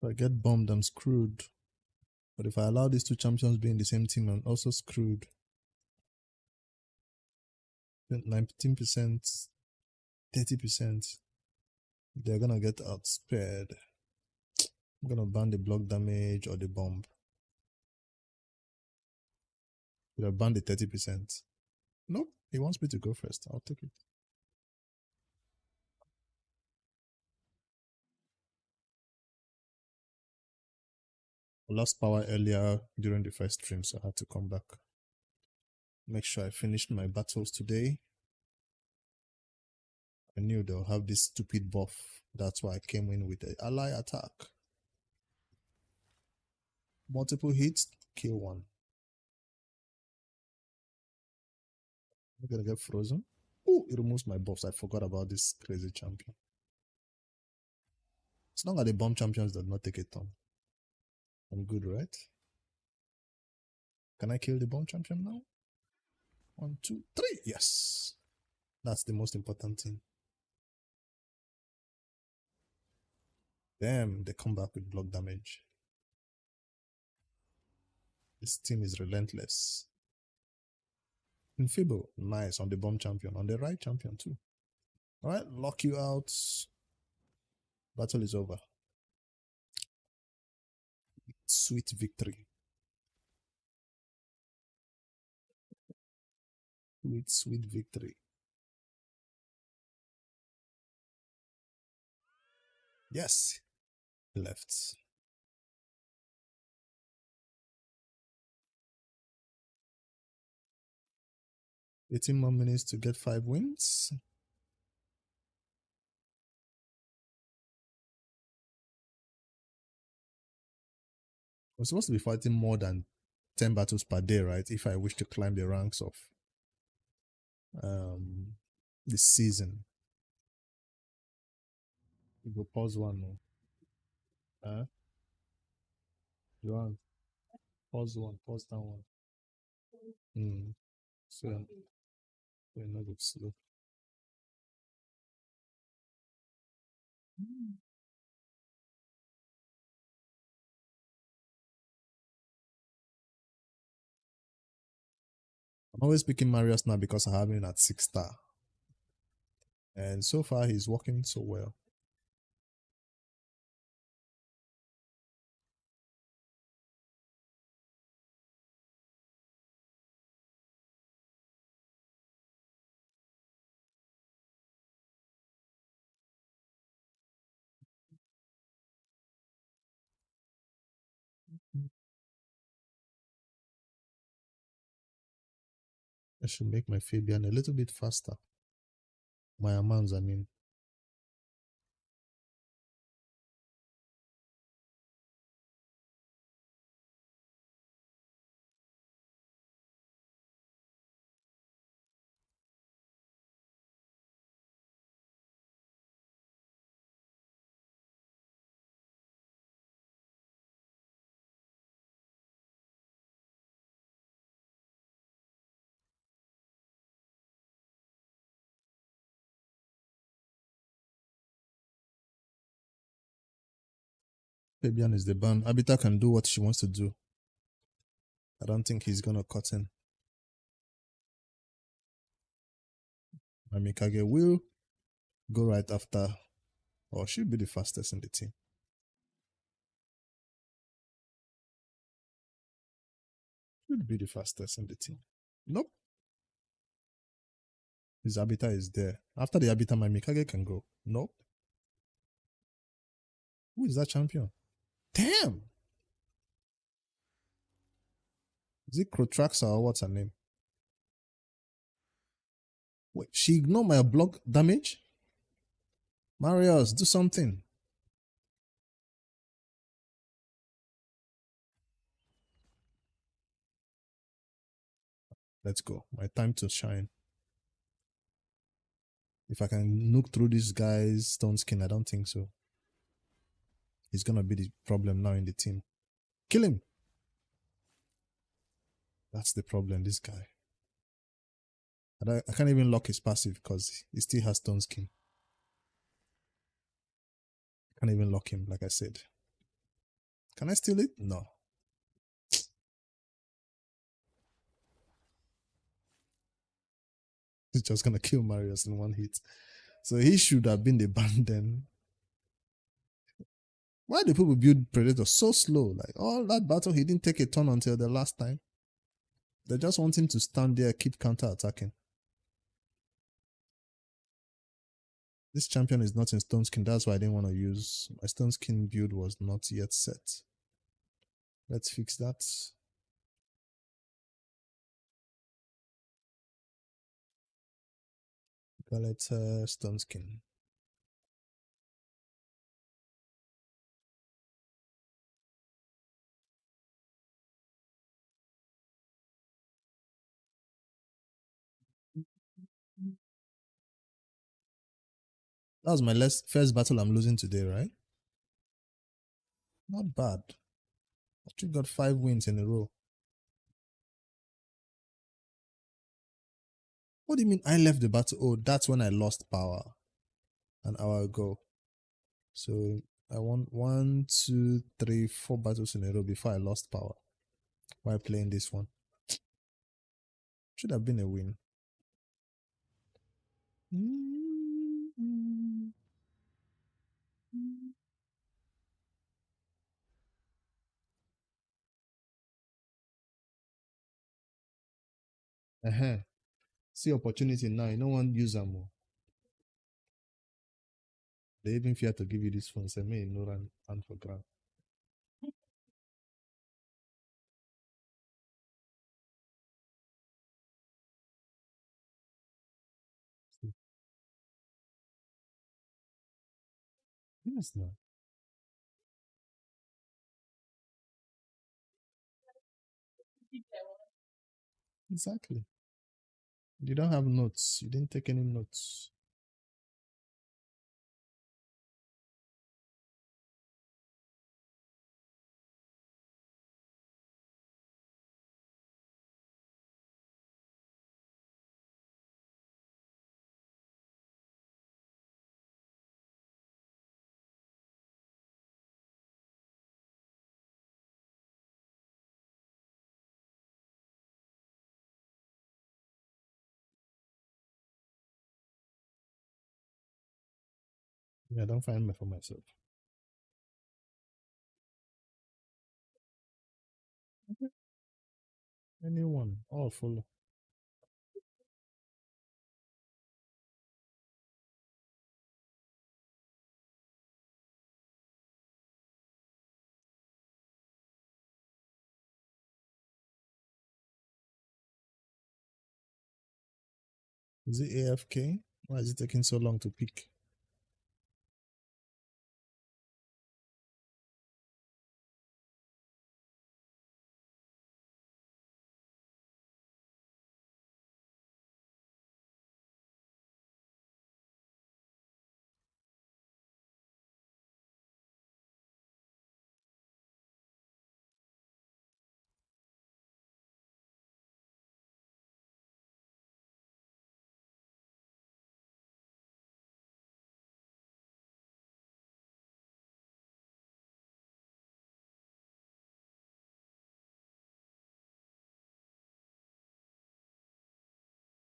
If I get bombed, I'm screwed. But if I allow these two champions being the same team, I'm also screwed. 19%, 30%. They're gonna get outspared. I'm gonna ban the block damage or the bomb. Should I ban the 30%? Nope, he wants me to go first. I'll take it. I lost power earlier during the first stream, so I had to come back. Make sure I finished my battles today. I knew they'll have this stupid buff. That's why I came in with the ally attack. Multiple hits, kill one. I'm gonna get frozen. Oh, it removes my buffs. I forgot about this crazy champion. As long as the bomb champions does not take a turn, I'm good, right? Can I kill the bomb champion now? 1, 2, 3. Yes. That's the most important thing. Damn, they come back with block damage. This team is relentless. Infeeble, nice on the bomb champion. On the right champion too. Alright, lock you out. Battle is over. Sweet victory. Sweet, sweet victory. Yes. Left. 18 more minutes to get 5 wins. I'm supposed to be fighting more than 10 battles per day, right? If I wish to climb the ranks of this season. You go pause one more. You want pause one, pause that one. So we're not go slow. I'm always picking Marius now because I have him at 6 star. And so far he's working so well. I should make my Fabian a little bit faster. My amounts, I mean. Fabian is the ban. Abita can do what she wants to do. I don't think he's gonna cut in. My Mikage will go right after, or she'll be the fastest in the team. Should be the fastest in the team. Nope. His habitat is there. After the habitat, my Mikage can go. Nope. Who is that champion? Damn! Is it Crotraxa or what's her name? Wait, she ignored my block damage? Marius, do something. Let's go. My time to shine. If I can look through this guy's stone skin, I don't think so. He's gonna be the problem now in the team. Kill him. That's the problem, this guy. I can't even lock his passive because he still has stone skin. I can't even lock him, like I said. Can I steal it? No. He's just gonna kill Marius in one hit. So he should have been the ban then. Why do people build Predator so slow? Like all that battle, he didn't take a turn until the last time. They just want him to stand there, keep counter-attacking. This champion is not in stone skin. That's why I didn't want to use my stone skin build was not yet set. Let's fix that. Galata stone skin. That was my first battle I'm losing today, right? Not bad. I actually got 5 wins in a row. What do you mean I left the battle? Oh, that's when I lost power an hour ago. So I won 1, 2, 3, 4 battles in a row before I lost power while playing this one. Should have been a win. Uh-huh. See opportunity now. You don't want to use them more. They even fear to give you this phone. Say, me no run for ground. Yes, no. Exactly. You don't have notes. You didn't take any notes. Yeah, I don't find me for myself. Anyone, all follow. Is it AFK? Why is it taking so long to pick?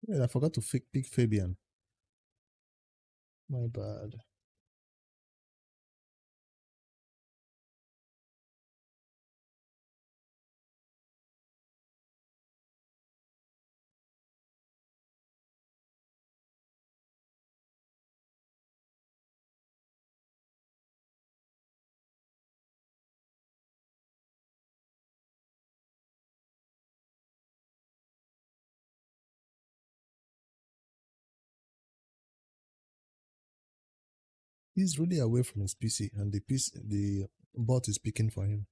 Yeah, I forgot to pick Fabian. My bad. He's really away from his PC, and the bot is picking for him.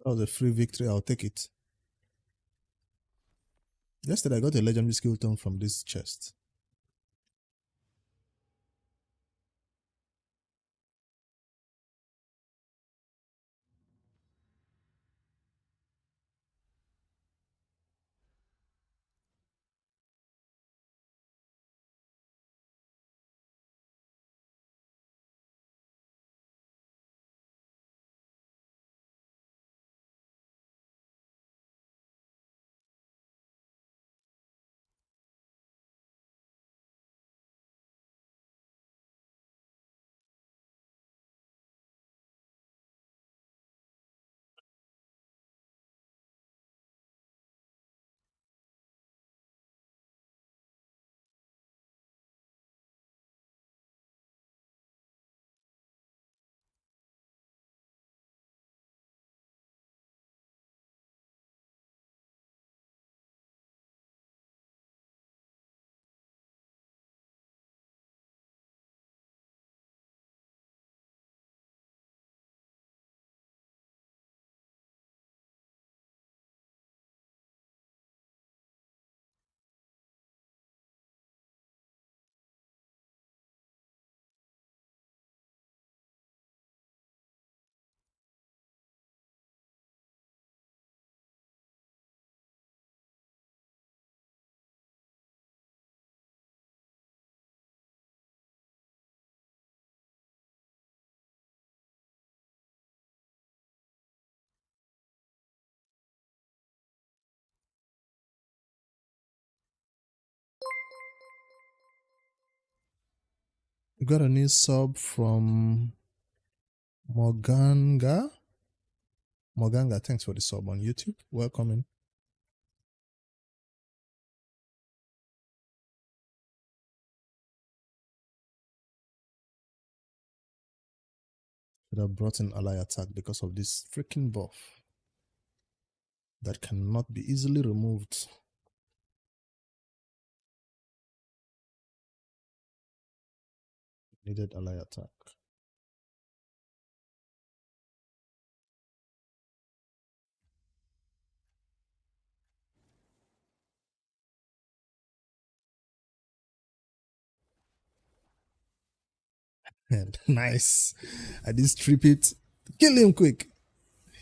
Oh, the free victory, I'll take it. Yesterday, I got a legendary skill tome from this chest. We got a new sub from Morganga. Morganga, thanks for the sub on YouTube. Welcome in. Should have brought in ally attack because of this freaking buff that cannot be easily removed. Needed ally attack. And nice. I did strip it. Kill him quick.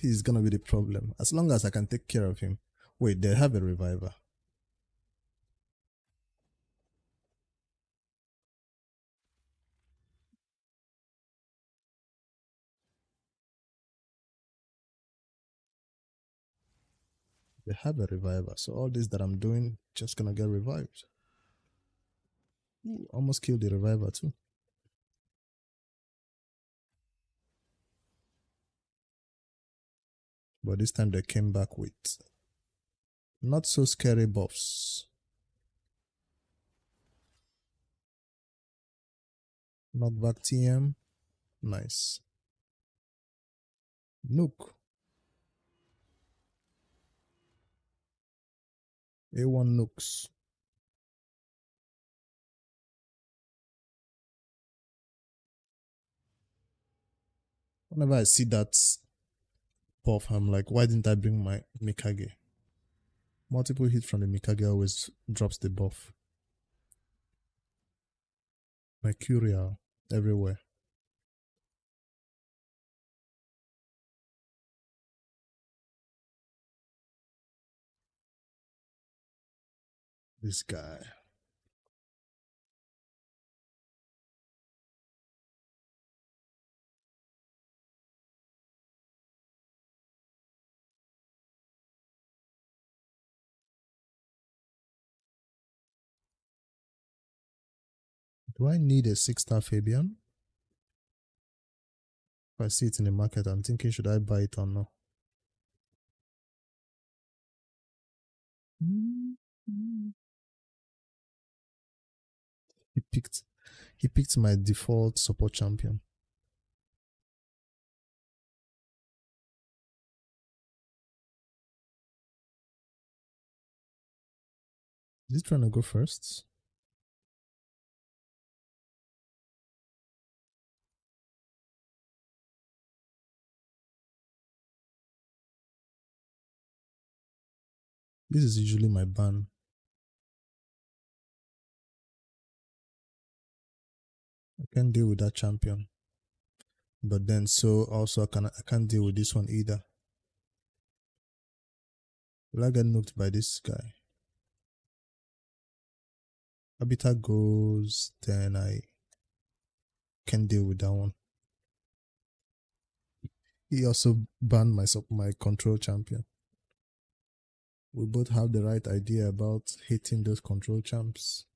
He's gonna be the problem. As long as I can take care of him. Wait, they have a reviver. They have a reviver, so all this that I'm doing just gonna get revived. Ooh, almost killed the reviver too. But this time they came back with not so scary buffs. Knockback TM. Nice. Nuke. A1 nukes. Whenever I see that buff, I'm like, why didn't I bring my Mikage? Multiple hits from the Mikage always drops the buff. Mercurial everywhere. This guy. Do I need a 6-star Fabian? If I see it in the market, I'm thinking, should I buy it or not? He picked my default support champion. Is he trying to go first? This is usually my ban. I can't deal with that champion. But then so also I can't deal with this one either. Will I get nuked by this guy? Habitat goes, then I can't deal with that one. He also banned my control champion. We both have the right idea about hitting those control champs.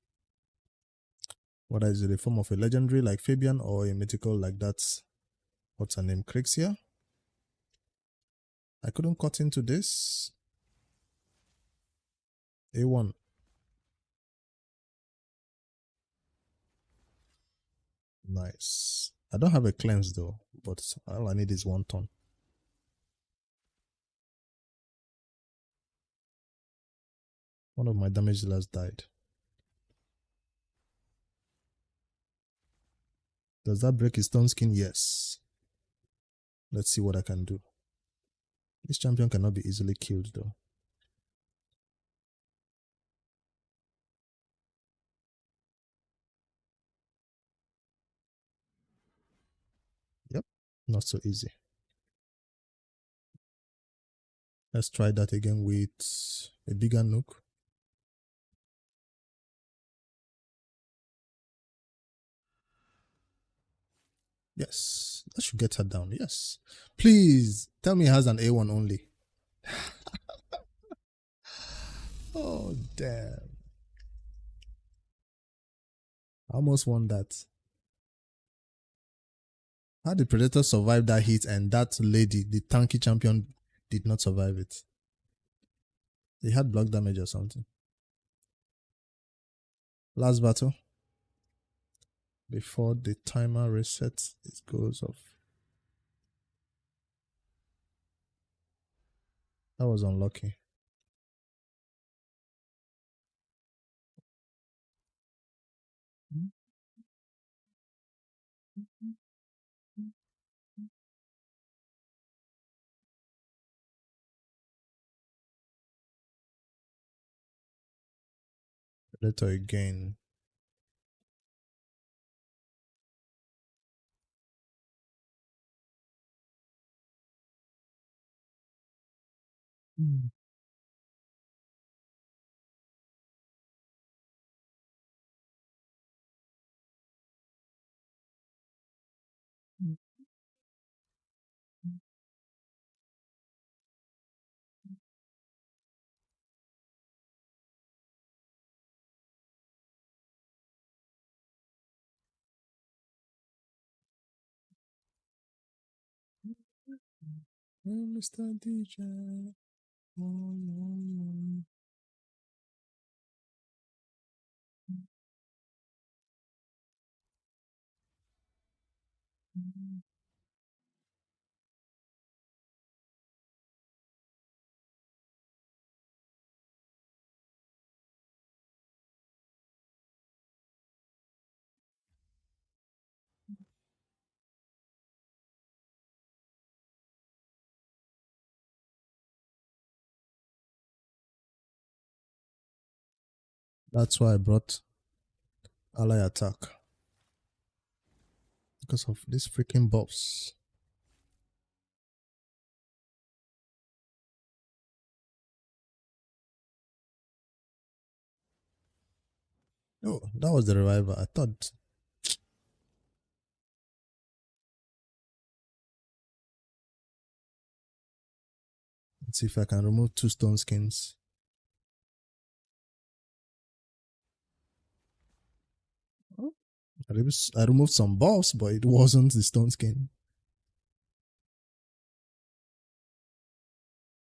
Whether it's in the form of a legendary like Fabian or a mythical like that. What's her name? Crixia? I couldn't cut into this. A1. Nice. I don't have a cleanse though, but all I need is 1 ton. One of my damage dealers died. Does that break his stone skin? Yes. Let's see what I can do. This champion cannot be easily killed though. Yep. Not so easy. Let's try that again with a bigger nuke. Yes. That should get her down. Yes. Please tell me it has an A1 only. Oh, damn. I almost won that. How did Predator survive that hit and that lady, the tanky champion, did not survive it? He had block damage or something. Last battle. Before the timer resets, it goes off. That was unlucky. Predator again. Mr. DJ. That's why I brought ally attack. Because of these freaking buffs. Oh, that was the reviver. I thought. Let's see if I can remove 2 stone skins. I removed some buffs, but it wasn't the stone skin.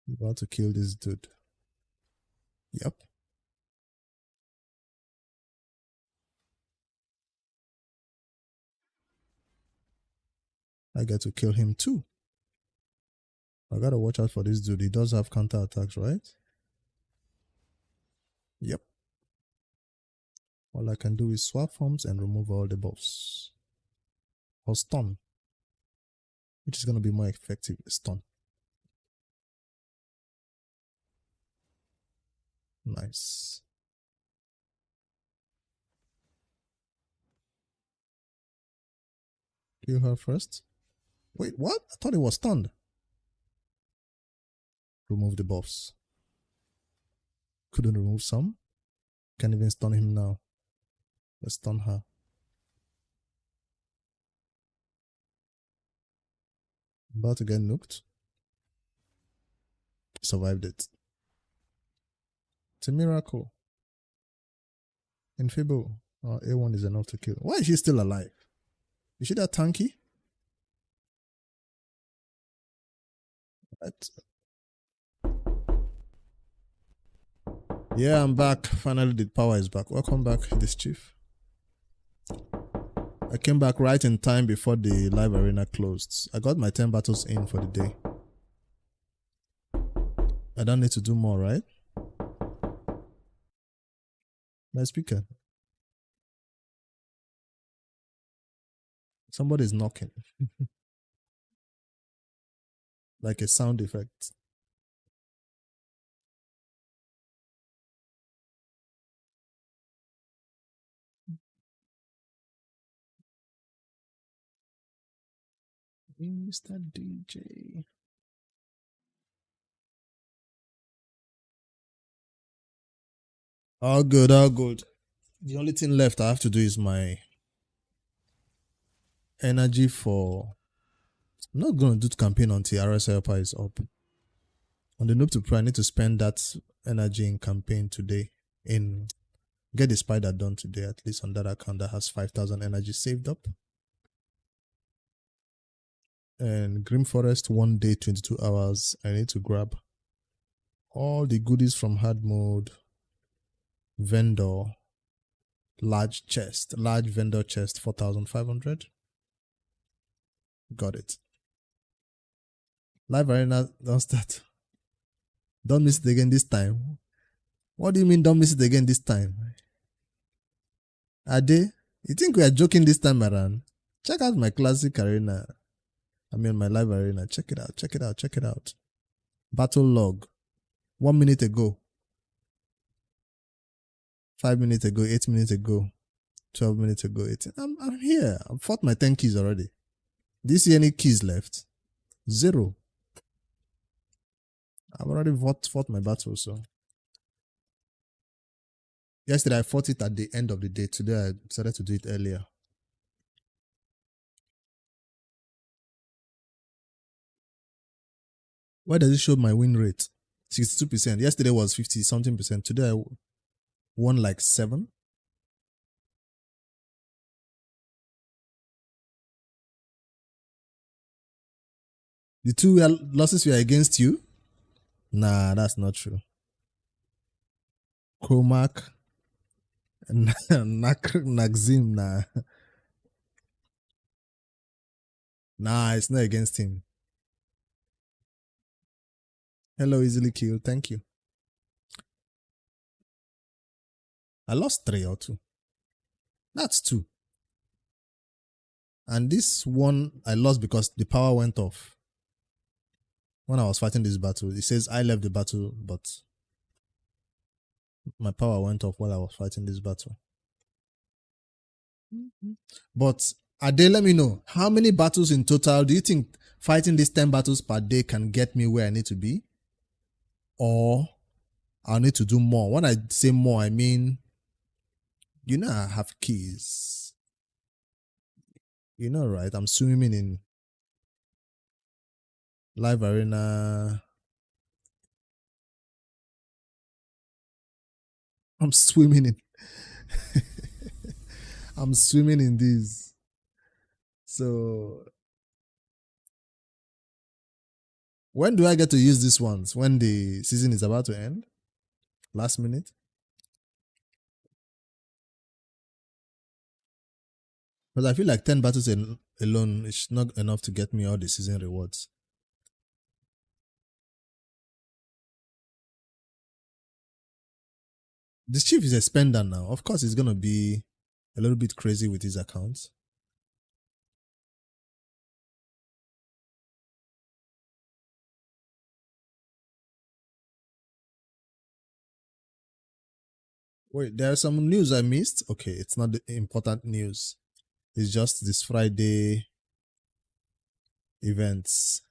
I'm about to kill this dude. Yep. I get to kill him too. I gotta watch out for this dude. He does have counter attacks, right? Yep. All I can do is swap forms and remove all the buffs. Or stun. Which is gonna be more effective. Stun. Nice. Kill her first. Wait, what? I thought it was stunned. Remove the buffs. Couldn't remove some. Can't even stun him now. Let's stun her. About to get nuked. Survived it. It's a miracle. Infable. A1 is enough to kill. Why is she still alive? Is she that tanky? Right. Yeah, I'm back. Finally, the power is back. Welcome back, this chief. I came back right in time before the live arena closed. I got my 10 battles in for the day. I don't need to do more, right? My speaker. Somebody's knocking. Like a sound effect. Mr. DJ. All good, all good. The only thing left I have to do is my energy for... I'm not going to do campaign until RS Helper is up. On the Noob to Pro, I need to spend that energy in campaign today. Get the spider done today, at least on that account that has 5,000 energy saved up. And Grim Forest, 1 day, 22 hours. I need to grab all the goodies from hard mode, vendor, large vendor chest, 4,500. Got it. Live arena, don't start. Don't miss it again this time. What do you mean don't miss it again this time? Ade, you think we are joking this time around? Check out my classic arena. I mean my live arena. Check it out, check it out, check it out. Battle log. 1 minute ago. 5 minutes ago, 8 minutes ago, 12 minutes ago, 18. I'm here. I've fought my 10 keys already. Do you see any keys left? 0. I've already fought my battle, so. Yesterday I fought it at the end of the day. Today I decided to do it earlier. Why does it show my win rate? 62%. Yesterday was 50 something percent. Today I won like 7. The two losses were against you? Nah, that's not true. Kromak, Nakzim, nah. Nah, it's not against him. Hello, easily killed. Thank you. I lost 3 or 2. That's 2. And this one I lost because the power went off. When I was fighting this battle, it says I left the battle, but my power went off while I was fighting this battle. But Ade, let me know, how many battles in total do you think fighting these 10 battles per day can get me where I need to be? Or I'll need to do more. When I say more, I mean, you know, I have keys. You know, right? I'm swimming in live arena. I'm swimming in. I'm swimming in these. So when do I get to use these ones? When the season is about to end? Last minute? Because I feel like 10 battles alone is not enough to get me all the season rewards. This chief is a spender now. Of course, he's going to be a little bit crazy with his accounts. Wait, there's some news I missed. Okay, it's not the important news. It's just this Friday events.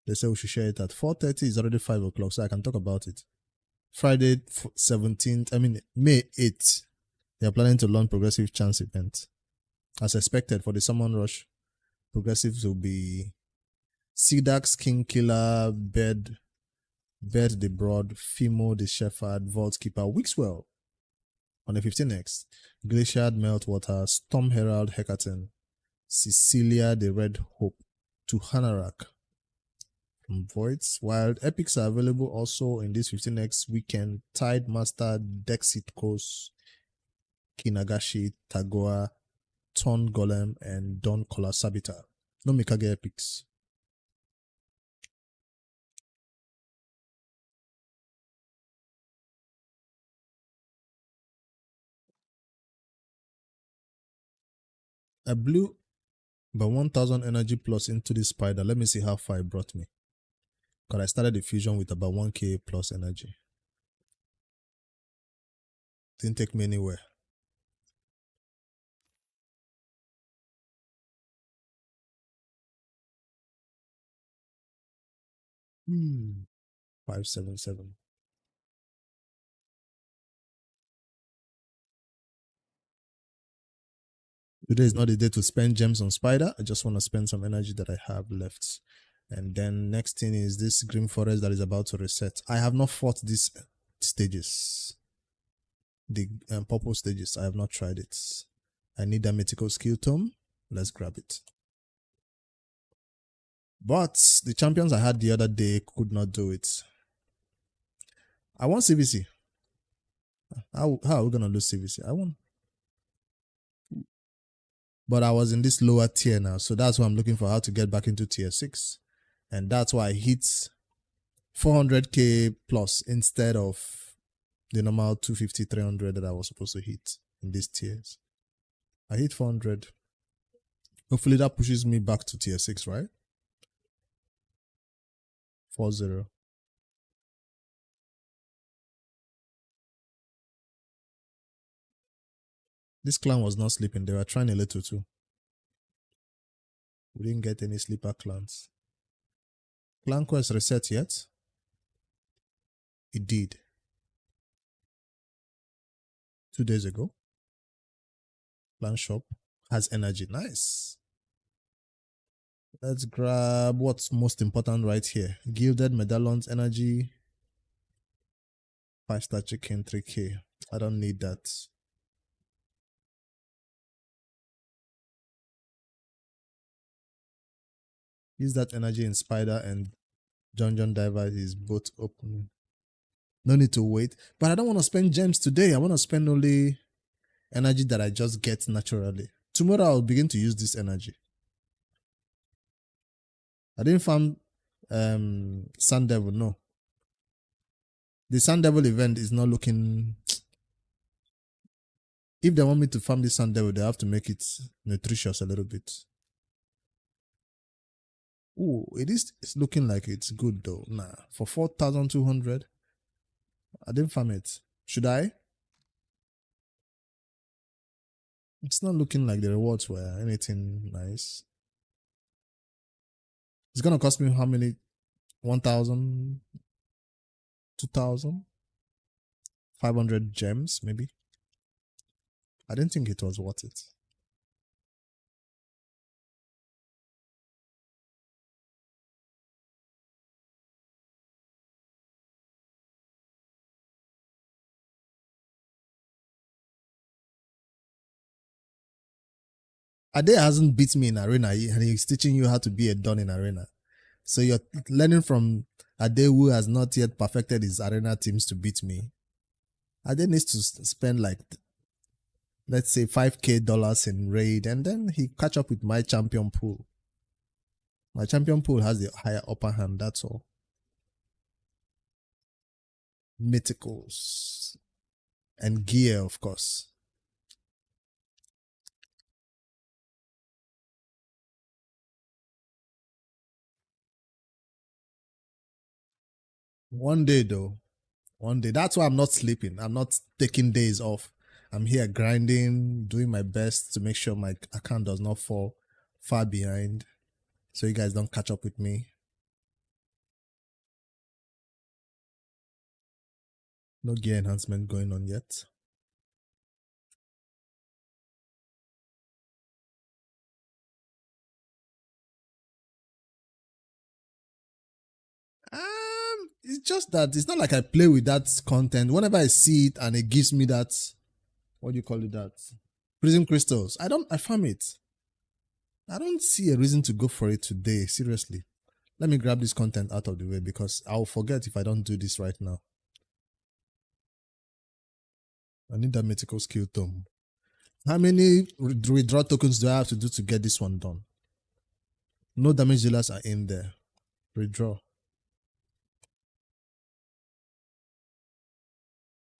They say we should share it at 4:30. It's already 5 o'clock, so I can talk about it. Friday 17th, May 8th, they are planning to launch Progressive Chance event. As expected, for the Summon Rush, Progressives will be Sidax, King Killer, Bed the Broad, Fimo the Shepherd, Vault Keeper, Wixwell on the 15X, Glacier Meltwater, Storm Herald Hecatan, Cecilia the Red Hope, to Hanarak from Voids. While epics are available also in this 15X weekend, Tide Master, Dexit Coast, Kinagashi, Tagoa, Ton Golem, and Don Kola Sabita. No Mikage epics. I blew about 1000 energy plus into this spider. Let me see how far it brought me. Because I started the fusion with about 1k plus energy. Didn't take me anywhere. Hmm. 577. Today is not the day to spend gems on spider. I just want to spend some energy that I have left. And then next thing is this green forest that is about to reset. I have not fought these stages. The purple stages. I have not tried it. I need a mythical skill tome. Let's grab it. But the champions I had the other day could not do it. I want CVC. How are we gonna lose CVC? I won. But I was in this lower tier now, so that's why I'm looking for how to get back into tier 6. And that's why I hit 400k plus instead of the normal 250, 300 that I was supposed to hit in these tiers. I hit 400. Hopefully that pushes me back to tier 6, right? 4-0. This clan was not sleeping. They were trying a little too. We didn't get any sleeper clans. Clan quest reset yet? It did. 2 days ago. Clan shop has energy. Nice. Let's grab what's most important right here. Gilded Medallions energy. 5-star chicken 3k. I don't need that. Use that energy in Spider and John Diver is both open. No need to wait. But I don't want to spend gems today. I want to spend only energy that I just get naturally. Tomorrow I'll begin to use this energy. I didn't farm Sun Devil, no. The Sun Devil event is not looking... If they want me to farm the Sun Devil, they have to make it nutritious a little bit. Ooh, it's looking like it's good though. Nah, for 4,200, I didn't farm it. Should I? It's not looking like the rewards were anything nice. It's gonna cost me how many? 1,000, 2,000, 500 gems maybe. I didn't think it was worth it. Ade hasn't beat me in arena and he's teaching you how to be a don in arena. So you're learning from Ade, who has not yet perfected his arena teams, to beat me. Ade needs to spend like, let's say, $5,000 in raid, and then he catch up with my champion pool. My champion pool has the higher upper hand, that's all. Mythicals. And gear, of course. One day though. One day. That's why I'm not sleeping. I'm not taking days off. I'm here grinding, doing my best to make sure my account does not fall far behind, so you guys don't catch up with me. No gear enhancement going on yet. It's just that it's not like I play with that content. Whenever I see it and it gives me that, what do you call it, that prism crystals, I farm it. I don't see a reason to go for it today. Seriously. Let me grab this content out of the way because I'll forget if I don't do this right now. I need that mythical skill tome. How many withdraw tokens do I have to do to get this one done? No damage dealers are in there. Withdraw.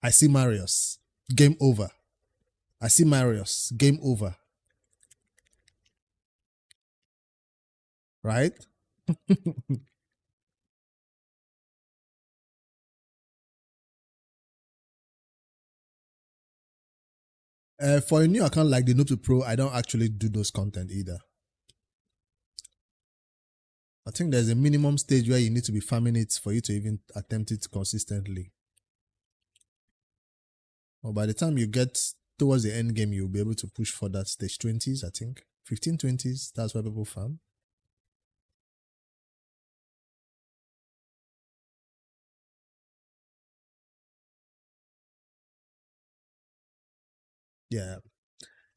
I see Marius. Game over. I see Marius. Game over. Right? For a new account like the Noob to Pro, I don't actually do those content either. I think there's a minimum stage where you need to be farming it for you to even attempt it consistently. Or by the time you get towards the end game, you'll be able to push for that stage 20s, I think. 15, 20s, that's where people farm. Yeah.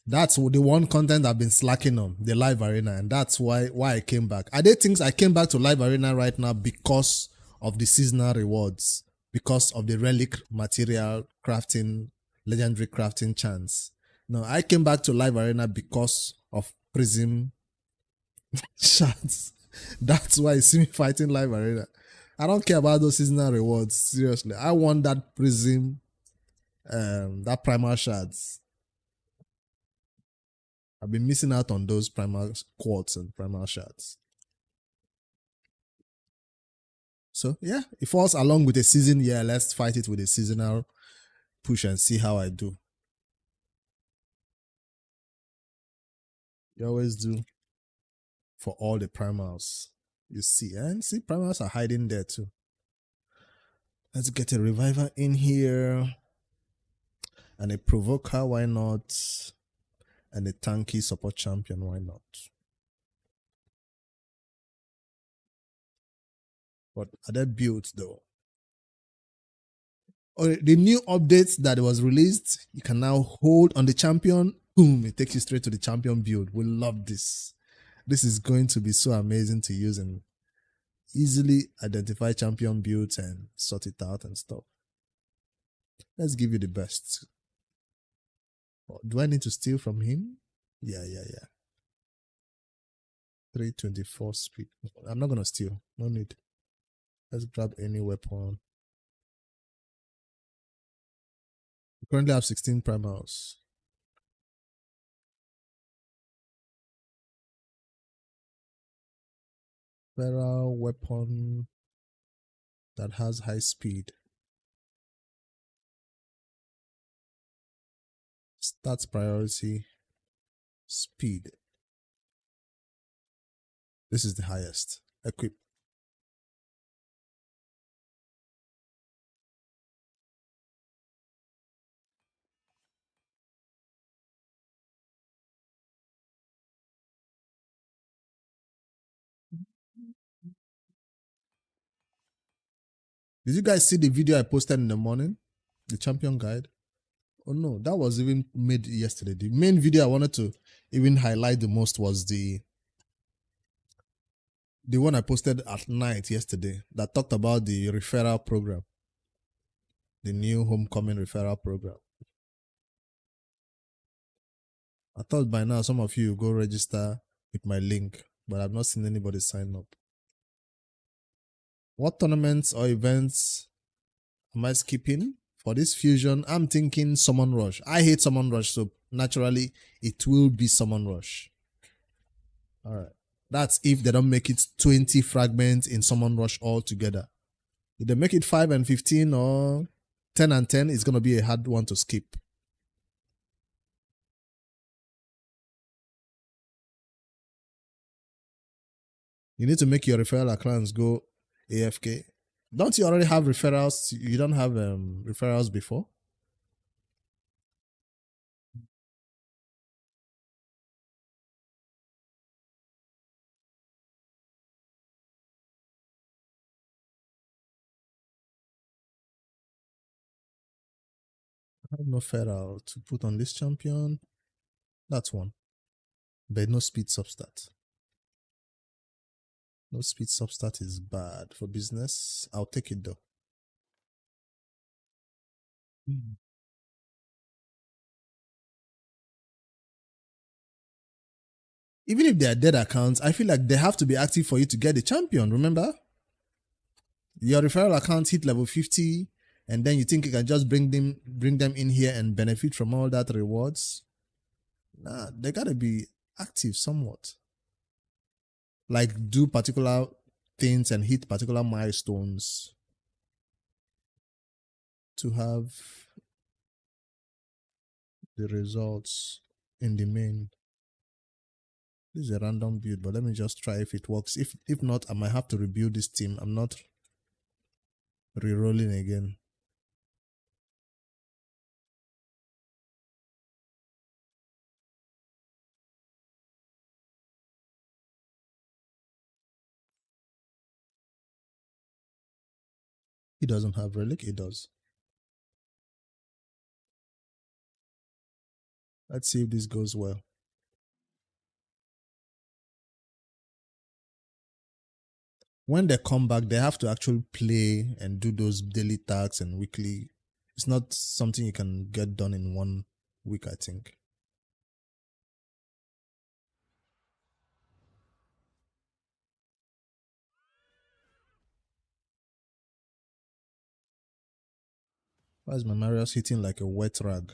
That's the one content I've been slacking on, the live arena, and that's why I came back. Are there things I came back to live arena right now because of the seasonal rewards, because of the relic material crafting, legendary crafting chance? No, I came back to live arena because of prism shards. That's why you see me fighting live arena. I don't care about those seasonal rewards. Seriously, I want that prism, that primal shards. I've been missing out on those primal quartz and primal shards. So yeah, it falls along with a season. Yeah, let's fight it with a seasonal push and see how I do. You always do for all the primals. You see, and see, primals are hiding there too. Let's get a reviver in here. And a provoker, why not? And a tanky support champion, why not? But are they built though? Oh, the new update that was released, you can now hold on the champion. Boom, it takes you straight to the champion build. We love this. This is going to be so amazing to use and easily identify champion builds and sort it out and stuff. Let's give you the best. Do I need to steal from him? Yeah. 324 speed. I'm not going to steal. No need. Let's grab any weapon. We currently have 16 primals. Feral weapon that has high speed. Stats priority. Speed. This is the highest. Equip. Did you guys see the video I posted in the morning? The champion guide? Oh no, that was even made yesterday. The main video I wanted to even highlight the most was the one I posted at night yesterday that talked about the referral program, the new homecoming referral program. I thought by now some of you go register with my link, but I've not seen anybody sign up. What tournaments or events am I skipping? For this fusion, I'm thinking Summon Rush. I hate Summon Rush, so naturally it will be Summon Rush. Alright. That's if they don't make it 20 fragments in Summon Rush altogether. If they make it 5 and 15 or 10 and 10, it's going to be a hard one to skip. You need to make your referral accounts go AFK. Don't you already have referrals? You don't have referrals before? I have no referral to put on this champion. That's one. But no speed substat. No speed substat is bad for business. I'll take it though. Even if they are dead accounts, I feel like they have to be active for you to get the champion. Remember? Your referral account hit level 50, and then you think you can just bring them in here and benefit from all that rewards. Nah, they gotta be active somewhat. Like do particular things and hit particular milestones to have the results in the main. This is a random build, but let me just try if it works. If not, I might have to rebuild this team. I'm not re-rolling again. He doesn't have relic, he does. Let's see if this goes well. When they come back, they have to actually play and do those daily tasks and weekly. It's not something you can get done in 1 week, I think. Why is my Marius hitting like a wet rag?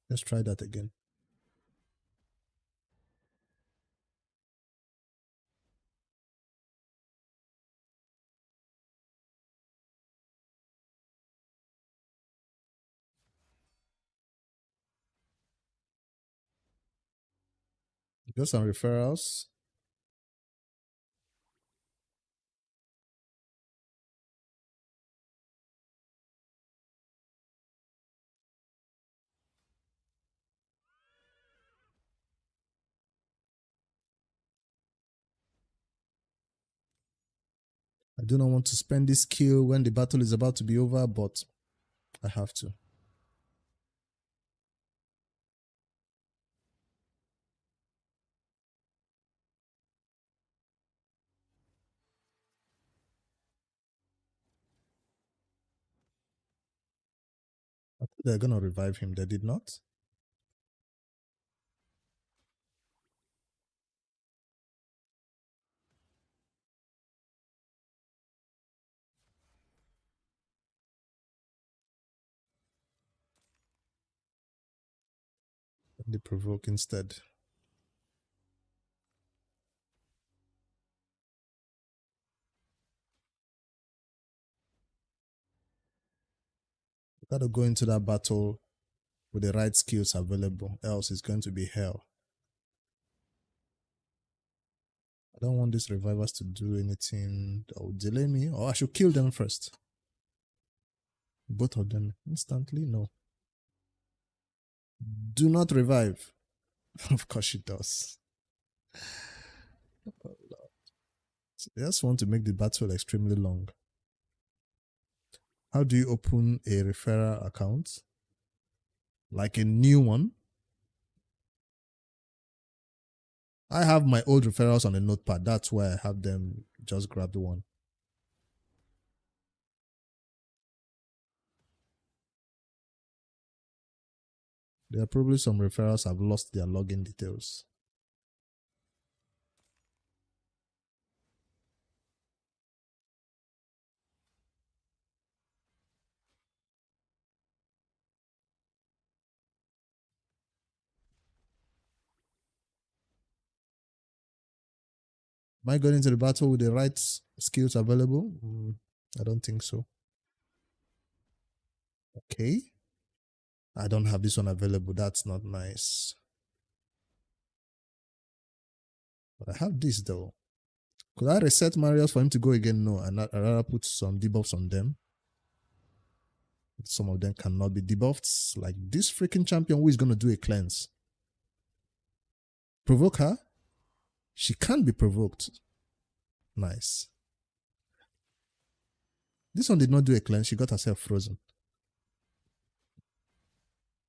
Let's try that again. Got some referrals. I do not want to spend this skill when the battle is about to be over, but I have to. I thought they're gonna revive him. They did not. They provoke instead. You gotta go into that battle with the right skills available, else it's going to be hell. I don't want these revivers to do anything that will delay me, or I should kill them first. Both of them instantly? No. Do not revive. Of course she does. They just want to make the battle extremely long. How do you open a referral account? Like a new one? I have my old referrals on a notepad. That's why I have them just grab the one. There are probably some referrals have lost their login details. Am I going into the battle with the right skills available? I don't think so. Okay. I don't have this one available. That's not nice. But I have this though. Could I reset Marius for him to go again? No, I'd rather put some debuffs on them. Some of them cannot be debuffed. Like this freaking champion who is going to do a cleanse. Provoke her? She can't be provoked. Nice. This one did not do a cleanse. She got herself frozen.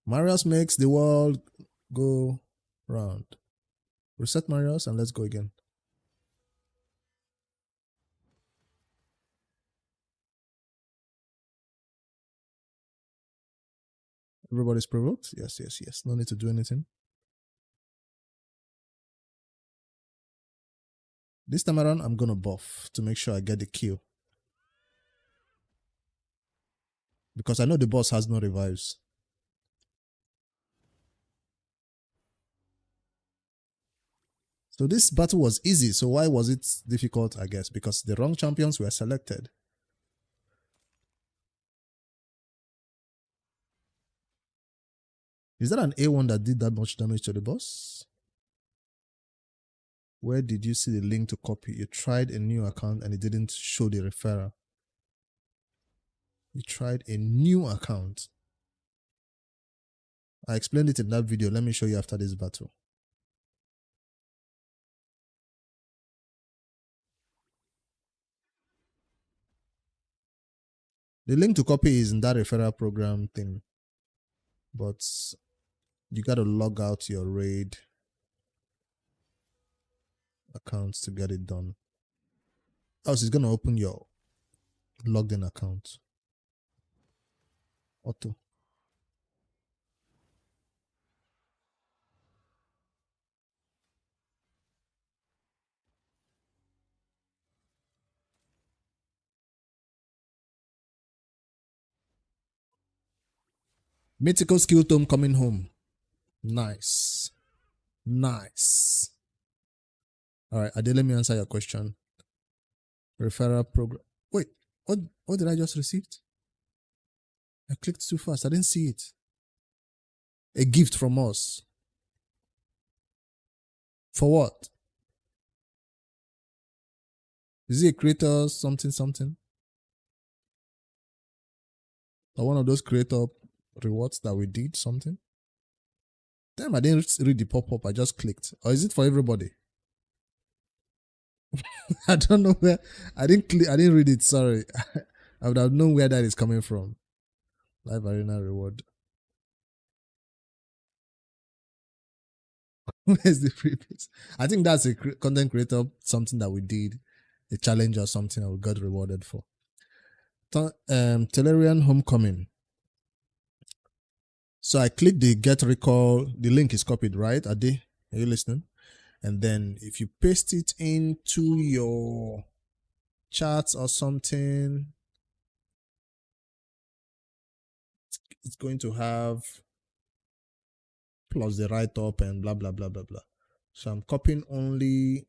Marius makes the world go round. Reset Marius and let's go again. Everybody's provoked? Yes, yes, yes. No need to do anything. This time around, I'm going to buff to make sure I get the kill. Because I know the boss has no revives. So this battle was easy. So why was it difficult, I guess? Because the wrong champions were selected. Is that an A1 that did that much damage to the boss? Where did you see the link to copy? You tried a new account and it didn't show the referral. You tried a new account. I explained it in that video. Let me show you after this battle. The link to copy is in that referral program thing. But you got to log out your raid accounts to get it done. Else it's going to open your logged in account. Auto. Mythical skill tome coming home. Nice. Nice. All right, Ade, let me answer your question. Referral program. Wait, what did I just receive? I clicked too fast. I didn't see it. A gift from us. For what? Is it a creator something something? Or one of those creator rewards that we did something? Damn, I didn't read the pop-up. I just clicked. Or is it for everybody? I don't know where. I didn't read it. Sorry. I would have known where that is coming from. Live arena reward. Where's the freebies? I think that's a content creator, something that we did, a challenge or something that we got rewarded for. Tellurian Homecoming. So I click the get recall. The link is copied, right? Ade, are you listening? And then if you paste it into your charts or something, it's going to have plus the write up and blah blah blah blah blah. So I'm copying only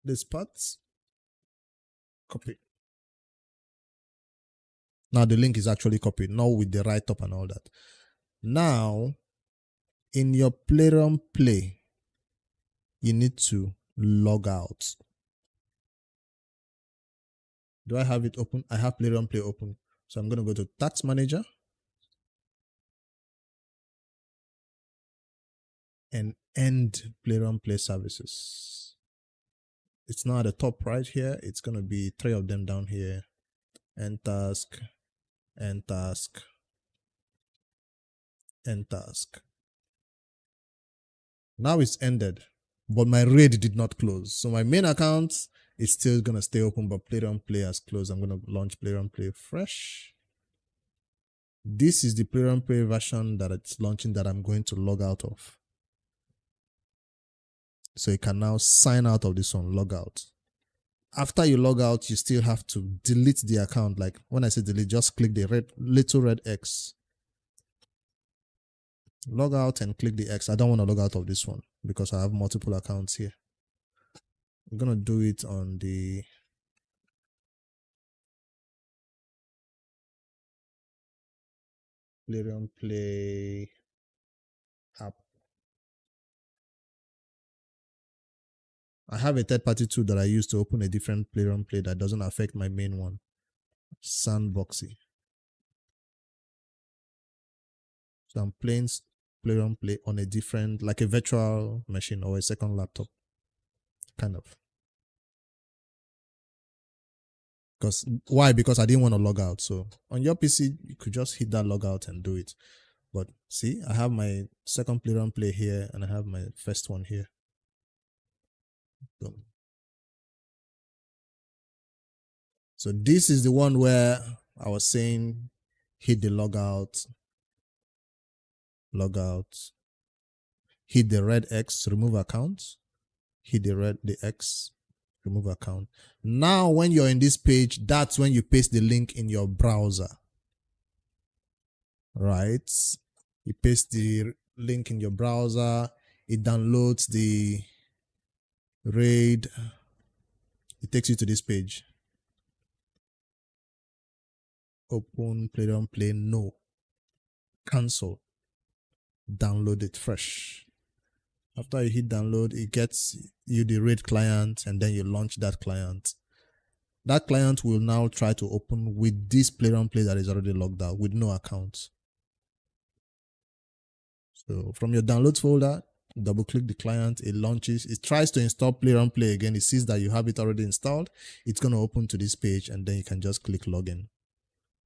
this parts. Copy. Now the link is actually copied, not with the write up and all that. Now, in your Playroom Play, you need to log out. Do I have it open? I have Playroom Play open. So I'm going to go to Task Manager and end Playroom Play services. It's now at the top right here. It's going to be 3 of them down here. End task, end task, end task. Now it's ended, but my raid did not close. So my main account is still going to stay open, but Playroom Play has closed. I'm going to launch Playroom Play fresh. This is the Playroom Play version that it's launching that I'm going to log out of. So you can now sign out of this one, log out. After you log out, you still have to delete the account. Like when I say delete, just click the little red X. Log out and click the X. I don't want to log out of this one because I have multiple accounts here. I'm going to do it on the Playroom Play app. I have a third-party tool that I use to open a different Playroom Play that doesn't affect my main one. Sandboxy. So I'm playing Playroom Play on a different, like a virtual machine or a second laptop. Kind of. Why? Because I didn't want to log out. So on your PC, you could just hit that log out and do it. But see, I have my second Playroom Play here and I have my first one here. Boom. So this is the one where I was saying hit the log out, hit the red X, remove account, hit the X, remove account. Now when you're in this page, that's when you paste the link in your browser. Right? You paste the link in your browser, it downloads the RAID, it takes you to this page. Open, Playroom Play, no. Cancel. Download it fresh. After you hit download, it gets you the RAID client and then you launch that client. That client will now try to open with this Playroom Play that is already logged out with no account. So from your downloads folder, double click the client, it launches, it tries to install Playroom Play again. It sees that you have it already installed. It's going to open to this page and then you can just click login.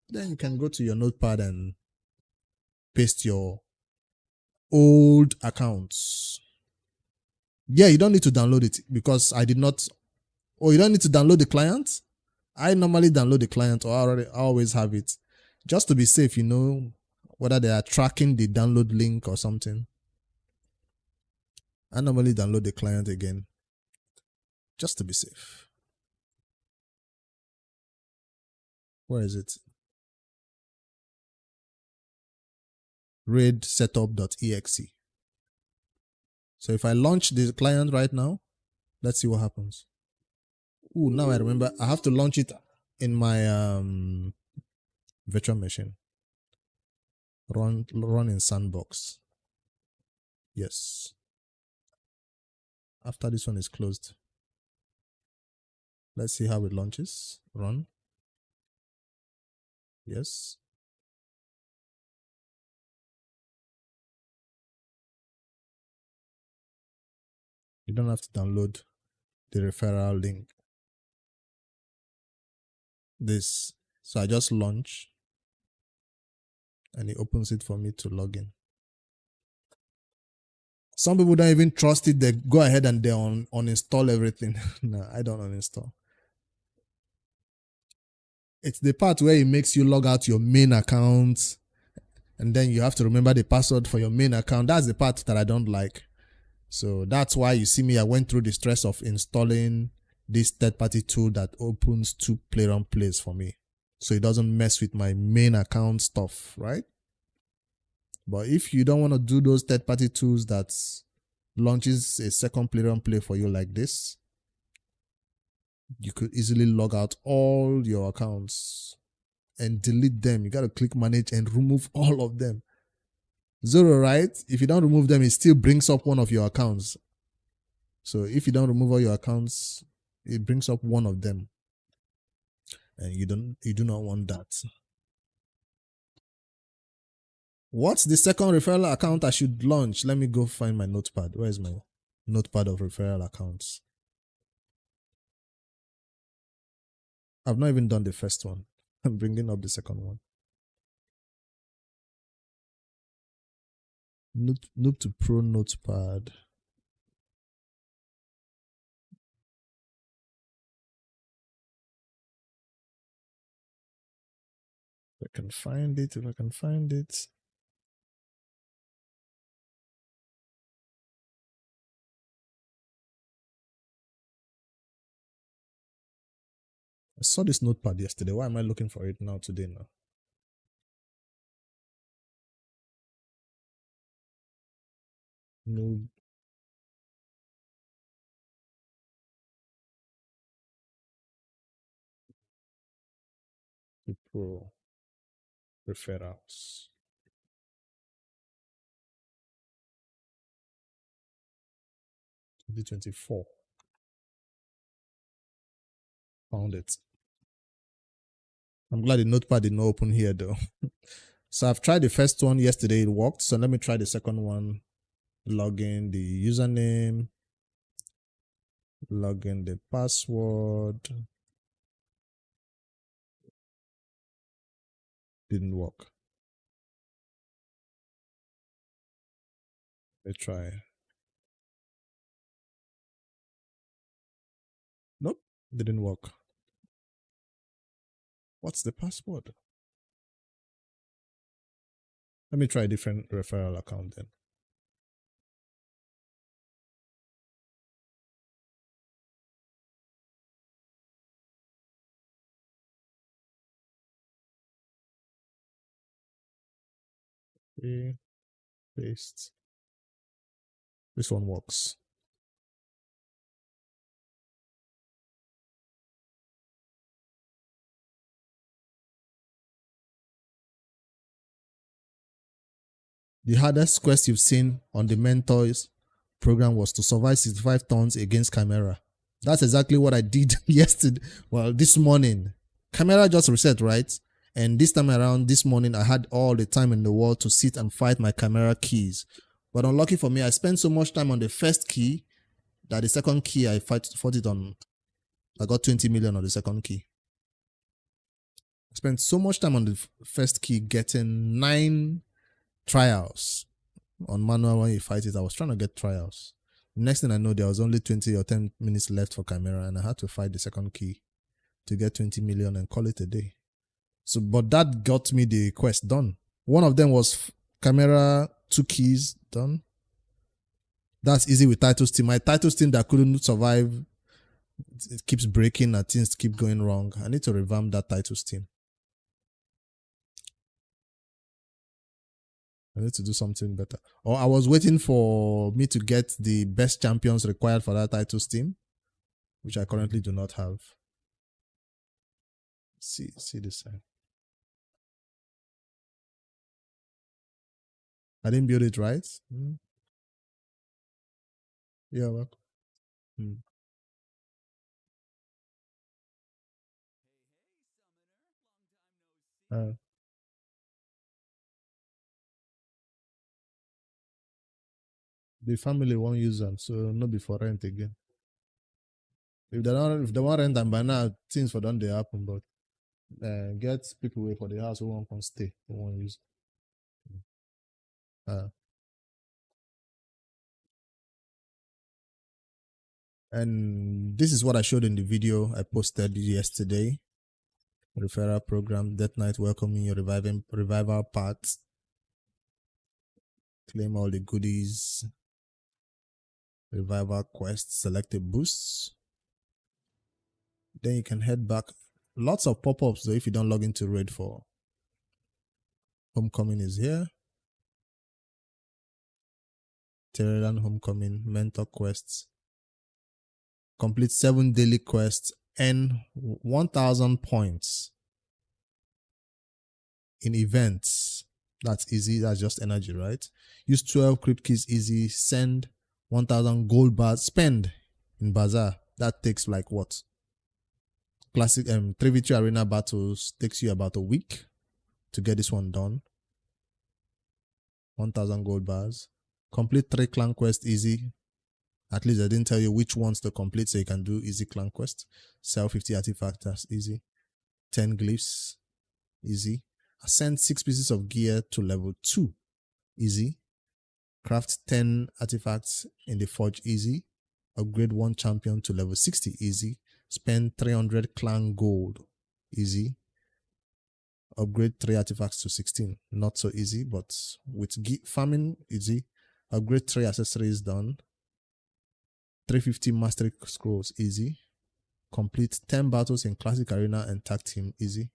Then you can go to your notepad and paste your old accounts. Yeah, you don't need to download it because I did not. Oh, you don't need to download the client? I normally download the client or I always have it. Just to be safe, whether they are tracking the download link or something. I normally download the client again. Just to be safe. Where is it? RAID setup.exe. So if I launch the client right now, let's see what happens. Ooh, now I remember I have to launch it in my virtual machine. Run in sandbox. Yes. After this one is closed. Let's see how it launches. Run. Yes. You don't have to download the referral link. This. So I just launch and it opens it for me to log in. Some people don't even trust it. They go ahead and they uninstall everything. No, I don't uninstall. It's the part where it makes you log out your main account and then you have to remember the password for your main account. That's the part that I don't like. So that's why you see me, I went through the stress of installing this third-party tool that opens two play-around plays for me. So it doesn't mess with my main account stuff, right? But if you don't want to do those third-party tools that launches a second play-around play for you like this, you could easily log out all your accounts and delete them. You got to click manage and remove all of them. Zero, right? If you don't remove them, it still brings up one of your accounts. So if you don't remove all your accounts, it brings up one of them. And you do not want that. What's the second referral account I should launch? Let me go find my notepad. Where is my notepad of referral accounts? I've not even done the first one. I'm bringing up the second one. Noob to Pro notepad. If I can find it. I saw this notepad yesterday. Why am I looking for it now today now? Noob to Pro referrals. B24. Found it. I'm glad the notepad did not open here though. So I've tried the first one yesterday, it worked. So let me try the second one. Log in the username, log in the password. Didn't work. Let's try. Nope, didn't work. What's the password? Let me try a different referral account then. Okay, paste. This one works. The hardest quest you've seen on the mentors program was to survive 65 turns against Chimera. That's exactly what I did yesterday. Well, this morning. Chimera just reset, right? And this time around, this morning, I had all the time in the world to sit and fight my Chimera keys. But unlucky for me, I spent so much time on the first key that the second key I fought it on. I got 20 million on the second key. I spent so much time on the first key getting 9 trials. On manual when you fight it, I was trying to get trials. Next thing I know, there was only 20 or 10 minutes left for Chimera, and I had to fight the second key to get 20 million and call it a day. So, but that got me the quest done. One of them was Chimera 2 keys done. That's easy with Title's team. My Title's team that couldn't survive, it keeps breaking and things keep going wrong. I need to revamp that Title's team. I need to do something better. Or I was waiting for me to get the best champions required for that Title's team, which I currently do not have. See this side. I didn't build it right. Yeah, welcome. Uh, the family won't use them, so not be for rent again. If they want rent and by now, things for them they happen, but get people away for the house who won't stay, who won't use. And this is what I showed in the video I posted yesterday. Referral program, Death Knight welcoming your revival parts. Claim all the goodies. Revival quest, select a boost. Then you can head back. Lots of pop-ups though if you don't log into Raid 4. Homecoming is here. Terran Homecoming, mentor quests. Complete 7 daily quests and 1,000 points in events. That's easy. That's just energy, right? Use 12 crypt keys easy. Send 1,000 gold bars. Spend in Bazaar. That takes like what? Classic 3v3 arena battles takes you about a week to get this one done. 1,000 gold bars. Complete 3 clan quests easy. At least I didn't tell you which ones to complete, so you can do easy clan quest. Sell 50 artifacts, that's easy. 10 glyphs, easy. Ascend 6 pieces of gear to level 2, easy. Craft 10 artifacts in the forge, easy. Upgrade 1 champion to level 60, easy. Spend 300 clan gold, easy. Upgrade 3 artifacts to 16, not so easy, but with farming, easy. Upgrade 3 accessories, done. 350 mastery scrolls, easy. Complete 10 battles in classic arena and tag team, easy.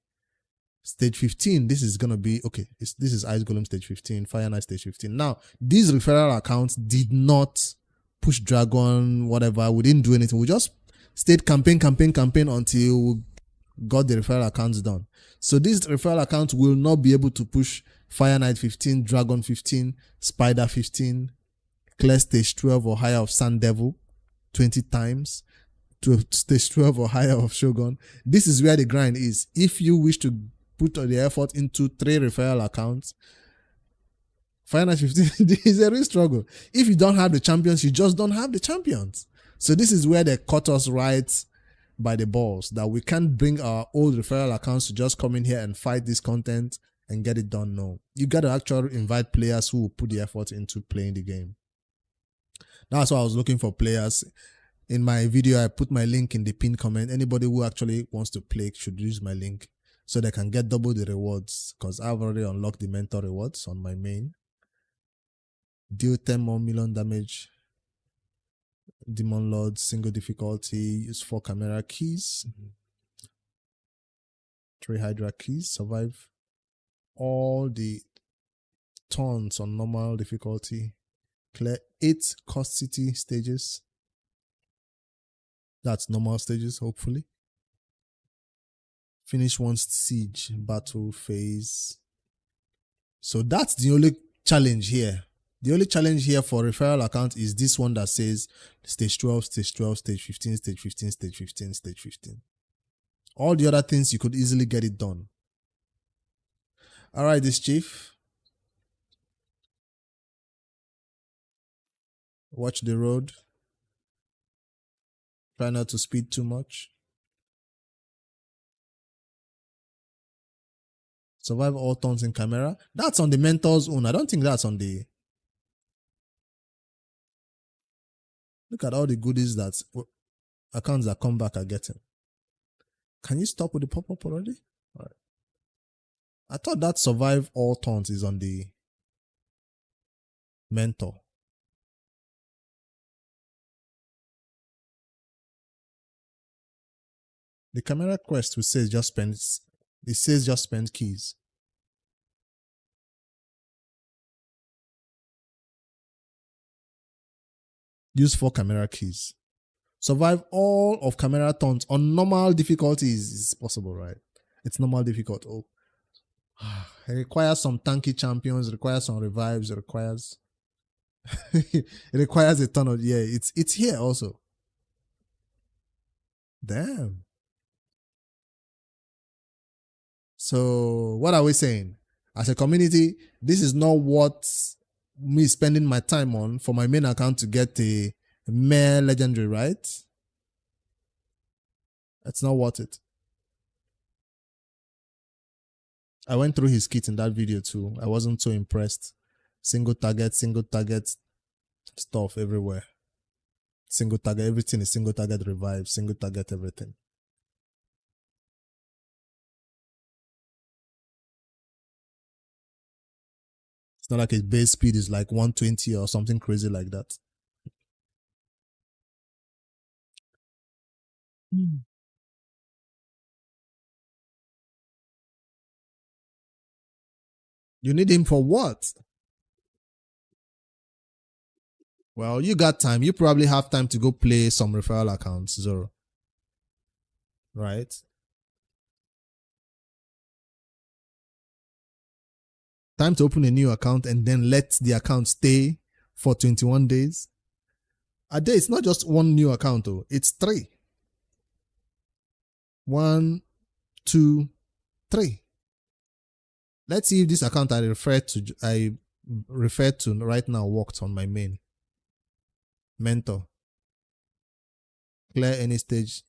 Stage 15, this is gonna be okay. This is Ice Golem stage 15, Fire Knight stage 15. Now, these referral accounts did not push Dragon, whatever. We didn't do anything. We just stayed campaign until we got the referral accounts done. So these referral accounts will not be able to push Fire Knight 15, Dragon 15, Spider 15, clear stage 12 or higher of Sand Devil 20 times, to stage 12 or higher of Shogun. This is where the grind is. If you wish to put the effort into 3 referral accounts, Fire Knight 15 is a real struggle. If you don't have the champions, you just don't have the champions. So this is where they caught us right by the balls, that we can't bring our old referral accounts to just come in here and fight this content and get it done. No, you got to actually invite players who will put the effort into playing the game. That's why I was looking for players. In my video, I put my link in the pinned comment. Anybody who actually wants to play should use my link so they can get double the rewards, because I've already unlocked the mentor rewards on my main. Deal 10 more million damage. Demon Lord, single difficulty. Use 4 camera keys. 3 Hydra keys. Survive all the turns on normal difficulty. Clear 8 Cost City stages. That's normal stages, hopefully. Finish 1 siege battle phase. So that's the only challenge here. The only challenge here for referral account is this one that says stage 12, stage 12, stage 15, stage 15, stage 15, stage 15. All the other things you could easily get it done. All right, this chief. Watch the road. Try not to speed too much. Survive all turns in camera. That's on the mentor's own. I don't think that's on the... Look at all the goodies that accounts that come back are getting. Can you stop with the pop-up already? All right. I thought that survive all turns is on the mentor. The camera quest will say just spend, it says just spend keys. Use 4 camera keys. Survive all of camera turns on normal difficulties is possible, right? It's normal difficult. Oh, it requires some tanky champions, it requires some revives, it requires it requires a ton of, yeah, it's here also. Damn. So what are we saying? As a community, this is not what me spending my time on for my main account to get a mere legendary, right? It's not worth it. I went through his kit in that video too. I wasn't so impressed. Single target stuff everywhere. Single target, everything is single target revive, single target everything. It's not like his base speed is like 120 or something crazy like that. You need him for what? Well, you got time. You probably have time to go play some referral accounts, Zoro. Right? Time to open a new account and then let the account stay for 21 days. A day, it's not just one new account, though. It's 3. 1, 2, 3. Let's see if this account I referred to right now worked on my main. Mentor. Clear any stage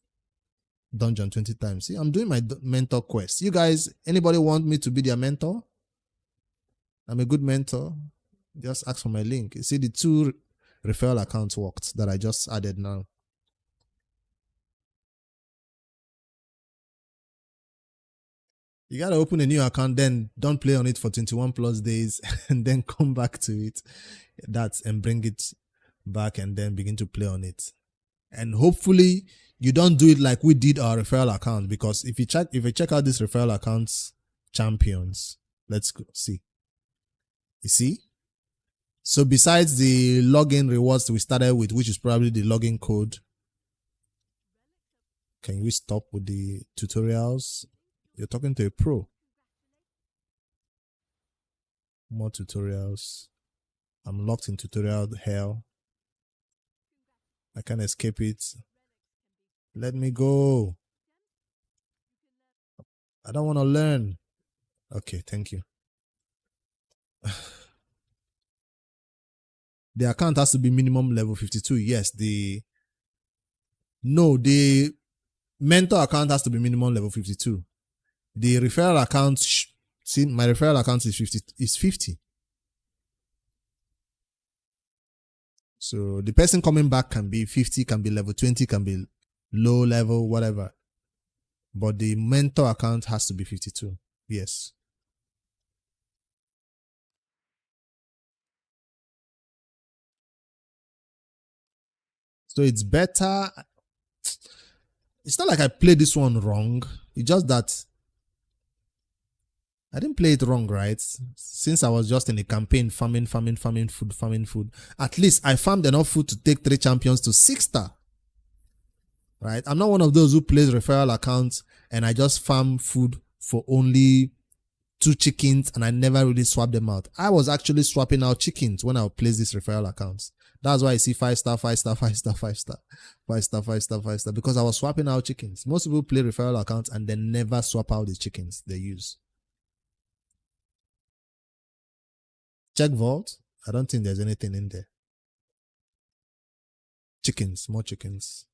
dungeon 20 times. See, I'm doing my mentor quest. You guys, anybody want me to be their mentor? I'm a good mentor. Just ask for my link. You see, the 2 referral accounts worked that I just added now. You gotta open a new account, then don't play on it for 21 plus days, and then come back to it. And bring it back, and then begin to play on it. And hopefully, you don't do it like we did our referral account, because if you check out this referral accounts champions, let's go see. You see? So besides the login rewards we started with, which is probably the login code, can we stop with the tutorials? You're talking to a pro. More tutorials. I'm locked in tutorial hell. I can't escape it. Let me go. I don't want to learn. Okay, thank you. The account has to be minimum level 52. Yes, the mentor account has to be minimum level 52. The referral account, see, my referral account is 50. So the person coming back can be 50, can be level 20, can be low level, whatever. But the mentor account has to be 52. Yes. So it's better. It's not like I played this one wrong. It's just that I didn't play it wrong, right? Since I was just in a campaign, farming food. At least I farmed enough food to take 3 champions to 6-star. Right? I'm not one of those who plays referral accounts and I just farm food for only 2 chickens and I never really swap them out. I was actually swapping out chickens when I would place these referral accounts. That's why I see 5-star, 5-star, 5-star, 5-star, 5-star, 5-star, 5-star, because I was swapping out chickens. Most people play referral accounts and they never swap out the chickens they use. Check vault. I don't think there's anything in there. Chickens, more chickens.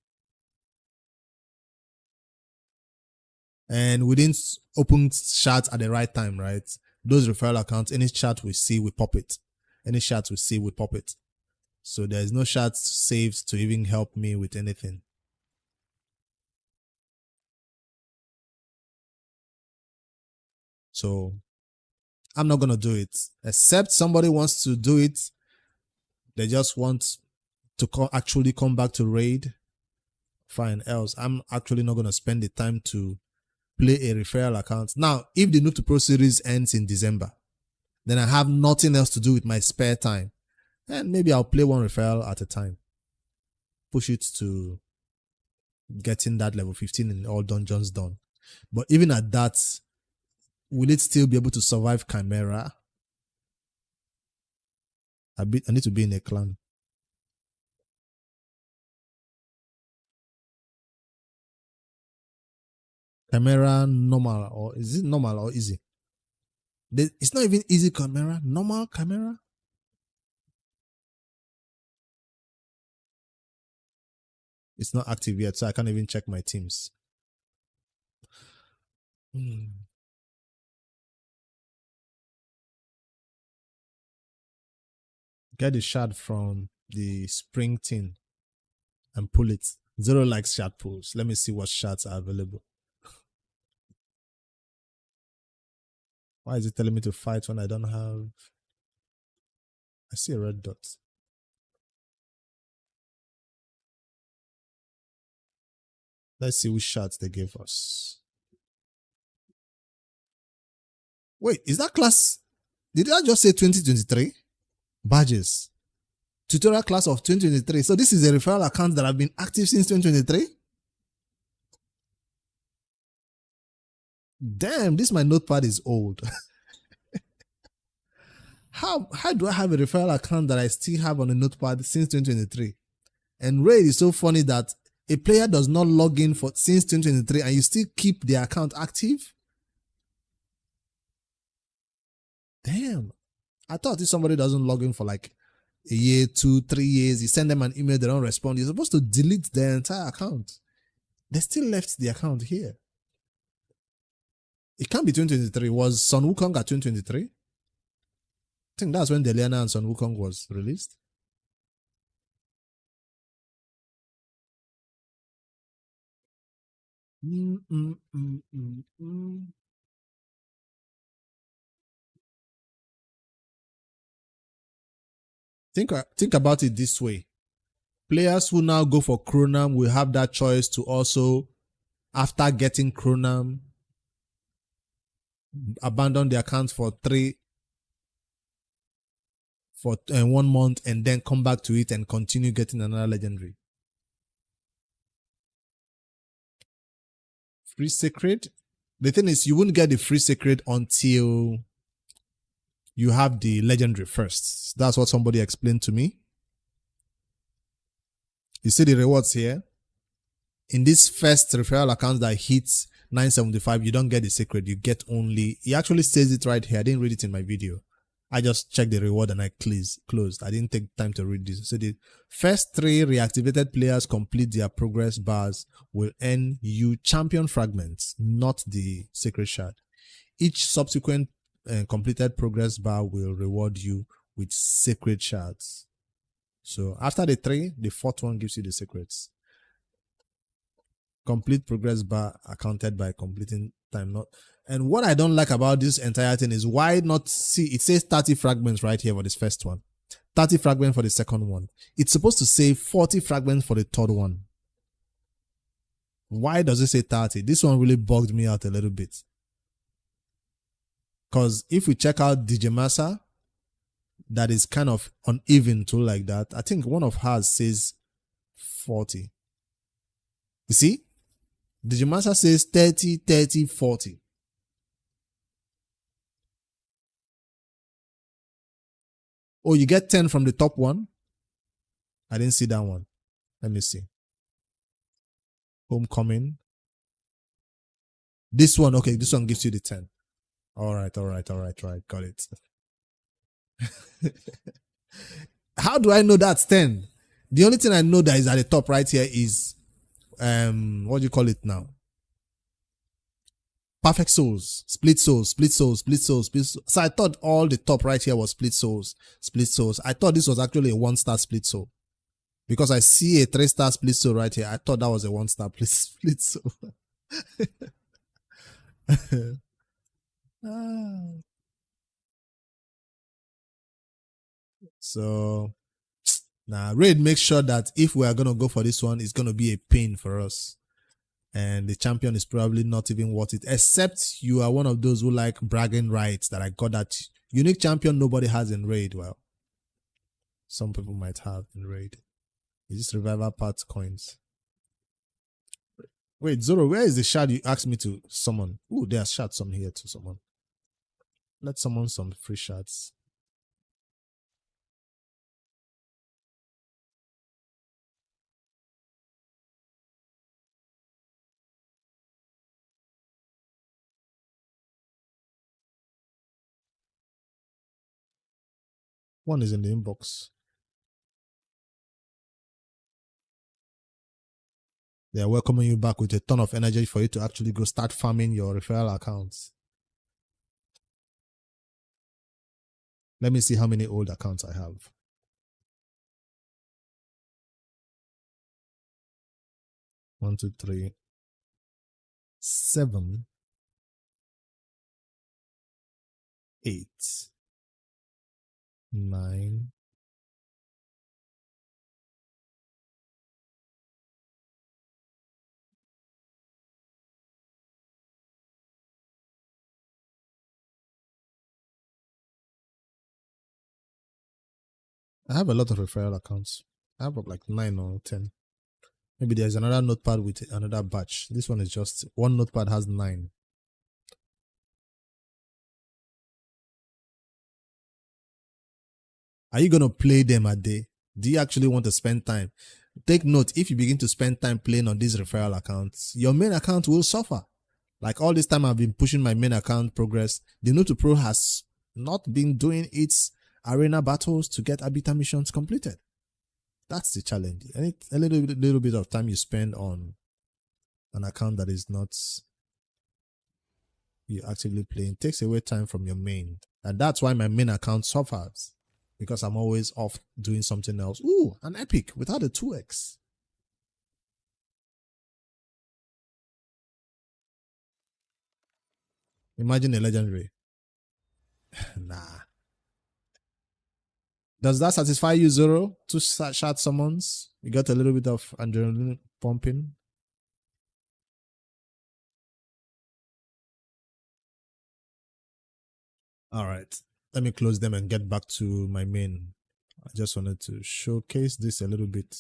And we didn't open charts at the right time, right? Those referral accounts, any chart we see, we pop it. Any chart we see, we pop it. So there's no charts saved to even help me with anything. So I'm not going to do it. Except somebody wants to do it. They just want to actually come back to raid. Fine. Else, I'm actually not going to spend the time to play a referral account. Now, if the Noob to Pro series ends in December, then I have nothing else to do with my spare time. And maybe I'll play one referral at a time. Push it to getting that level 15 in all dungeons done. But even at that, will it still be able to survive Chimera? I need to be in a clan. Chimera normal, or is it normal or easy? It's not even easy Chimera, normal Chimera. It's not active yet, so I can't even check my teams. Get the shard from the spring tin and pull it. Zero likes shard pulls. Let me see what shards are available. Why is it telling me to fight when I don't have... I see a red dot. Let's see which shards they gave us. Wait, is that class? Did I just say 2023? Badges. Tutorial class of 2023. So this is a referral account that have been active since 2023? Damn, this my notepad is old. How do I have a referral account that I still have on a notepad since 2023? And Raid is so funny that a player does not log in for since 2023 and you still keep the account active? Damn. I thought if somebody doesn't log in for like a year, 2, 3 years, you send them an email, they don't respond, you're supposed to delete their entire account. They still left the account here. It can't be 2023. Was Sun Wukong at 2023? I think that's when Deliana and Sun Wukong was released. Think about it this way. Players who now go for Chronam will have that choice to also, after getting Chronam, abandon the account for 1 month and then come back to it and continue getting another legendary. Free Sacred? The thing is, you wouldn't get the Free Sacred until you have the legendary first. That's what somebody explained to me. You see the rewards here? In this first referral account that hits 975, you don't get the secret. You get only... He actually says it right here. I didn't read it in my video. I just checked the reward and I closed. I didn't take time to read this. So the first 3 reactivated players complete their progress bars will earn you champion fragments, not the secret shard. Each subsequent completed progress bar will reward you with sacred shards. So after the 3, the 4th one gives you the secrets. Complete progress bar accounted by completing time. Not. And what I don't like about this entire thing is why not see, it says 30 fragments right here for this first one. 30 fragments for the second one. It's supposed to say 40 fragments for the third one. Why does it say 30? This one really bugged me out a little bit. Because if we check out DJ Massa, that is kind of uneven too like that. I think one of hers says 40. You see? DJ Massa says 30, 30, 40. Oh, you get 10 from the top one? I didn't see that one. Let me see. Homecoming. This one, okay, this one gives you the 10. All right. Got it. How do I know that's 10? The only thing I know that is at the top right here is, what do you call it now? Perfect souls, split souls, split souls, split souls, split souls. So I thought all the top right here was split souls, split souls. I thought this was actually a 1-star split soul. Because I see a 3-star split soul right here. I thought that was a 1-star split soul. So, now Raid makes sure that if we are going to go for this one, it's going to be a pain for us. And the champion is probably not even worth it, except you are one of those who like bragging rights that I got that unique champion nobody has in Raid. Well, some people might have in Raid. Is this revival parts coins? Wait, Zoro, where is the shard you asked me to summon? Ooh, there's shards some here to summon. Let's summon some free shards. One is in the inbox. They are welcoming you back with a ton of energy for you to actually go start farming your referral accounts. Let me see how many old accounts I have. 1, 2, 3, 7, 8, 9. I have a lot of referral accounts. I have like 9 or 10. Maybe there's another notepad with another batch. This one is just one notepad has 9. Are you going to play them a day? Do you actually want to spend time? Take note, if you begin to spend time playing on these referral accounts, your main account will suffer. Like all this time I've been pushing my main account progress, the Note to Pro has not been doing its arena battles to get arbiter missions completed. That's the challenge. And a little bit of time you spend on an account that is not you actively playing takes away time from your main. And that's why my main account suffers. Because I'm always off doing something else. Ooh, an epic without a 2x. Imagine a legendary. Nah. Does that satisfy you, Zoro? 2 shard summons? You got a little bit of adrenaline pumping? All right. Let me close them and get back to my main. I just wanted to showcase this a little bit.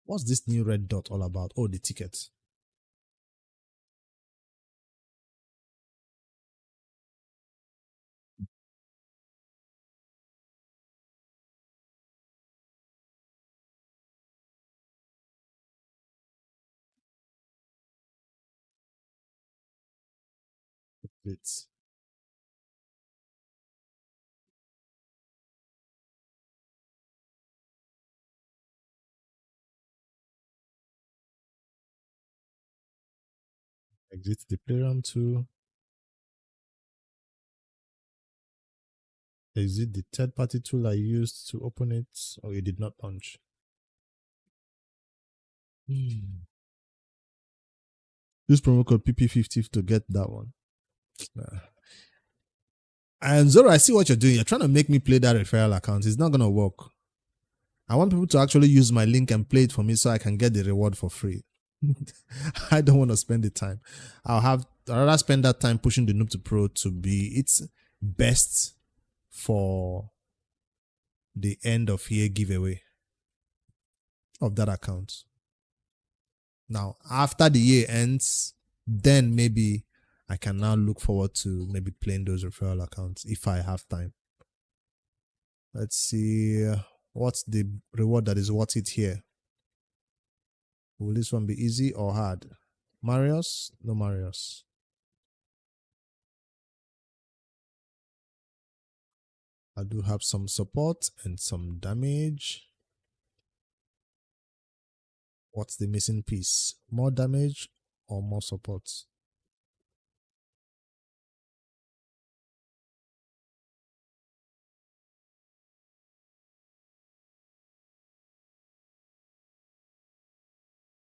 What's this new red dot all about? Oh, the ticket. It's exit the playground to exit the third-party tool I used to open it, or you did not launch. Use promo code PP50 to get that one. And Zoro, I see what you're doing. You're trying to make me play that referral account. It's not going to work. I want people to actually use my link and play it for me so I can get the reward for free. I don't want to spend the time. I'd rather spend that time pushing the Noob to Pro to be its best for the end of year giveaway of that account. Now, after the year ends, then maybe I can now look forward to maybe playing those referral accounts if I have time. Let's see what's the reward that is worth it here. Will this one be easy or hard? Marius? No Marius. I do have some support and some damage. What's the missing piece? More damage or more support?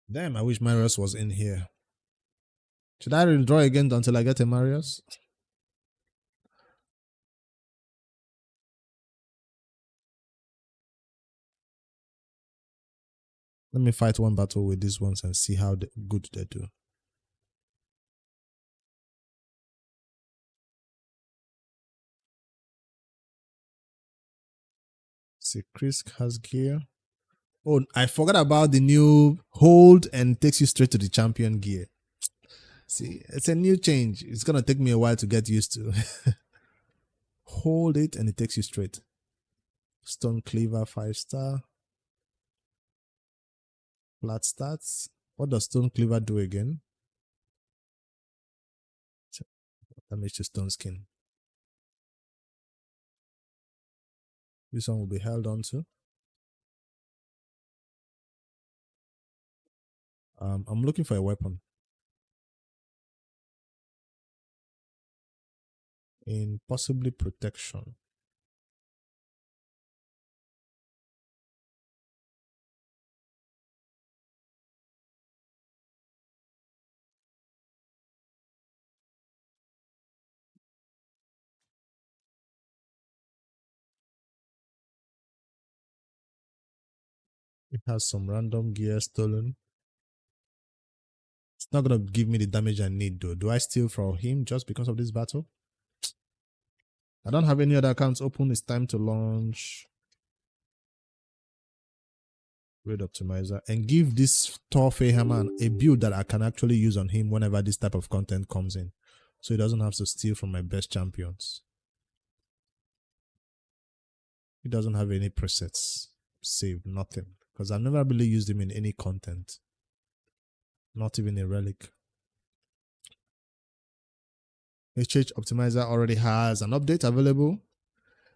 Damn, I wish Marius was in here. Should I redraw again until I get a Marius? Let me fight one battle with these ones and see how good they do. See, Chris has gear. Oh, I forgot about the new hold and takes you straight to the champion gear. See, it's a new change. It's going to take me a while to get used to. Hold it and it takes you straight. Stone Cleaver 5-star. Flat stats. What does Stone Cleaver do again? Damage to Stone Skin. This one will be held on to. I'm looking for a weapon. In possibly protection. It has some random gear stolen. It's not gonna give me the damage I need though. Do I steal from him just because of this battle? I don't have any other accounts open. It's time to launch Raid Optimizer and give this Torfe Haman a build that I can actually use on him whenever this type of content comes in. So he doesn't have to steal from my best champions. He doesn't have any presets saved, nothing. Because I've never really used him in any content. Not even a relic. HH Optimizer already has an update available.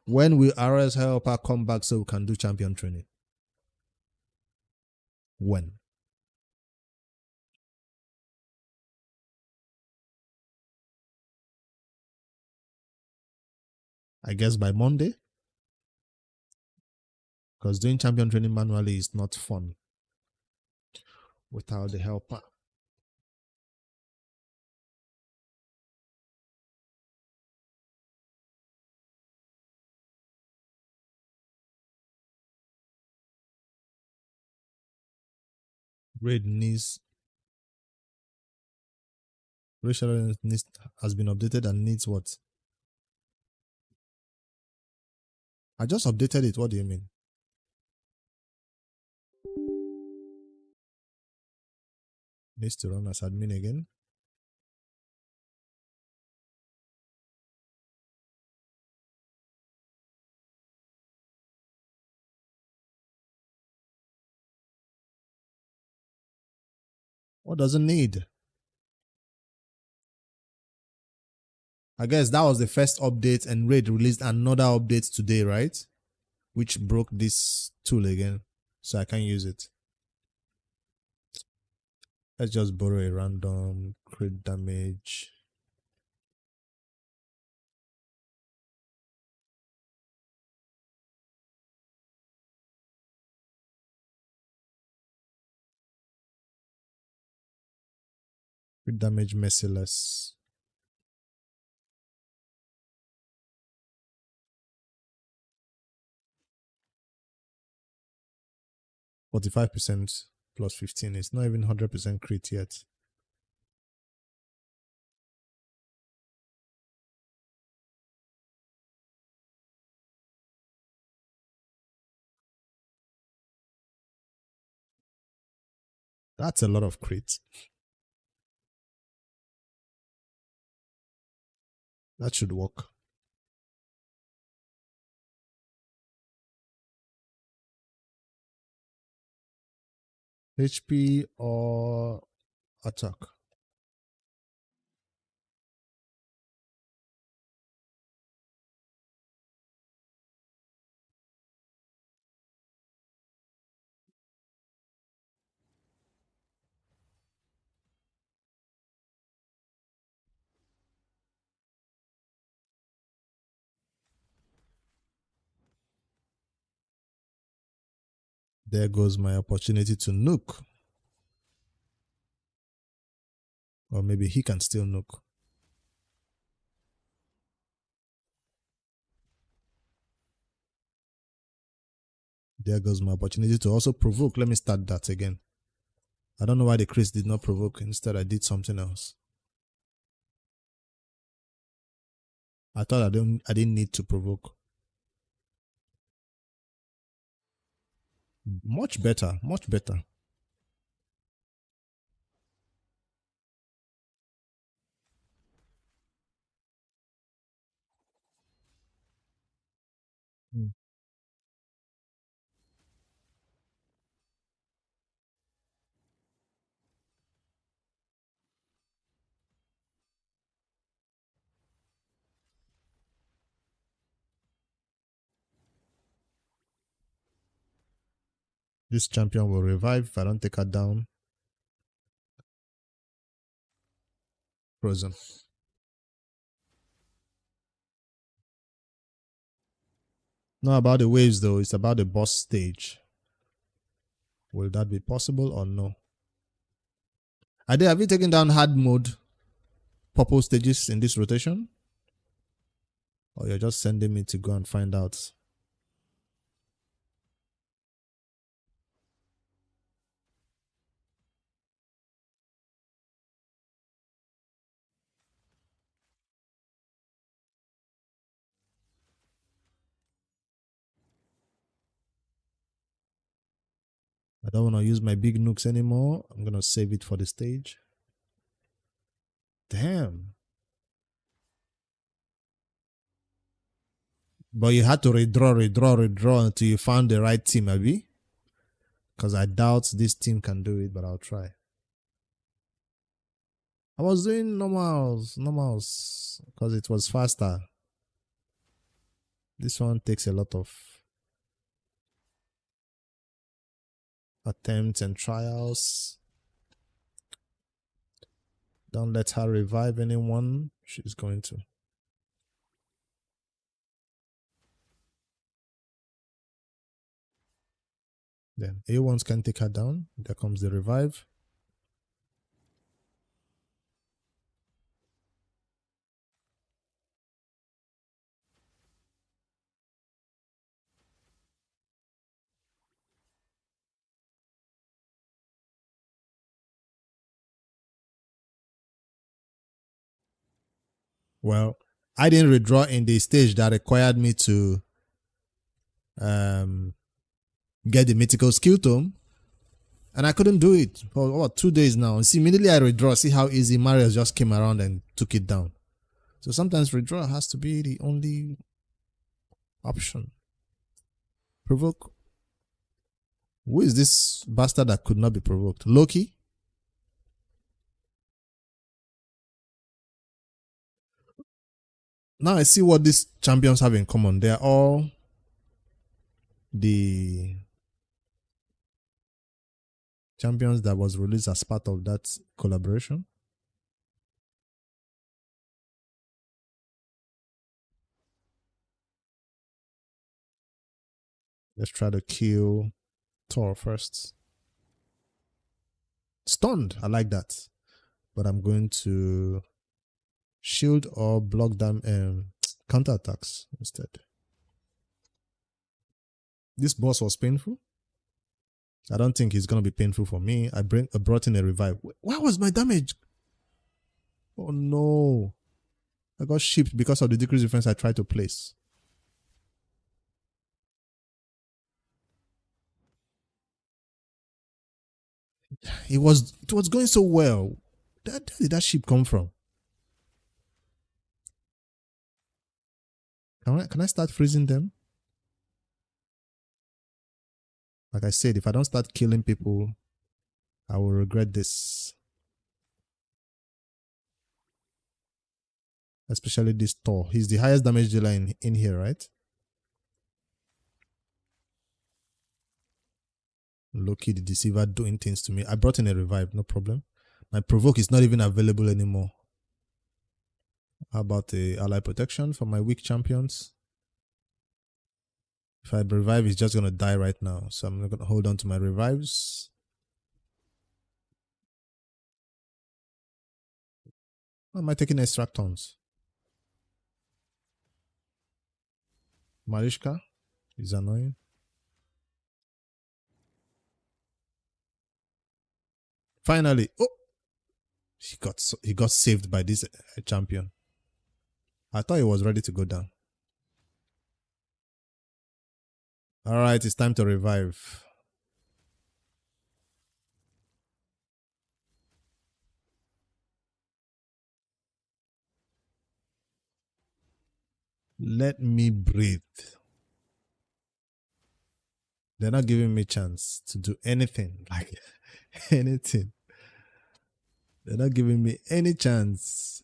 When will RS Helper come back so we can do champion training? When? I guess by Monday. Because doing champion training manually is not fun without the helper. Raid needs Racial needs has been updated and needs what? I just updated it. What do you mean? Needs to run as admin again. What does it need? I guess that was the first update and Raid released another update today, right? Which broke this tool again. So I can't use it. Let's just borrow a random crit damage. Crit damage merciless. %45 plus 15. It's not even 100% crit yet. That's a lot of crit. That should work. HP or attack? There goes my opportunity to nuke. Or maybe he can still nuke. There goes my opportunity to also provoke. Let me start that again. I don't know why the Chris did not provoke. Instead, I did something else. I thought I didn't need to provoke. Much better. Much better. Mm. This champion will revive if I don't take her down. Frozen. Not about the waves though, it's about the boss stage. Will that be possible or no? Ade, have you taken down hard mode purple stages in this rotation? Or you're just sending me to go and find out? I don't want to use my big nukes anymore. I'm going to save it for the stage. Damn. But you had to redraw until you found the right team, Abby. Because I doubt this team can do it, but I'll try. I was doing normals, because it was faster. This one takes a lot of attempts and trials. Don't let her revive anyone. She's going to. Then A1s can take her down. There comes the revive. Well, I didn't redraw in the stage that required me to get the mythical skill tome. And I couldn't do it for what, 2 days now. And see, immediately I redraw, see how easy Marius just came around and took it down. So sometimes redraw has to be the only option. Provoke. Who is this bastard that could not be provoked? Loki? Now I see what these champions have in common. They are all the champions that was released as part of that collaboration. Let's try to kill Thor first. Stunned. I like that. But I'm going to shield or block them counterattacks instead. This boss was painful. I don't think it's going to be painful for me. I brought in a revive. Why was my damage? Oh no. I got shipped because of the decreased defense I tried to place. It was going so well. Where did that ship come from? Can I start freezing them? Like I said, if I don't start killing people, I will regret this. Especially this Thor. He's the highest damage dealer in here, right? Loki the Deceiver doing things to me. I brought in a revive, no problem. My provoke is not even available anymore. How about the ally protection for my weak champions? If I revive, he's just going to die right now. So I'm going to hold on to my revives. Why am I taking extractons? Mariska is annoying. Finally. Oh! He got saved by this champion. I thought he was ready to go down. Alright, it's time to revive. Let me breathe. They're not giving me chance to do anything. Like anything. They're not giving me any chance.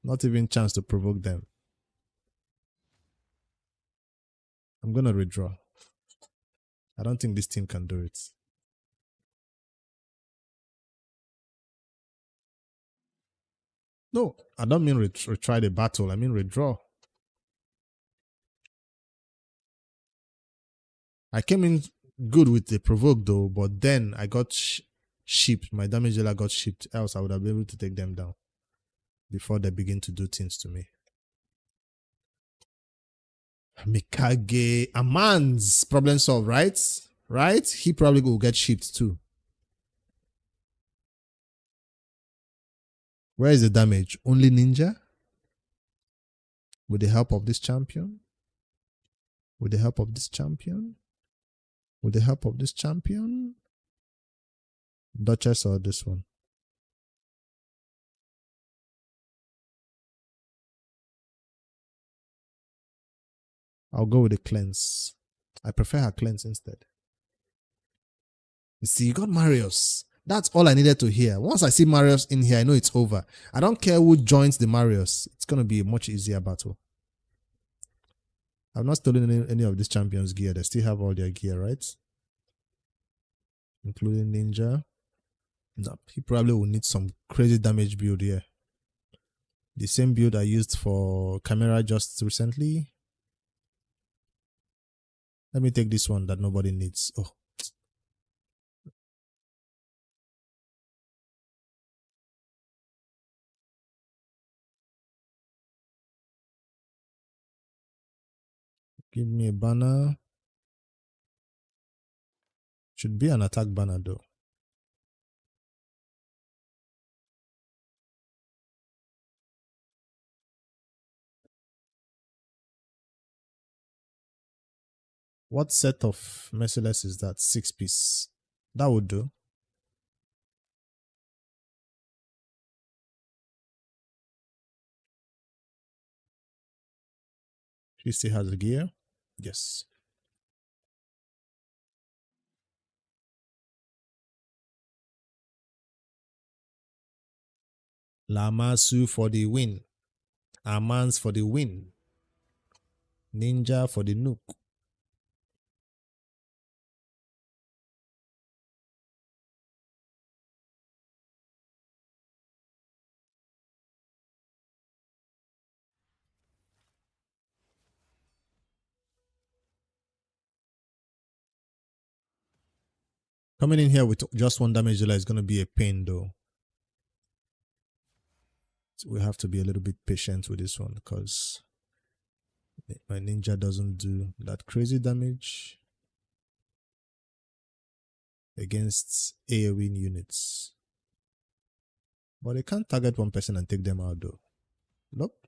Not even chance to provoke them. I'm gonna redraw. I don't think this team can do it. No, I don't mean retry the battle. I mean redraw. I came in good with the provoke though, but then I got shipped. My damage dealer got shipped. Else I would have been able to take them down before they begin to do things to me. Mikage. Aman's problem solved, right? Right? He probably will get shipped too. Where is the damage? Only ninja? With the help of this champion? With the help of this champion? With the help of this champion? Duchess or this one? I'll go with the cleanse. I prefer her cleanse instead. You see, you got Marius. That's all I needed to hear. Once I see Marius in here, I know it's over. I don't care who joins the Marius. It's going to be a much easier battle. I've not stolen any of these champions' gear. They still have all their gear, right? Including Ninja. No, he probably will need some crazy damage build here. The same build I used for Chimera just recently. Let me take this one that nobody needs. Oh. Give me a banner. Should be an attack banner though. What set of Merciless is that? 6-piece. That would do. She still has the gear. Yes. Lamasu for the win. Amans for the win. Ninja for the nuke. Coming in here with just one damage dealer is going to be a pain though. So we have to be a little bit patient with this one because my ninja doesn't do that crazy damage against AoE units. But they can't target one person and take them out though. Nope.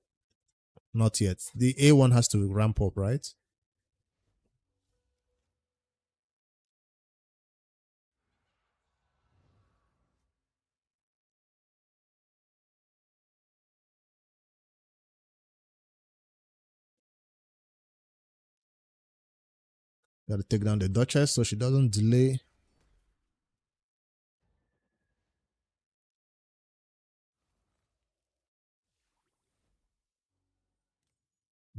Not yet. The A1 has to ramp up, right? Got to take down the Duchess so she doesn't delay.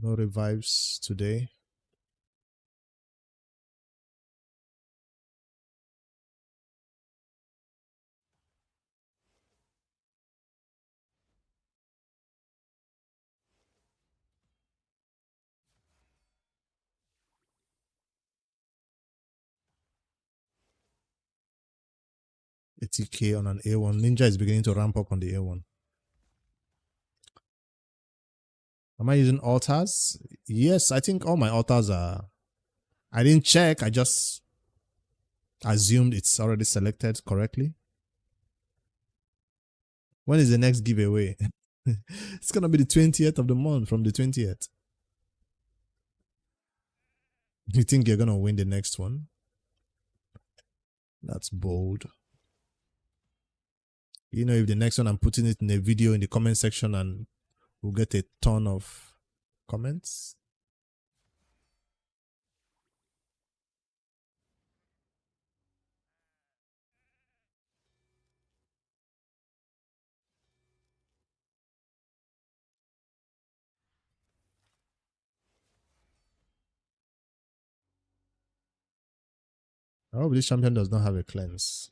No revives today. ATK on an A1. Ninja is beginning to ramp up on the A1. Am I using altars? Yes, I think all my altars are. I didn't check. I just assumed it's already selected correctly. When is the next giveaway? It's going to be the 20th of the month from the 20th. You think you're going to win the next one? That's bold. You know, if the next one I'm putting it in a video in the comment section and we'll get a ton of comments. I hope this champion does not have a cleanse.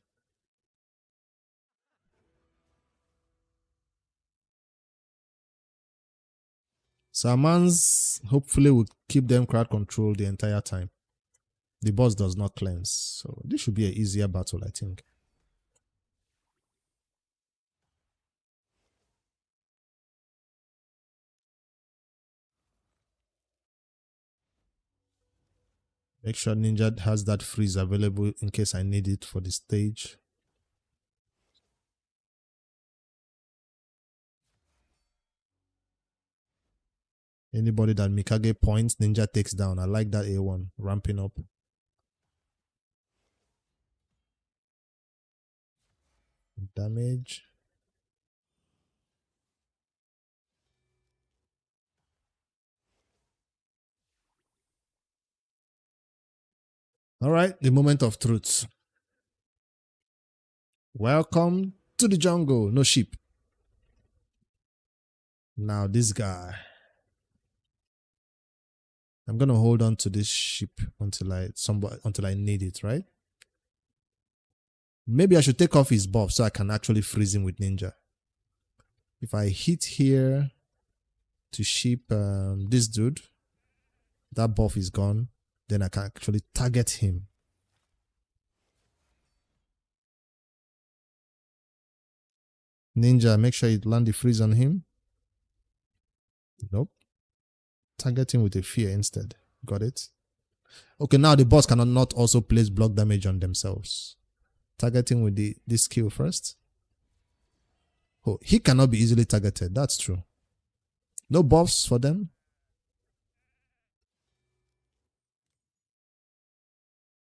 So Amans hopefully will keep them crowd control the entire time. The boss does not cleanse. So this should be an easier battle, I think. Make sure Ninja has that freeze available in case I need it for the stage. Anybody that Mikage points, Ninja takes down. I like that A1 ramping up. Damage. All right, the moment of truth. Welcome to the jungle. No sheep. Now this guy. I'm gonna hold on to this sheep until I need it, right? Maybe I should take off his buff so I can actually freeze him with Ninja. If I hit here to sheep this dude, that buff is gone. Then I can actually target him. Ninja, make sure you land the freeze on him. Nope. Target him with a fear instead. Got it? Okay, now the boss cannot not also place block damage on themselves. Targeting with this skill first. Oh, he cannot be easily targeted. That's true. No buffs for them.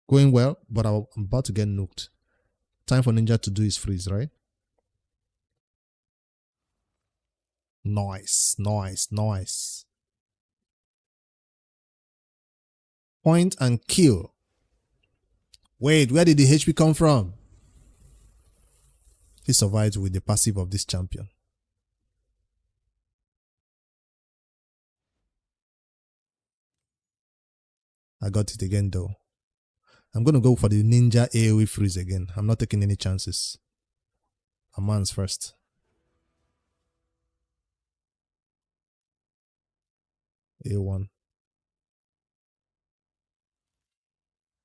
Going well, but I'm about to get nuked. Time for Ninja to do his freeze, right? Nice, nice, nice. Point and kill. Wait, where did the HP come from? He survived with the passive of this champion. I got it again though. I'm going to go for the Ninja AoE freeze again. I'm not taking any chances. Amans first. A1.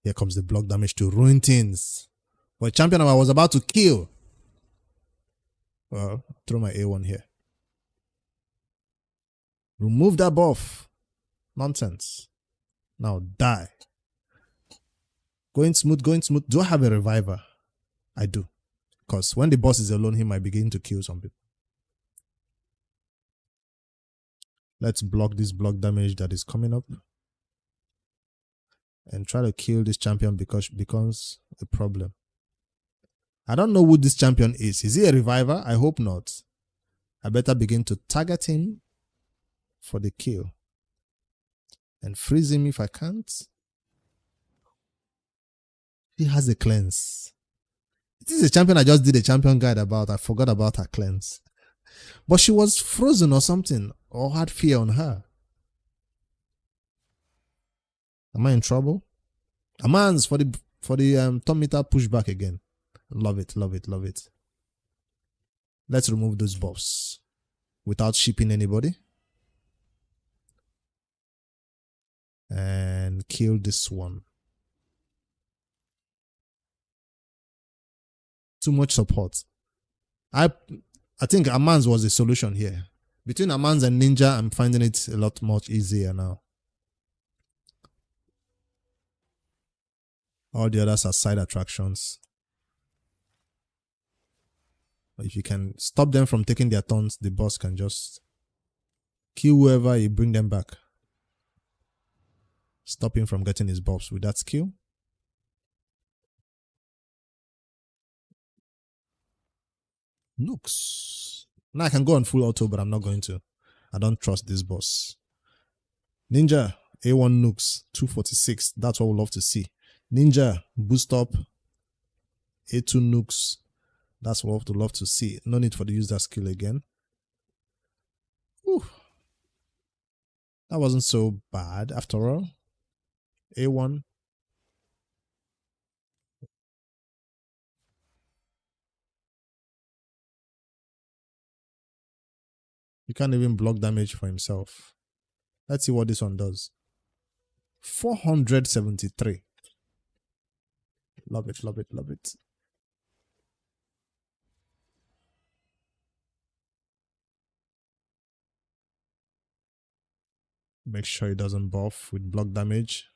Here comes the block damage to ruin things. For a champion I was about to kill. Well, throw my A1 here. Remove that buff. Nonsense. Now die. Going smooth, going smooth. Do I have a reviver? I do. Because when the boss is alone, he might begin to kill some people. Let's block this block damage that is coming up. And try to kill this champion because it becomes a problem. I don't know who this champion is. Is he a reviver? I hope not. I better begin to target him for the kill. And freeze him if I can't. He has a cleanse. This is a champion I just did a champion guide about. I forgot about her cleanse. But she was frozen or something. Or had fear on her. Am I in trouble? Amans for the thumb meter pushback again. Love it, love it, love it. Let's remove those buffs without shipping anybody. And kill this one. Too much support. I think Amans was the solution here. Between Amans and Ninja, I'm finding it a lot much easier now. All the others are side attractions. If you can stop them from taking their turns, the boss can just kill whoever you bring them back. Stop him from getting his buffs with that skill. Nooks. Now I can go on full auto, but I'm not going to. I don't trust this boss. Ninja, A1 nukes, 246. That's what we'd love to see. Ninja, boost up, A2 nukes. That's what we'd love to see. No need for the use that skill again. Whew. That wasn't so bad after all. A1. He can't even block damage for himself. Let's see what this one does. 473. Love it, love it, love it. Make sure it doesn't buff with block damage.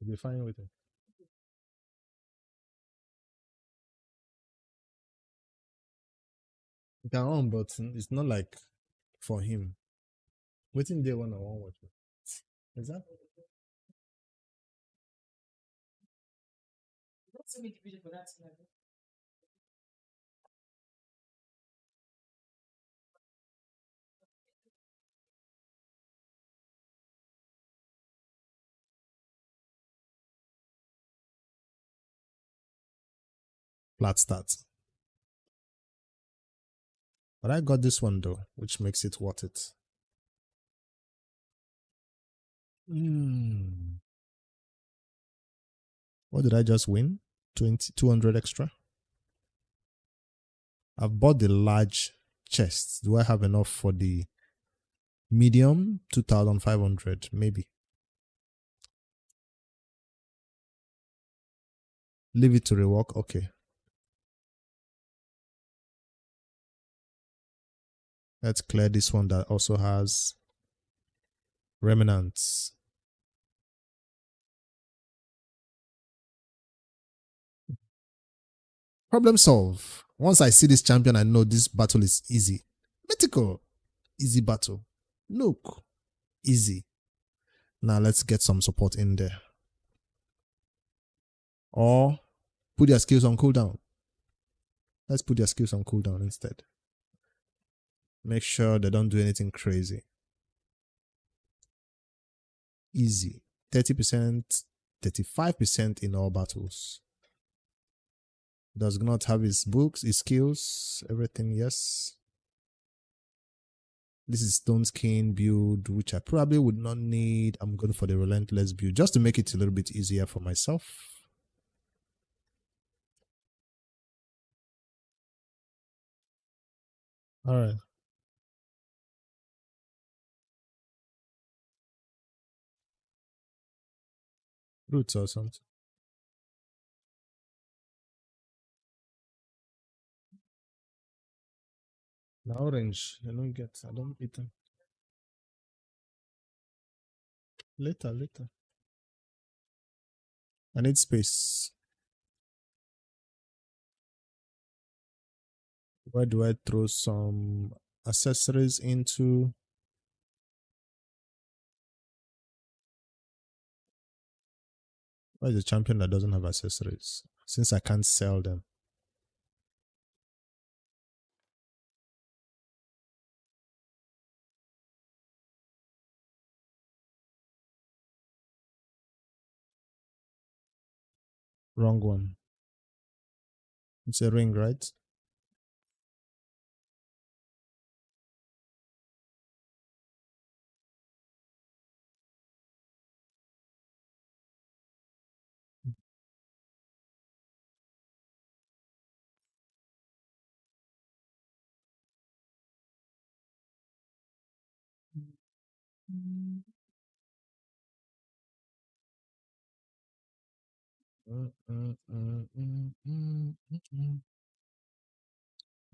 You'll be fine with it. You can on, but it's not like for him. Waiting day one, I won't watch it. Is that? Flat start. But I got this one though, which makes it worth it. What did I just win? 200 extra. I've bought the large chest. Do I have enough for the medium? 2,500, maybe. Leave it to rework. Okay. Let's clear this one that also has remnants. Problem solve. Once I see this champion, I know this battle is easy. Mythical. Easy battle. Look. Easy. Now let's get some support in there. Or put their skills on cooldown. Let's put their skills on cooldown instead. Make sure they don't do anything crazy. Easy. 30%, 35% in all battles. Does not have his books, his skills, everything, yes. This is Stone Skin build, which I probably would not need. I'm going for the Relentless build, just to make it a little bit easier for myself. Alright. Roots or something. Now orange, I don't get, I don't eat them. Later, later. I need space. Where do I throw some accessories into? Why is the champion that doesn't have accessories? Since I can't sell them. Wrong one. It's a ring, right?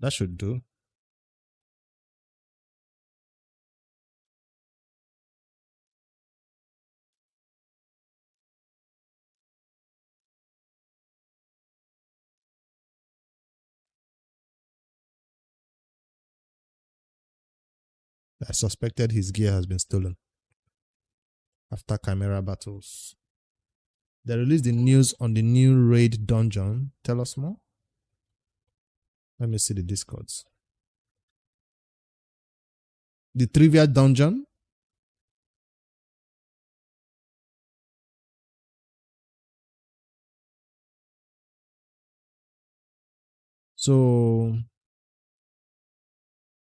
That should do. I suspected his gear has been stolen after Chimera battles. They released the news on the new raid dungeon. Tell us more. Let me see the discords. The trivia dungeon. So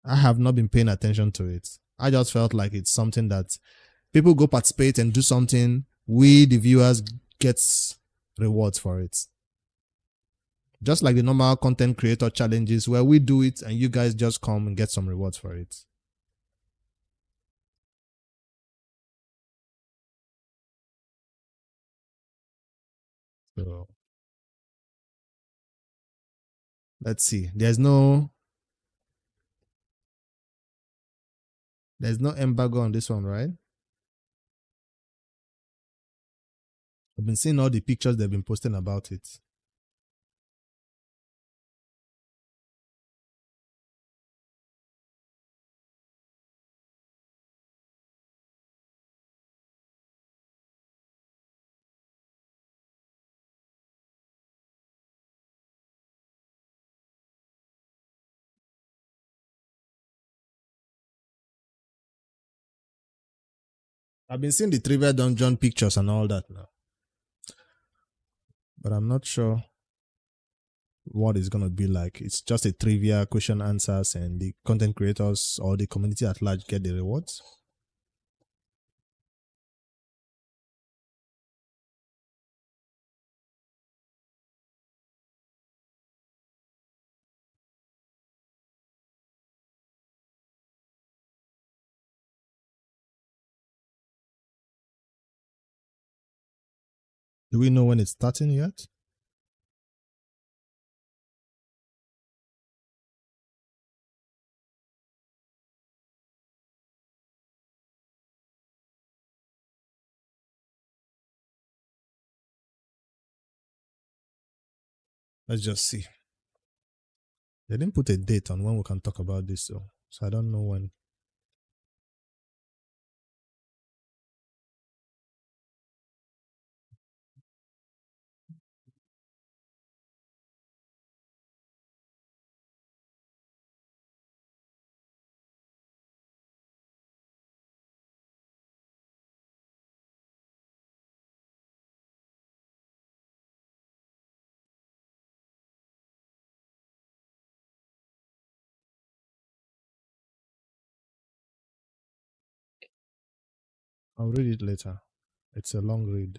I have not been paying attention to it. I just felt like it's something that people go participate and do something. We, the viewers, gets rewards for it. Just like the normal content creator challenges where we do it and you guys just come and get some rewards for it. So let's see. There's no embargo on this one, right? I've been seeing all the pictures they've been posting about it. I've been seeing the trivia dungeon pictures and all that now. But I'm not sure what it's going to be like. It's just a trivia question answers and the content creators or the community at large get the rewards. Do we know when it's starting yet? Let's just see. They didn't put a date on when we can talk about this, so I don't know when. I'll read it later. It's a long read.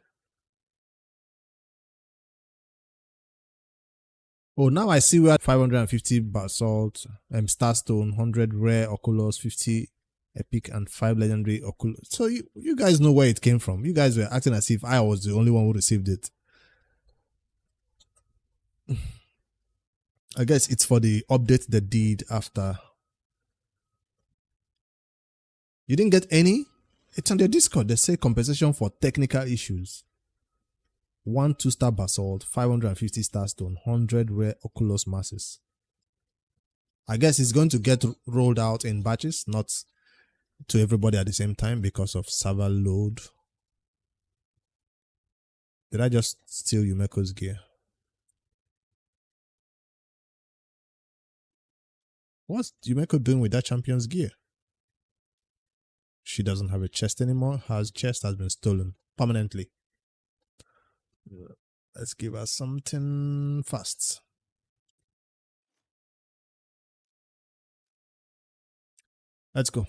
Oh, now I see we're at 550 basalt, starstone, 100 rare oculus, 50 epic, and 5 legendary oculus. So you guys know where it came from. You guys were acting as if I was the only one who received it. I guess it's for the update they did after. You didn't get any? It's on their Discord. They say compensation for technical issues. 1 2-star basalt, 550 starstone, 100 rare oculus masses. I guess it's going to get rolled out in batches, not to everybody at the same time because of server load. Did I just steal Yumeko's gear? What's Yumeko doing with that champion's gear? She doesn't have a chest anymore. Her chest has been stolen permanently. Let's give her something fast. Let's go.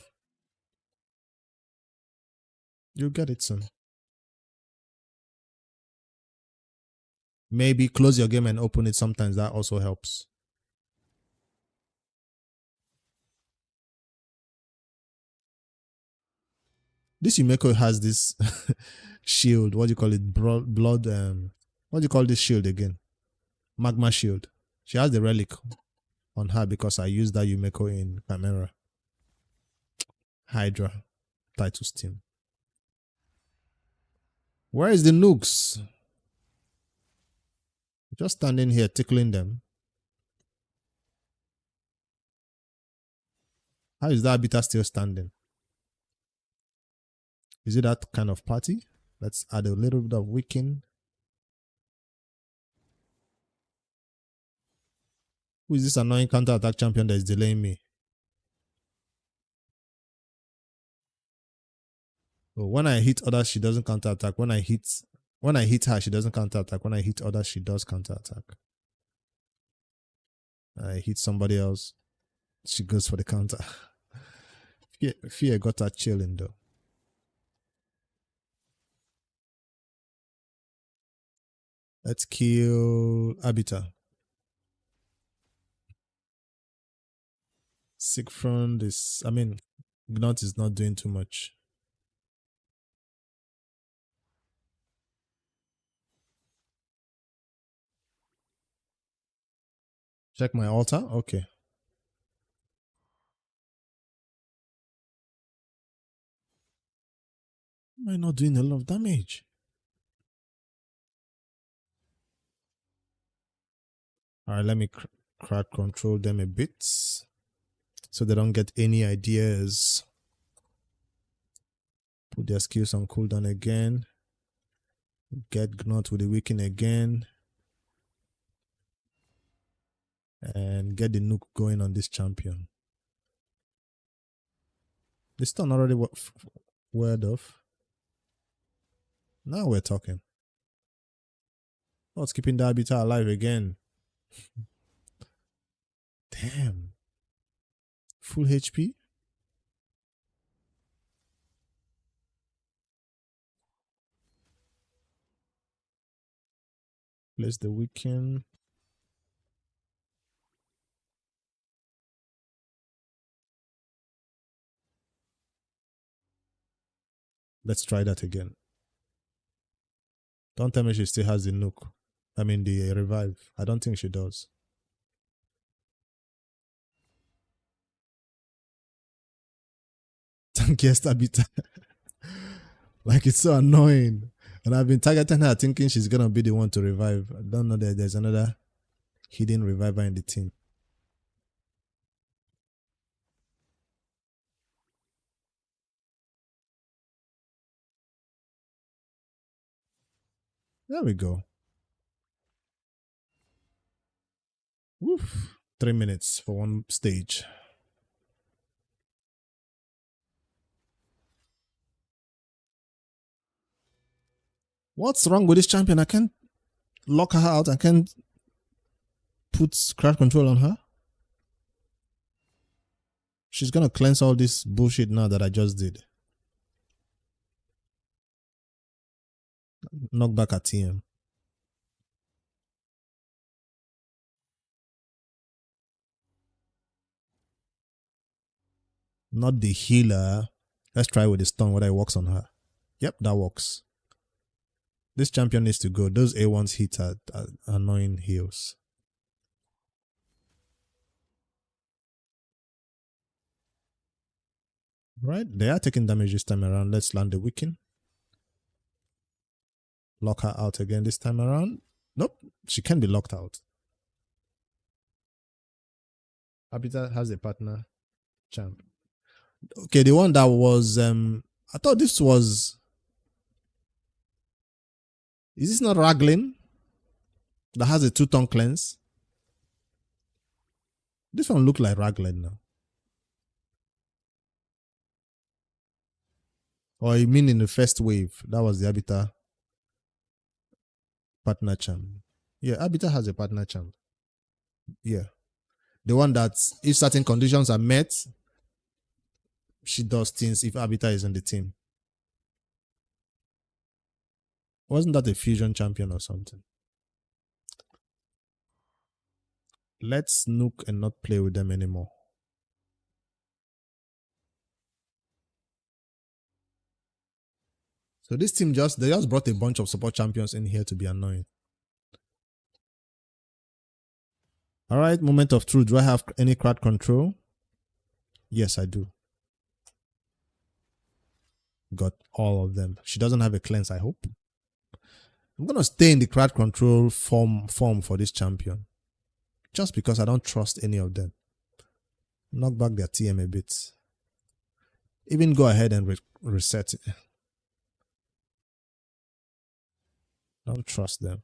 You'll get it soon. Maybe close your game and open it sometimes. That also helps. This Yumeko has this shield. What do you call it? Blood. What do you call this shield again? Magma shield. She has the relic on her because I used that Yumeko in Chimera. Hydra. Titus team. Where is the nooks? Just standing here tickling them. How is that Abita still standing? Is it that kind of party? Let's add a little bit of weaken. Who is this annoying counter-attack champion that is delaying me? Oh, when I hit others, she doesn't counter-attack. When I hit her, she doesn't counter-attack. When I hit others, she does counter-attack. I hit somebody else, she goes for the counter. Fear got her chilling though. Let's kill Abita. Sigfrond is, Gnot is not doing too much. Check my altar. Okay. Am I not doing a lot of damage? Alright, let me crowd control them a bit so they don't get any ideas. Put their skills on cooldown again. Get Gnot with the weaken again. And get the nuke going on this champion. This turn already word off. Now we're talking. Oh, it's keeping the Abita alive again. Damn. Full HP? Place the weaken. Let's try that again. Don't tell me she still has the nuke. The revive. I don't think she does. Tankiest Abita. Like, it's so annoying. And I've been targeting her thinking she's going to be the one to revive. I don't know that there's another hidden reviver in the team. There we go. Woof. 3 minutes for one stage. What's wrong with this champion? I can't lock her out. I can't put crowd control on her. She's gonna cleanse all this bullshit now that I just did. Knock back at TM. Not the healer. Let's try with the stun whether it works on her. Yep, that works. This champion needs to go. Those A1s hit are annoying heals. Right, they are taking damage this time around. Let's land the weaken. Lock her out again this time around. Nope, she can be locked out. Abita has a partner champ. Okay, the one that was I thought this was, is this not Raglan that has a 2-ton cleanse? This one look like Raglan now. Or you mean in the first wave? That was the Abita partner champ. Yeah, Abita has a partner champ. Yeah. The one that, if certain conditions are met, she does things if Abita is on the team. Wasn't that a fusion champion or something? Let's nuke and not play with them anymore. So this team they just brought a bunch of support champions in here to be annoying. Alright, moment of truth. Do I have any crowd control? Yes, I do. Got all of them. She doesn't have a cleanse, I hope. I'm going to stay in the crowd control form for this champion. Just because I don't trust any of them. Knock back their TM a bit. Even go ahead and reset it. Don't trust them.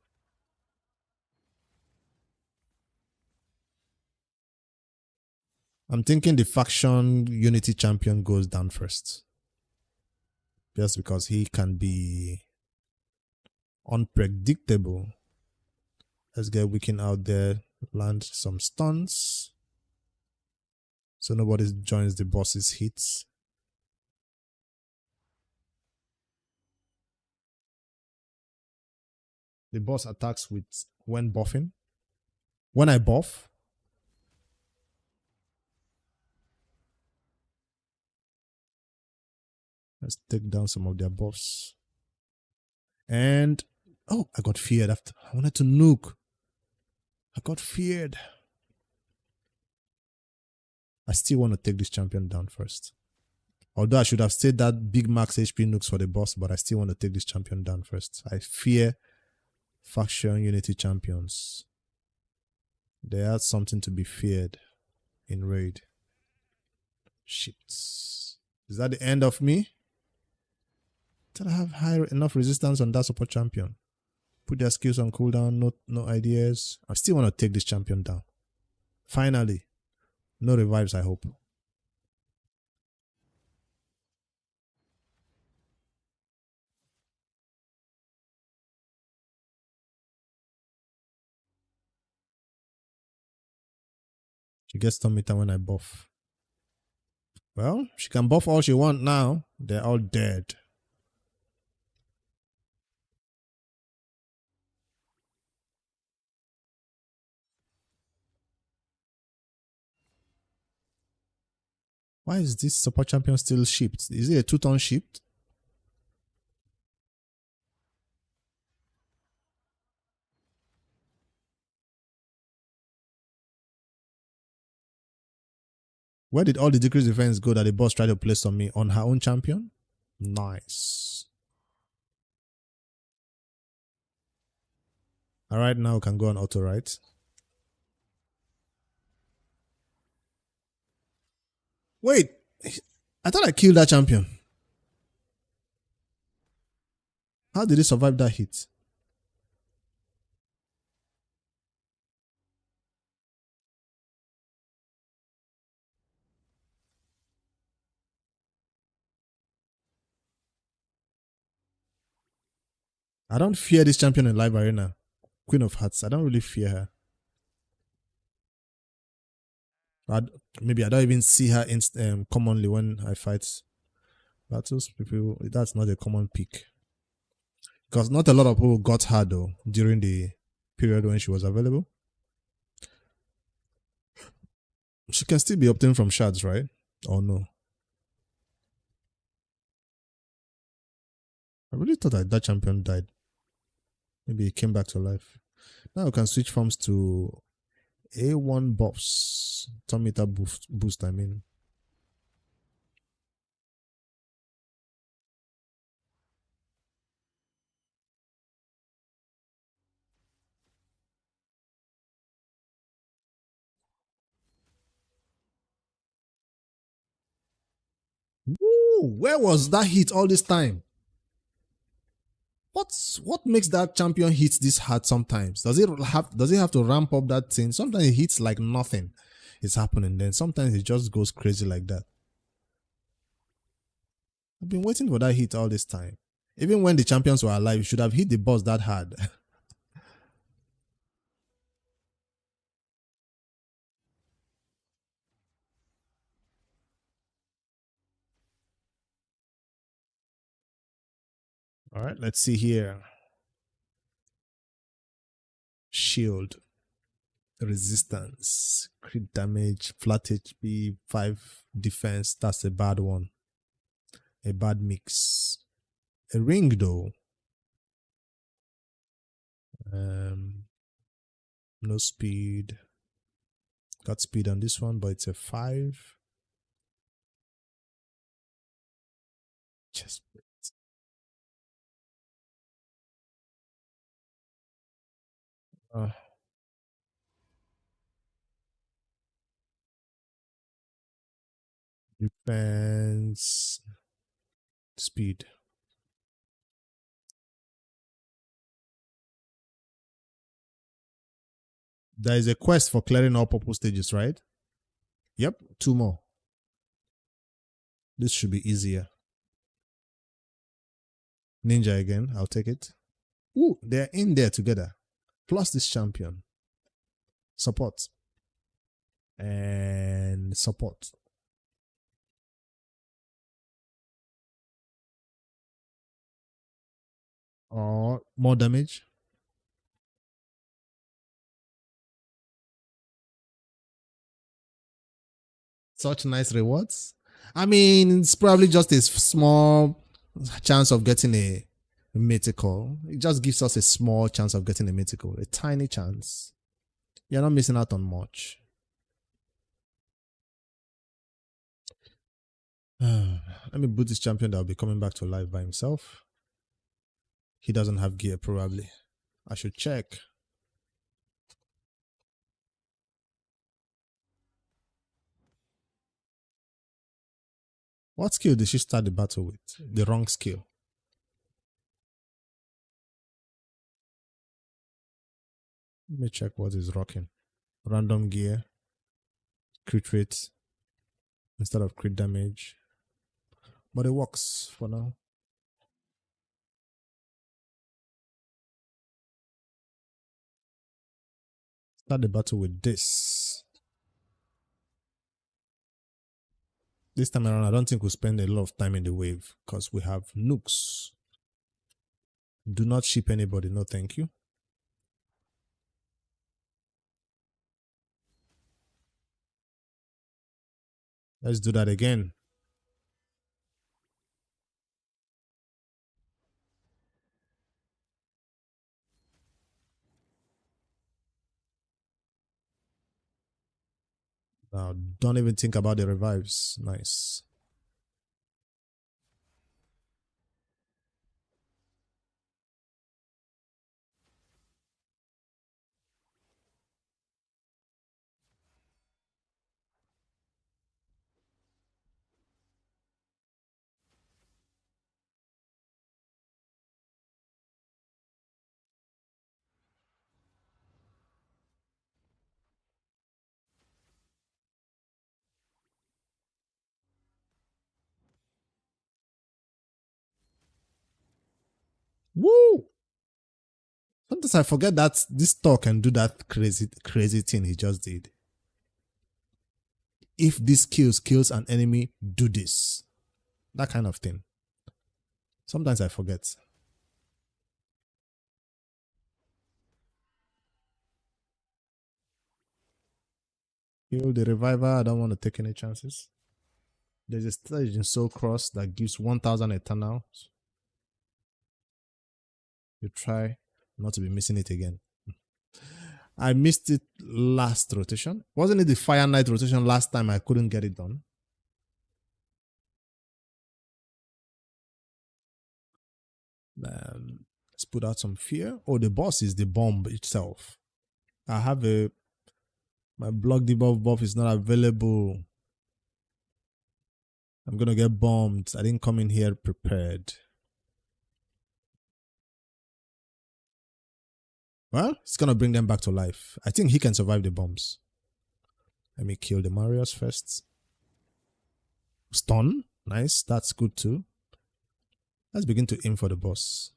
I'm thinking the faction Unity champion goes down first. Just because he can be unpredictable. Let's get Weekend out there, land some stuns. So nobody joins the boss's hits. The boss attacks with when buffing. When I buff, let's take down some of their buffs. And oh, I got feared after I wanted to nuke. I got feared. I still want to take this champion down first. Although I should have stayed that big max HP nukes for the boss, but I still want to take this champion down first. I fear faction Unity champions. They are something to be feared in raid. Shit. Is that the end of me? Did I have high enough resistance on that support champion? Put their skills on cooldown, no ideas. I still want to take this champion down. Finally. No revives, I hope. She gets stun meter when I buff. Well, she can buff all she wants now. They're all dead. Why is this support champion still shipped? Is it a 2-ton shipped? Where did all the decreased defense go that the boss tried to place on me? On her own champion? Nice. Alright, now we can go on auto right. Wait, I thought I killed that champion. How did he survive that hit? I don't fear this champion in live arena. Queen of Hearts. I don't really fear her. Maybe I don't even see her commonly when I fight battles. People, that's not a common pick. Because not a lot of people got her though during the period when she was available. She can still be obtained from shards, right? Or no? I really thought that champion died. Maybe he came back to life. Now we can switch forms to A1 buffs. Turn meter boost, I mean. Woo! Where was that hit all this time? What makes that champion hit this hard sometimes? Does it have to ramp up that thing? Sometimes it hits like nothing is happening. Then sometimes it just goes crazy like that. I've been waiting for that hit all this time. Even when the champions were alive, you should have hit the boss that hard. All right, let's see here. Shield, resistance, crit damage, flat HP, 5 defense. That's a bad one. A bad mix. A ring though. No speed. Got speed on this one, but it's a 5. Just defense, speed. There is a quest for clearing all purple stages, right? Yep, 2 more. This should be easier. Ninja again, I'll take it. Ooh, they're in there together. Plus this champion. Support. And support. Or more damage. Such nice rewards. I mean, it's probably just a small chance of getting a mythical. It just gives us a small chance of getting a mythical. A tiny chance. You're not missing out on much. Let me boot this champion that will be coming back to life by himself. He doesn't have gear, probably. I should check. What skill did she start the battle with? The wrong skill. Let me check what is rocking. Random gear. Crit rate. Instead of crit damage. But it works for now. Start the battle with this. This time around, I don't think we'll spend a lot of time in the wave because we have nukes. Do not ship anybody, no thank you. Let's do that again. Now, don't even think about the revives. Nice. Woo! Sometimes I forget that this Thor can do that crazy thing he just did. If this kills an enemy, do this. That kind of thing. Sometimes I forget. Kill the reviver. I don't want to take any chances. There's a stage in Soul Cross that gives 1000 eternal. You try not to be missing it again. I missed it last rotation. Wasn't it the Fire Knight rotation last time I couldn't get it done? Let's put out some fear. Oh, the boss is the bomb itself. I have my block debuff buff is not available. I'm gonna get bombed. I didn't come in here prepared. Well, it's gonna bring them back to life. I think he can survive the bombs. Let me kill the Marios first. Stun. Nice. That's good too. Let's begin to aim for the boss.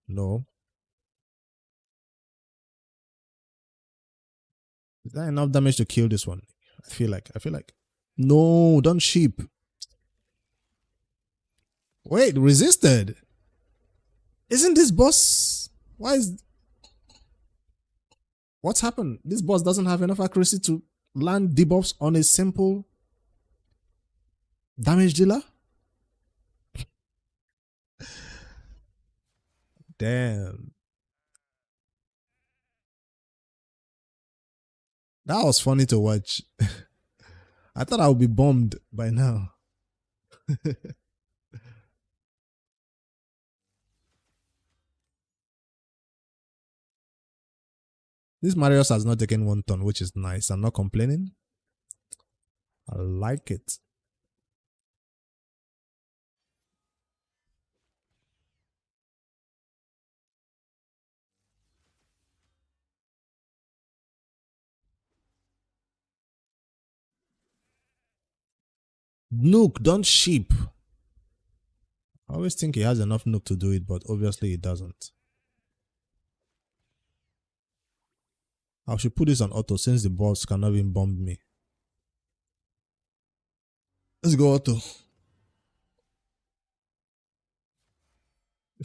No. Is that enough damage to kill this one? I feel like. No, don't sheep. Wait, resisted. Isn't this boss? Why is... What's happened? This boss doesn't have enough accuracy to land debuffs on a simple damage dealer? Damn. That was funny to watch. I thought I would be bombed by now. This Marius has not taken 1 turn, which is nice. I'm not complaining. I like it. Nuke, don't sheep. I always think he has enough nuke to do it, but obviously he doesn't. I should put this on auto since the boss cannot even bomb me. Let's go auto.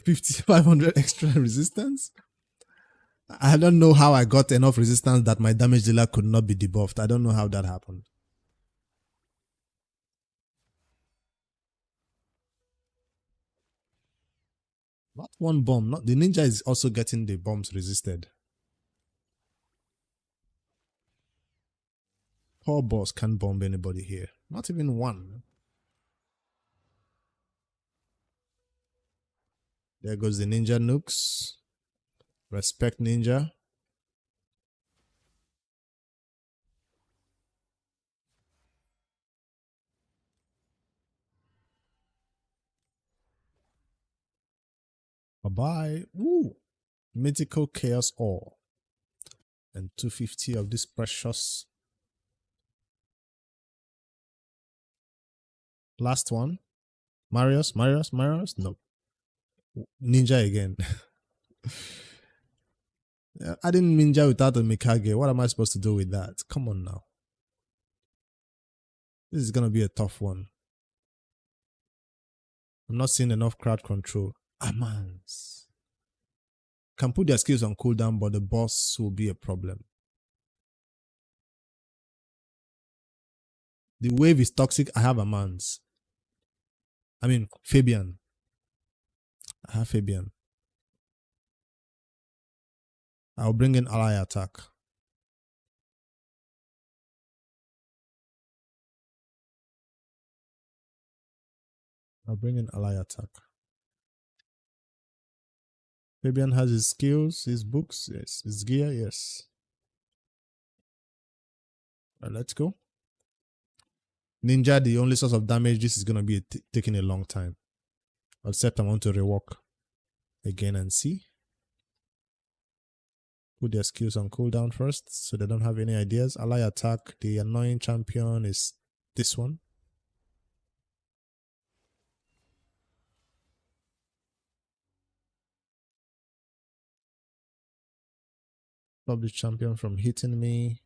500 extra resistance? I don't know how I got enough resistance that my damage dealer could not be debuffed. I don't know how that happened. Not one bomb. Not the ninja is also getting the bombs resisted. Poor boss can't bomb anybody here. Not even one. There goes the ninja nukes. Respect ninja. Bye-bye. Woo. Mythical Chaos Ore. And 250 of this precious. Last one. Marius. No. Ninja again. Adding ninja without a Mikage. What am I supposed to do with that? Come on now. This is going to be a tough one. I'm not seeing enough crowd control. Amans. Can put their skills on cooldown, but the boss will be a problem. The wave is toxic. I have Amans. I mean, Fabian. I have Fabian. I'll bring in ally attack. I'll bring in ally attack. Fabian has his skills, his books, yes. His gear, yes. Right, let's go. Ninja, the only source of damage. This is going to be taking a long time. Except I want to rework again and see. Put their skills on cooldown first so they don't have any ideas. Ally attack. The annoying champion is this one. Stop the champion from hitting me.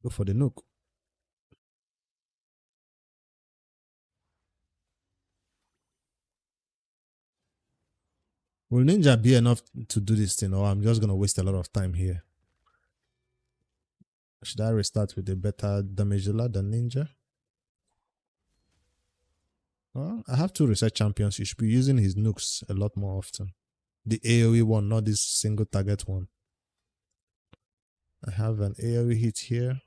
Go for the nuke. Will ninja be enough to do this thing, or I'm just going to waste a lot of time here? Should I restart with a better damage dealer than ninja? Well, I have two reset champions. You should be using his nukes a lot more often. The AoE one, not this single target one. I have an AoE hit here.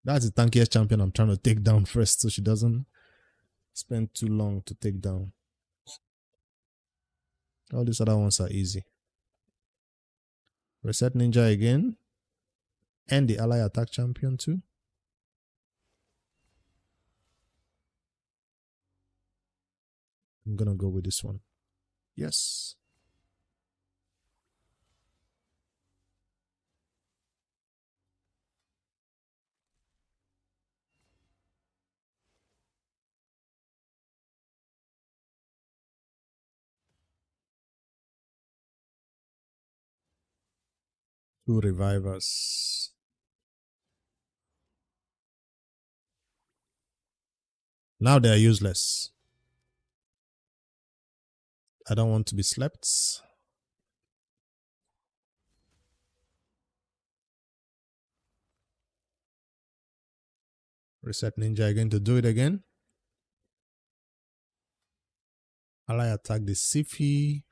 That's the tankiest champion I'm trying to take down first so she doesn't spend too long to take down. All these other ones are easy. Reset ninja again. And the ally attack champion too. I'm gonna go with this one. Yes. Two revivers. Now they are useless. I don't want to be slept. Reset ninja again to do it again. Ally attack the Sifi.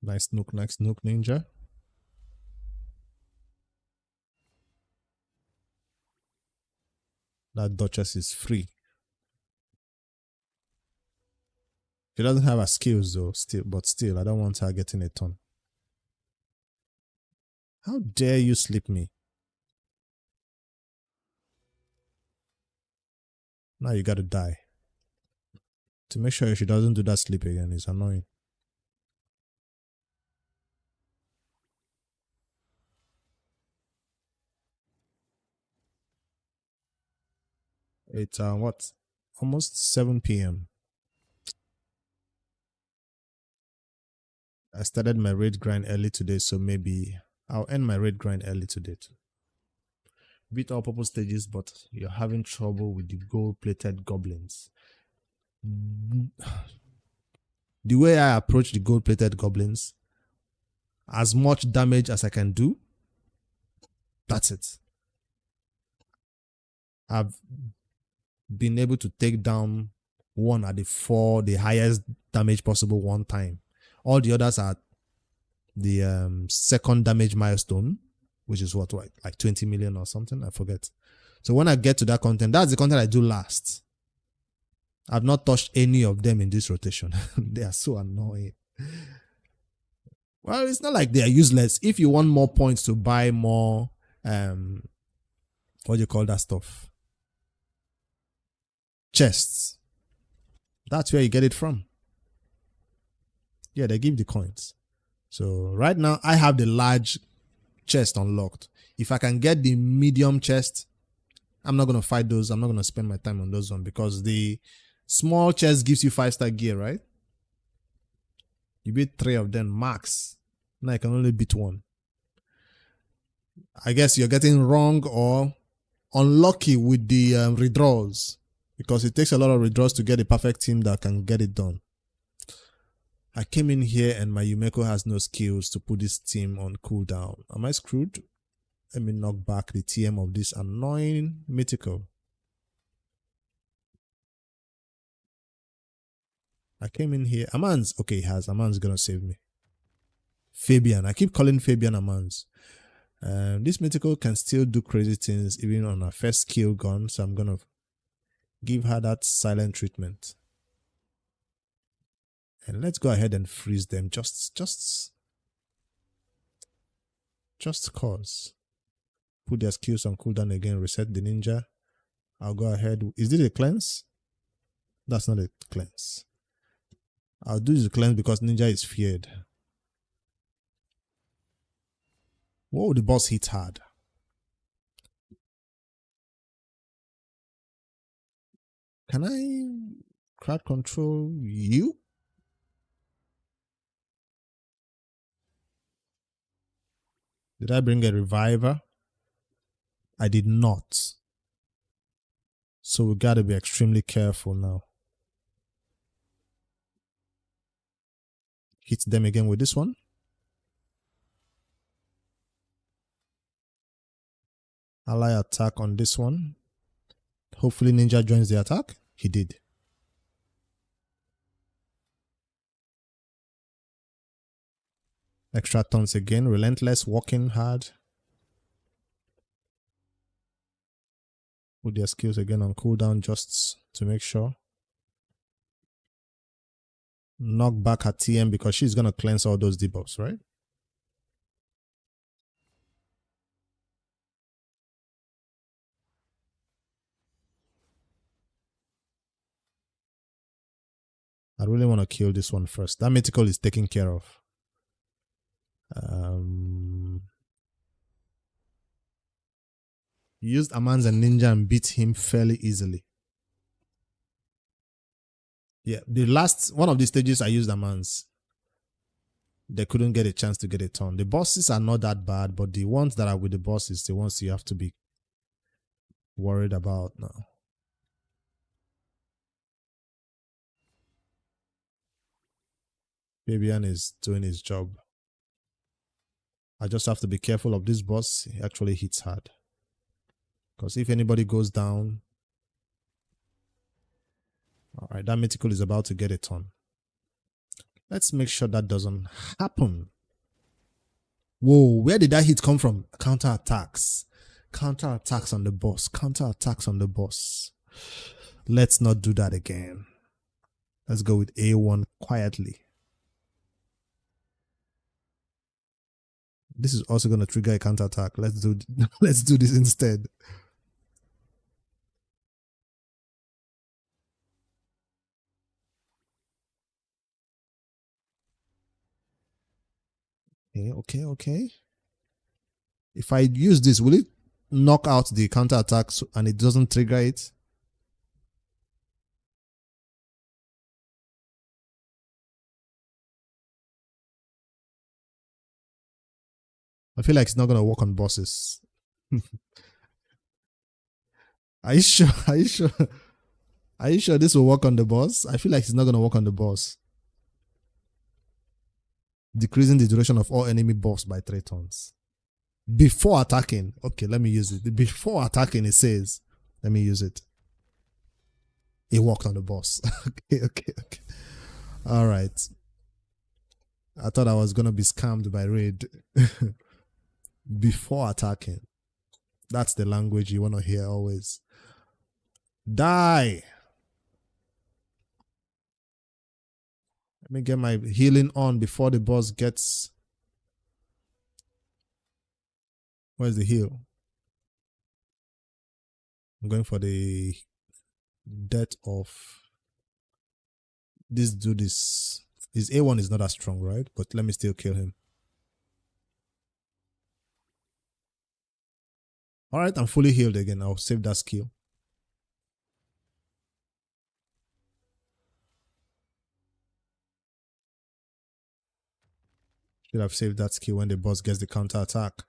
Nice Nook Ninja. That Duchess is free. She doesn't have her skills though, still, I don't want her getting a ton. How dare you slip me? Now you gotta die. To make sure she doesn't do that slip again is annoying. It's what? Almost 7 p.m. I started my raid grind early today, so maybe I'll end my raid grind early today too. Beat all purple stages, but you're having trouble with the gold-plated goblins. The way I approach the gold-plated goblins, as much damage as I can do, that's it. I've been able to take down one at the highest damage possible one time. All the others are the second damage milestone, which is what, like 20 million or something, I forget. So when I get to that content, that's the content I do last. I've not touched any of them in this rotation. They are so annoying. Well, it's not like they are useless. If you want more points to buy more, what do you call that stuff? Chests. That's where you get it from. Yeah, they give the coins. So right now, I have the large chest unlocked. If I can get the medium chest, I'm not going to fight those. I'm not going to spend my time on those ones because the small chest gives you 5-star gear, right? You beat 3 of them max. Now I can only beat 1. I guess you're getting wrong or unlucky with the redraws because it takes a lot of redraws to get a perfect team that can get it done. I came in here and my Yumeko has no skills to put this team on cooldown. Am I screwed? Let me knock back the TM of this annoying mythical. I came in here. Aman's okay. Aman's gonna save me. Fabian. I keep calling Fabian Aman's. This mythical can still do crazy things even on her first skill gun, so I'm gonna give her that silent treatment. And let's go ahead and freeze them just cause. Put their skills on cooldown again, reset the ninja. I'll go ahead. Is this a cleanse? That's not a cleanse. I'll do the cleanse because ninja is feared. Whoa, the boss hit hard. Can I crowd control you? Did I bring a reviver? I did not. So we gotta be extremely careful now. Hit them again with this one. Ally attack on this one. Hopefully ninja joins the attack. He did. Extra turns again. Relentless, working hard. Put their skills again on cooldown just to make sure. Knock back her TM because she's gonna cleanse all those debuffs, right? I really want to kill this one first. That mythical is taken care of. Used Aman's and Ninja and beat him fairly easily. Yeah, the last one of the stages I used Aman's. They couldn't get a chance to get a turn. The bosses are not that bad, but the ones that are with the bosses, the ones you have to be worried about now. Fabian is doing his job. I just have to be careful of this boss. He actually hits hard. Because if anybody goes down, all right, that mythical is about to get a turn. Let's make sure that doesn't happen. Whoa, where did that hit come from? Counter attacks. Counter attacks on the boss. Counter attacks on the boss. Let's not do that again. Let's go with A1 quietly. This is also going to trigger a counter attack. Let's do this instead. Okay. If I use this, will it knock out the counter attack and it doesn't trigger it? I feel like it's not going to work on bosses. Are you sure? Are you sure? Are you sure this will work on the boss? I feel like it's not going to work on the boss. Decreasing the duration of all enemy buffs by 3 turns. Before attacking. Okay, let me use it. Before attacking, it says, let me use it. It worked on the boss. Okay. All right. I thought I was going to be scammed by raid. Before attacking. That's the language you want to hear always. Die. Let me get my healing on before the boss gets... Where's the heal? I'm going for the death of this dude. His A1 is not as strong, right? But let me still kill him. Alright, I'm fully healed again. I'll save that skill. Should have saved that skill when the boss gets the counter attack.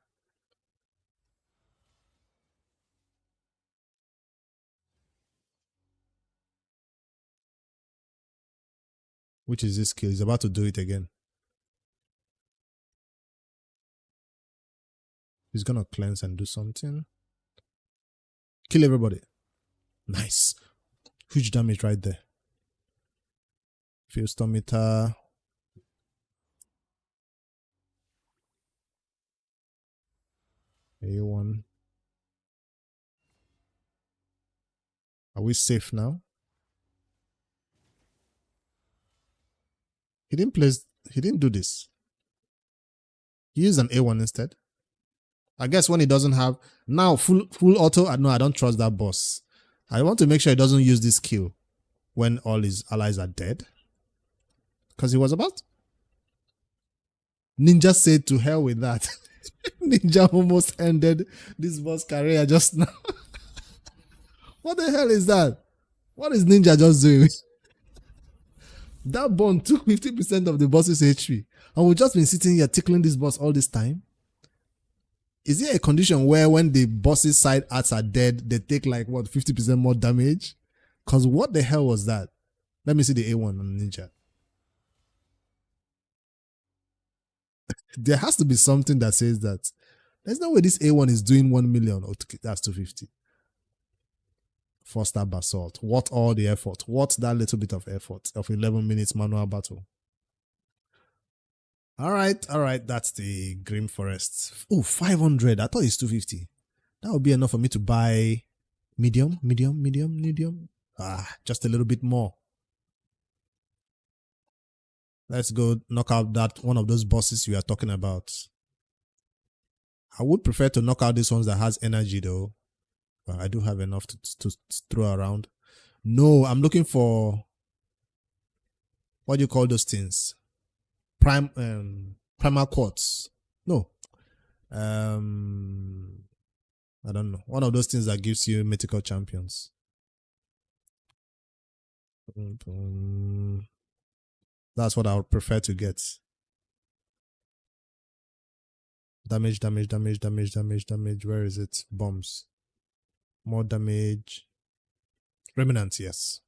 Which is this skill? He's about to do it again. He's gonna cleanse and do something. Kill everybody. Nice. Huge damage right there. Field storm meter. A1. Are we safe now? He didn't do this. He used an A1 instead. I guess when he doesn't have now full auto, no, I don't trust that boss. I want to make sure he doesn't use this skill when all his allies are dead. Because he was about. Ninja said to hell with that. Ninja almost ended this boss career just now. What the hell is that? What is Ninja just doing? That bond took 50% of the boss's HP. And we've just been sitting here tickling this boss all this time. Is there a condition where when the boss's side arts are dead, they take like what 50% more damage? Because what the hell was that? Let me see the A1 on Ninja. There has to be something that says that. There's no way this A1 is doing 1 million. Or that's 250. 4-star basalt. What all the effort? What's that little bit of effort of 11 minutes manual battle? All right. That's the Grim Forest. Oh, 500. I thought it's 250. That would be enough for me to buy medium. Just a little bit more. Let's go knock out that one of those bosses you are talking about. I would prefer to knock out these ones that has energy though. But I do have enough to throw around. No, I'm looking for, what do you call those things? Primal quartz. No. I don't know. One of those things that gives you mythical champions. That's what I would prefer to get. Damage. Where is it? Bombs. More damage. Remnants, yes.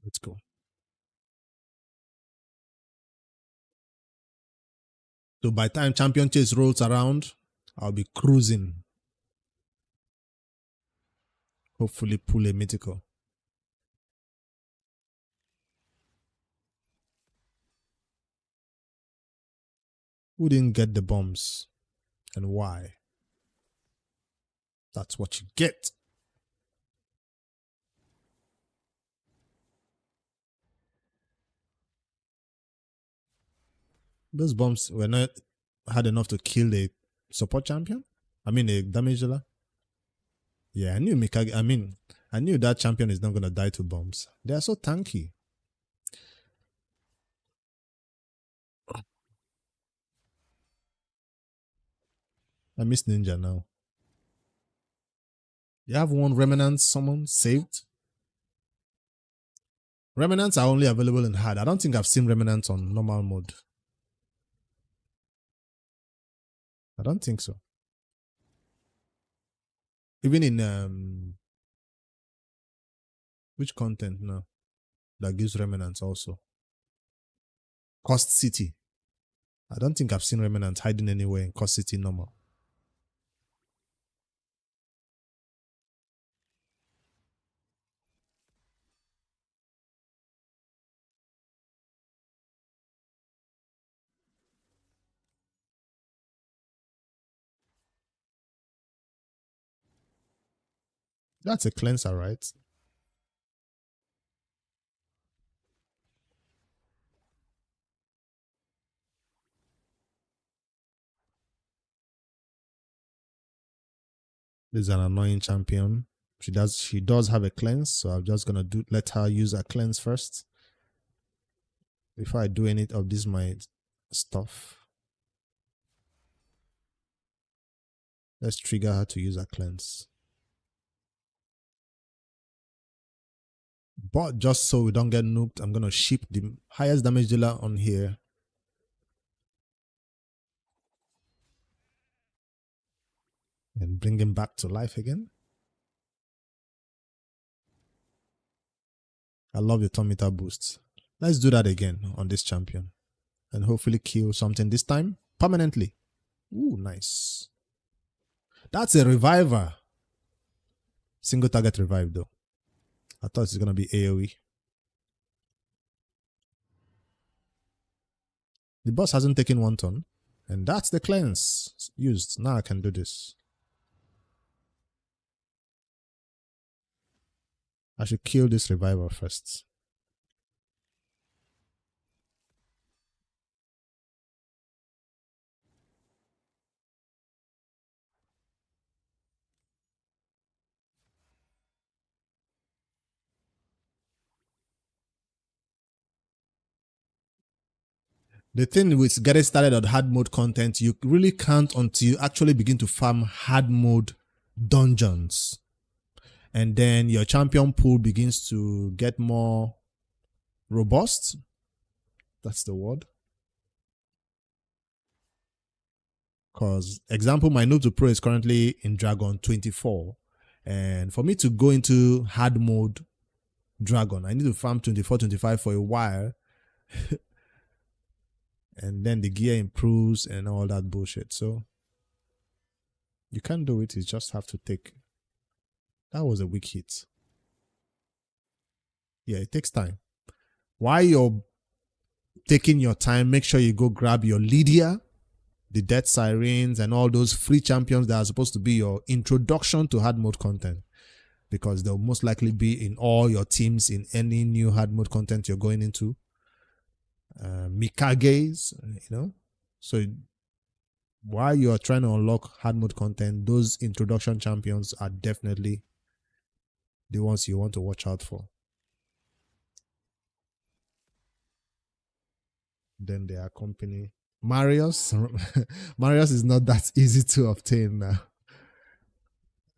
Let's go. So by the time Champion Chase rolls around, I'll be cruising. Hopefully pull a mythical. Who didn't get the bombs? And why? That's what you get. Those bombs were not hard enough to kill a support champion. I mean, a damage dealer. Yeah, I knew Mikage. I knew that champion is not going to die to bombs. They are so tanky. I miss Ninja now. You have one Remnant summon saved? Remnants are only available in hard. I don't think I've seen Remnants on normal mode. I don't think so. Even in which content now that gives Remnants also? Cost City. I don't think I've seen Remnants hiding anywhere in Cost City normal. That's a cleanser, right? This is an annoying champion. She does have a cleanse, so I'm just gonna let her use her cleanse first before I do any of this my stuff. Let's trigger her to use her cleanse. But just so we don't get nuked, I'm gonna ship the highest damage dealer on here. And bring him back to life again. I love the turn meter boosts. Let's do that again on this champion. And hopefully kill something this time permanently. Ooh, nice. That's a reviver. Single target revive though. I thought it's gonna be AoE. The boss hasn't taken one turn. And that's the cleanse used. Now I can do this. I should kill this reviver first. The thing with getting started on hard mode content, you really can't until you actually begin to farm hard mode dungeons. And then your champion pool begins to get more robust. That's the word. Because, example, my noob to pro is currently in Dragon 24. And for me to go into hard mode Dragon, I need to farm 24, 25 for a while. And then the gear improves and all that bullshit. So you can't do it. You just have to take. That was a weak hit. Yeah, it takes time. While you're taking your time, make sure you go grab your Lydia, the Death Sirens, and all those free champions that are supposed to be your introduction to hard mode content. Because they'll most likely be in all your teams in any new hard mode content you're going into. Mikages, So while you're trying to unlock hard mode content, those introduction champions are definitely the ones you want to watch out for. Then they accompany Marius. Marius is not that easy to obtain now.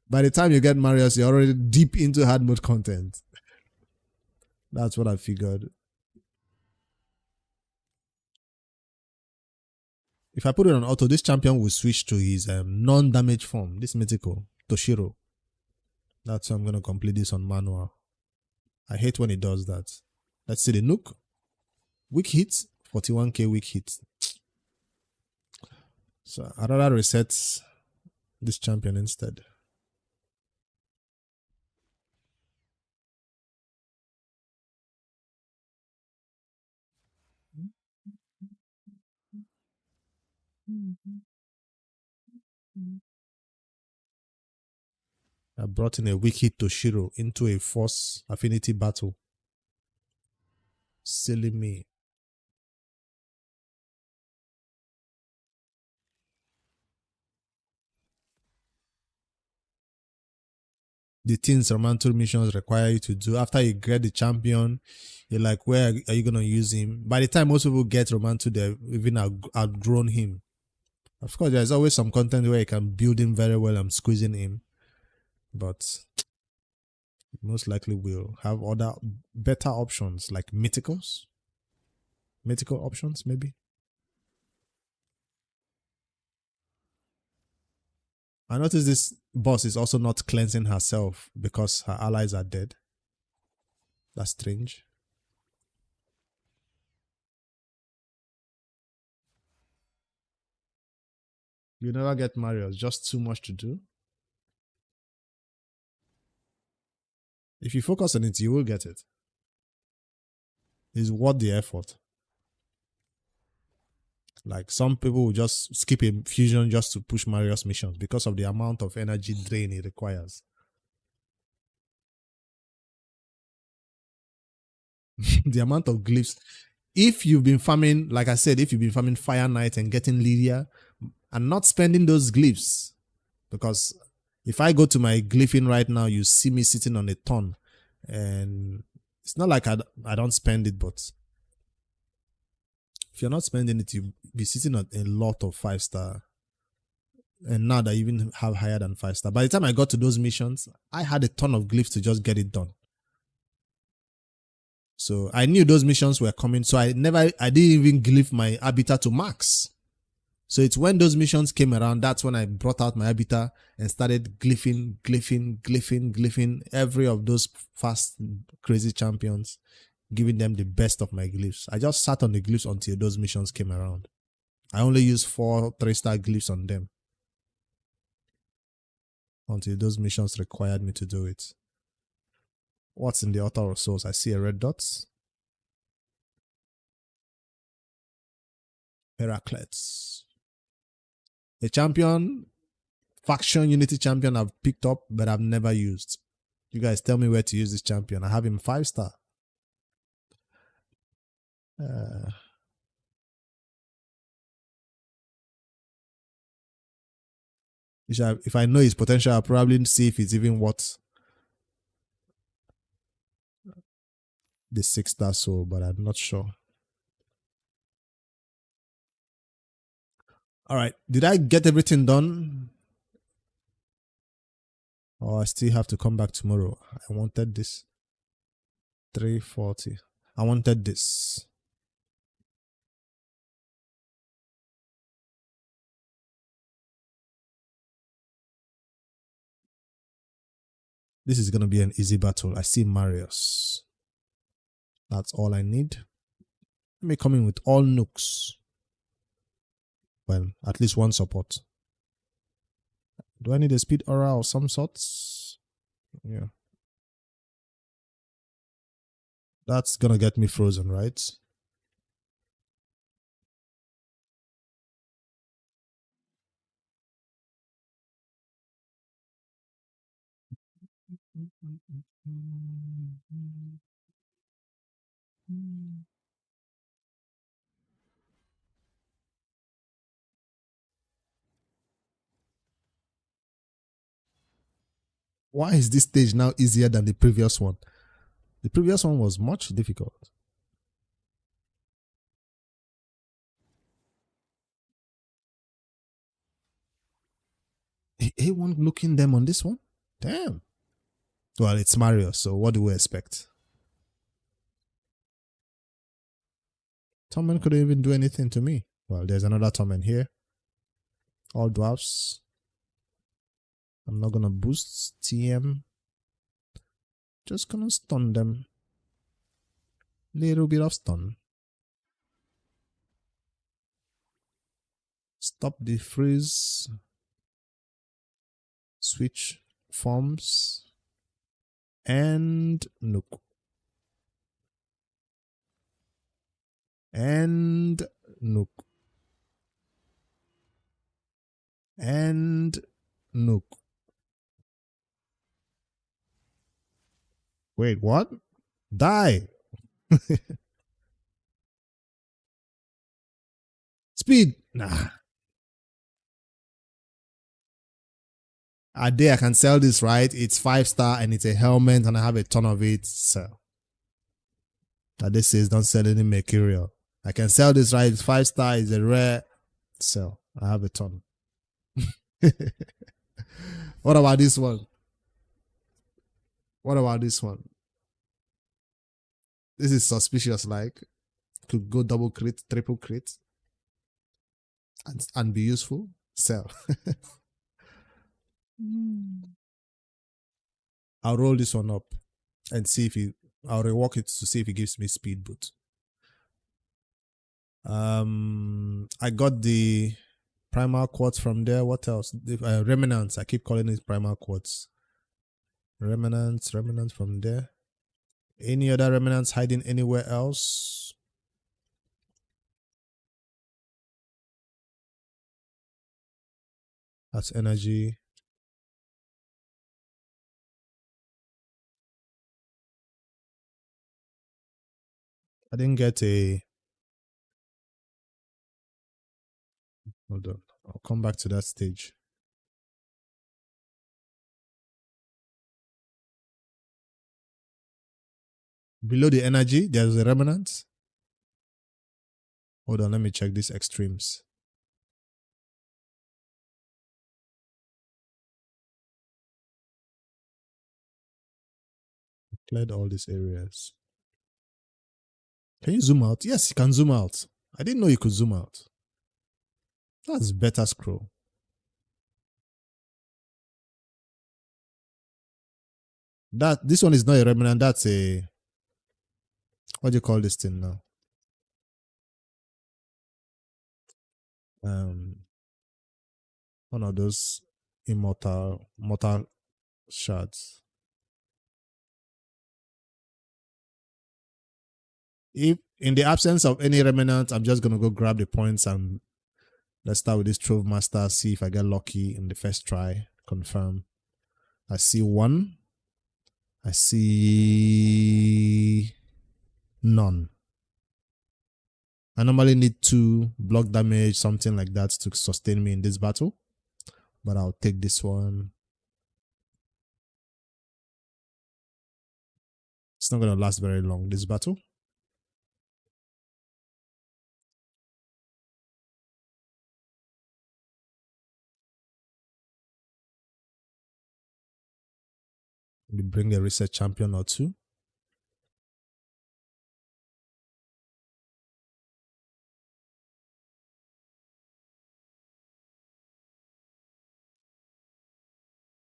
By the time you get Marius, you're already deep into hard mode content. That's what I figured. If I put it on auto, this champion will switch to his non-damage form, this mythical, Toshiro. That's why I'm going to complete this on manual. I hate when it does that. Let's see the nuke. Weak hit, 41k weak hit. So I'd rather reset this champion instead. I brought in a Wiki Toshiro into a force affinity battle. Silly me. The things Romanto missions require you to do after you get the champion, you're like, where are you gonna use him? By the time most people get Romanto, they've even outgrown him. Of course, there's always some content where you can build him very well and squeezing him, but most likely will have other better options like mythical options maybe. I noticed this boss is also not cleansing herself because her allies are dead. That's strange. You never get Mario, it's just too much to do. If you focus on it, you will get it. It's worth the effort. Like some people will just skip a fusion just to push Mario's missions because of the amount of energy drain it requires. The amount of glyphs. If you've been farming, like I said, if you've been farming Fire Knight and getting Lydia and not spending those glyphs, because if I go to my glyphing right now, you see me sitting on a ton, and it's not like I don't spend it, but if you're not spending it, you'll be sitting on a lot of 5-star. And now that I even have higher than 5-star. By the time I got to those missions, I had a ton of glyphs to just get it done. So I knew those missions were coming. So I didn't even glyph my habitat to max. So it's when those missions came around, that's when I brought out my habitat and started glyphing every of those fast, crazy champions, giving them the best of my glyphs. I just sat on the glyphs until those missions came around. I only used 4 3-star glyphs on them until those missions required me to do it. What's in the altar of souls? I see a red dot. Heracles. A champion, faction unity champion I've picked up, but I've never used. You guys tell me where to use this champion. I have him 5-star. If I know his potential, I'll probably see if it's even worth the 6-star soul, but I'm not sure. All right. Did I get everything done? Or I still have to come back tomorrow? I wanted this. 340. I wanted this. This is going to be an easy battle. I see Marius. That's all I need. Let me come in with all nooks. Well, at least one support. Do I need a speed aura of some sorts? Yeah. That's gonna get me frozen, right? Why is this stage now easier than the previous one? The previous one was much difficult. A1 looking them on this one? Damn. Well, it's Mario, so what do we expect? Tommen couldn't even do anything to me. Well, there's another Tommen here. All dwarfs. I'm not gonna boost TM. Just gonna stun them. Little bit of stun. Stop the freeze. Switch forms and Nook. And Nook. And Nook. Wait, what? Die. Speed. Nah. A day I can sell this, right? It's 5-star and it's a helmet and I have a ton of it. So that this says don't sell any mercurial. I can sell this, right? It's 5-star, it's a rare. So I have a ton. What about this one? What about this one? This is suspicious, like could go double crit, triple crit, and be useful. Sell. I'll roll this one up and see if I'll rework it to see if it gives me speed boot. I got the primal quartz from there. What else? The remnants. I keep calling it primal quartz. Remnants from there. Any other remnants hiding anywhere else? That's energy. I didn't get a. Hold on. I'll come back to that stage. Below the energy, there's a remnant. Hold on, let me check these extremes. Cleared all these areas. Can you zoom out? Yes, you can zoom out. I didn't know you could zoom out. That's better scroll. This one is not a remnant, that's a, what do you call this thing now? One of those mortal shards. If in the absence of any remnant, I'm just gonna go grab the points and let's start with this Trove Master, see if I get lucky in the first try. Confirm. I see one. I see none. I normally need 2 block damage, something like that, to sustain me in this battle. But I'll take this one. It's not going to last very long, this battle. We bring a reset champion or 2.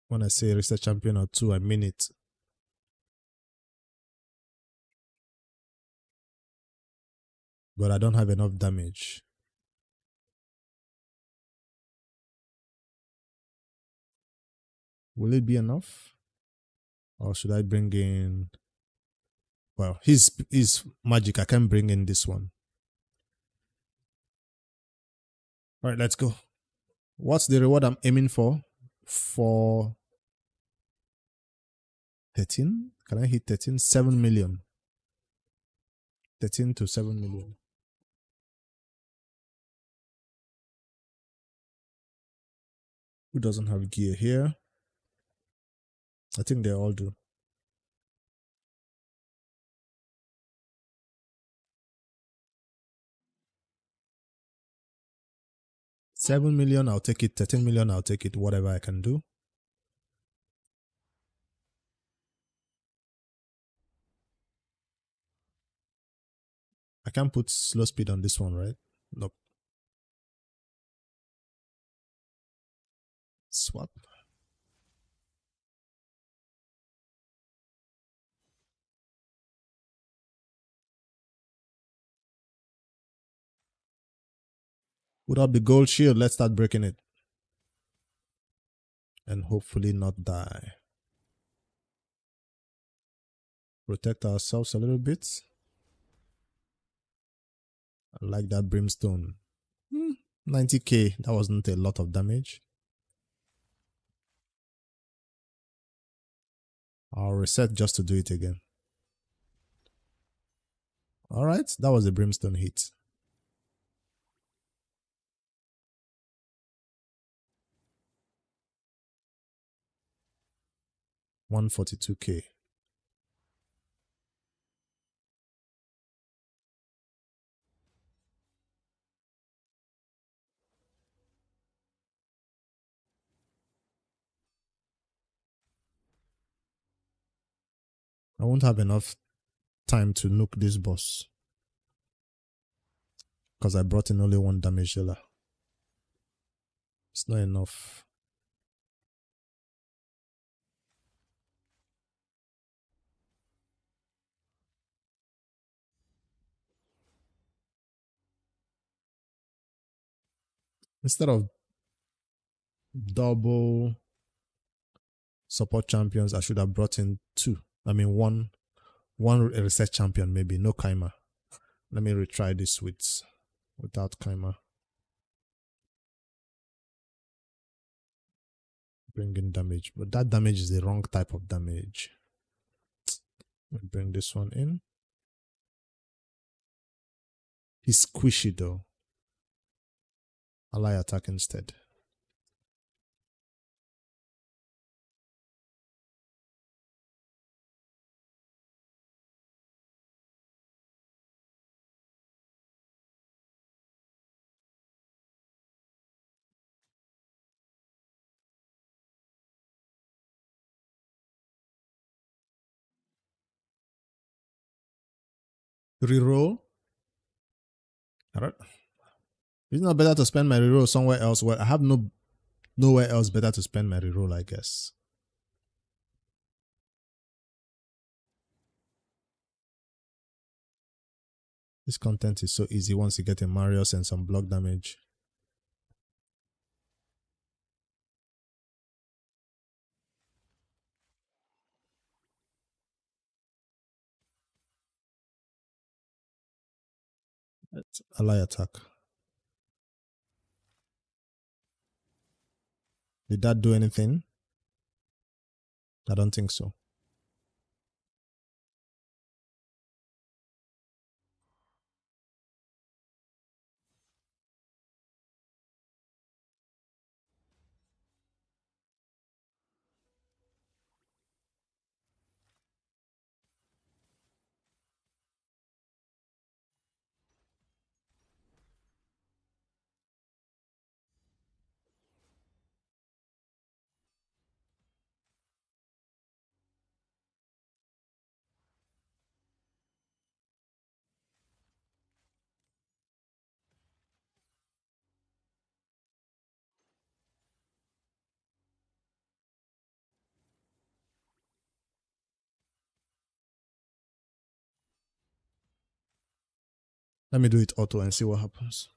When I say reset champion or 2, I mean it. But I don't have enough damage. Will it be enough? Or should I bring in... Well, his magic. I can bring in this one. All right, let's go. What's the reward I'm aiming for? For 13? Can I hit 13? 7 million. 13 to 7 million. Who doesn't have gear here? I think they all do. $7 million, I'll take it. 13 million, I'll take it. Whatever I can do. I can't put slow speed on this one, right? Nope. Swap. Put up the gold shield. Let's start breaking it. and hopefully not die. Protect ourselves a little bit. I like that brimstone. 90k, that wasn't a lot of damage. I'll reset just to do it again. Alright, that was a brimstone hit. $142k. I won't have enough time to nuke this boss because I brought in only one damage dealer. It's not enough. Instead of double support champions, I should have brought in two. I mean, one reset champion, maybe. No Kaima. Let me retry this without Kaima. Bring in damage, but that damage is the wrong type of damage. Bring this one in. He's squishy though. Ally attack instead. Reroll. Alright. It's not better to spend my reroll somewhere else. Well, I have nowhere else better to spend my reroll, I guess. This content is so easy once you get a Marius and some block damage. Ally attack. Did that do anything? I don't think so. Let me do it auto and see what happens.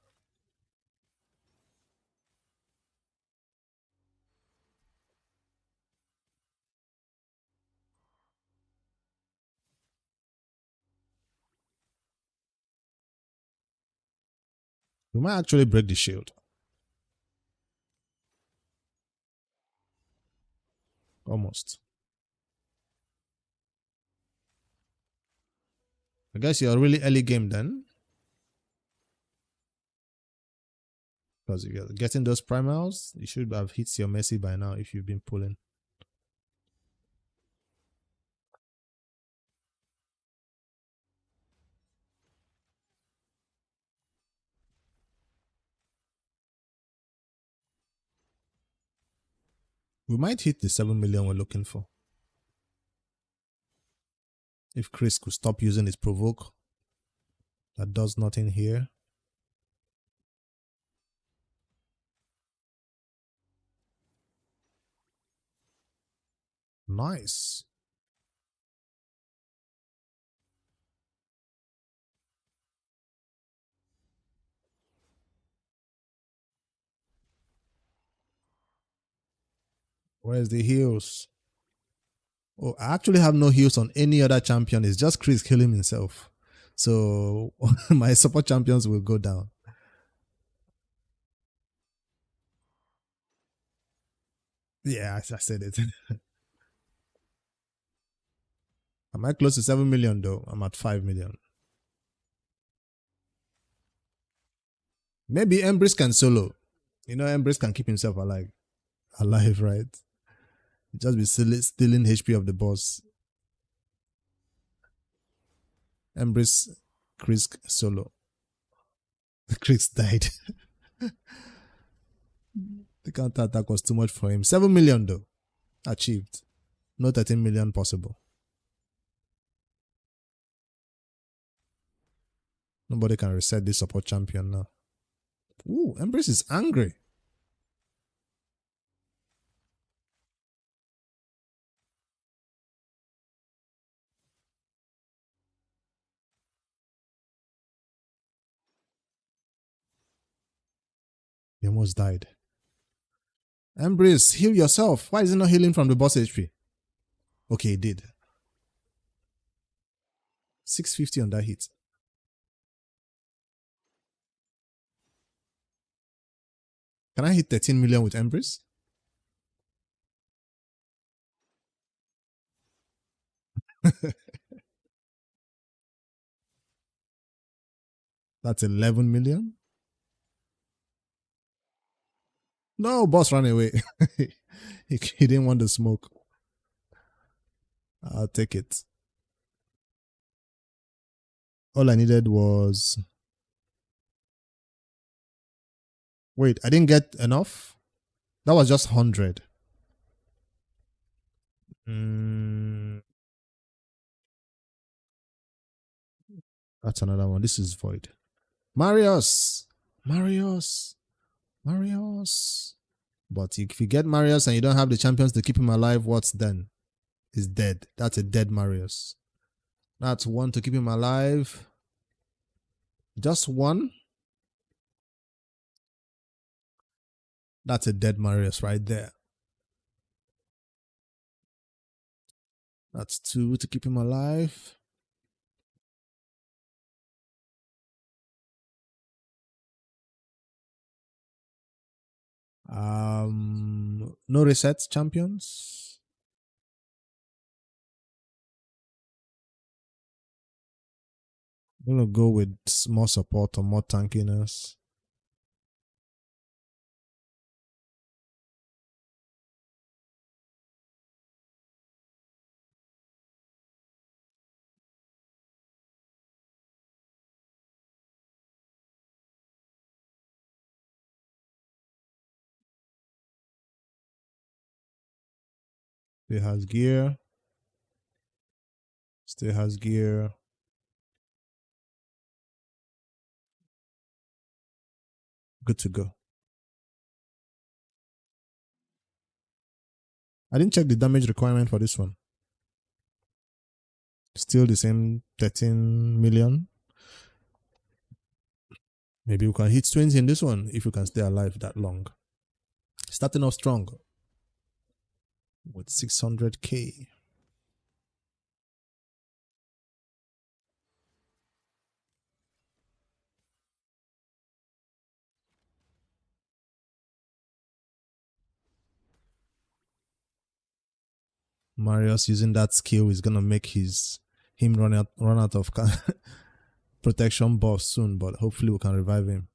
We might actually break the shield. Almost. I guess you're really early game then. Because if you're getting those primals, you should have hit your Messi by now if you've been pulling. We might hit the 7 million we're looking for. If Chris could stop using his provoke. That does nothing here. Nice. Where's the heals? Oh, I actually have no heals on any other champion. It's just Chris killing himself. So my support champions will go down. Yeah, I said it. Am I close to 7 million though? I'm at 5 million. Maybe Embrace can solo. You know, Embrace can keep himself alive, right? Just be stealing HP of the boss. Embrace Chris solo. Chris died. The counter attack was too much for him. 7 million though. Achieved. No 13 million possible. Nobody can reset this support champion now. Ooh, Embrace is angry. He almost died. Embrace, heal yourself. Why is he not healing from the boss HP? Okay, he did. 650 on that hit. Can I hit 13 million with Embrace? That's 11 million? No, boss ran away. He didn't want the smoke. I'll take it. All I needed was... Wait, I didn't get enough? That was just 100. That's another one. This is void. Marius! Marius! Marius! But if you get Marius and you don't have the champions to keep him alive, what's then? He's dead. That's a dead Marius. That's one to keep him alive. Just one? That's a dead Marius right there. That's two to keep him alive. No reset champions. I'm gonna go with more support or more tankiness. Still has gear. Still has gear. Good to go. I didn't check the damage requirement for this one. Still the same 13 million. Maybe we can hit 20 in this one if we can stay alive that long. Starting off strong with 600k. Marius using that skill is gonna make him run out of protection buff soon, but hopefully we can revive him.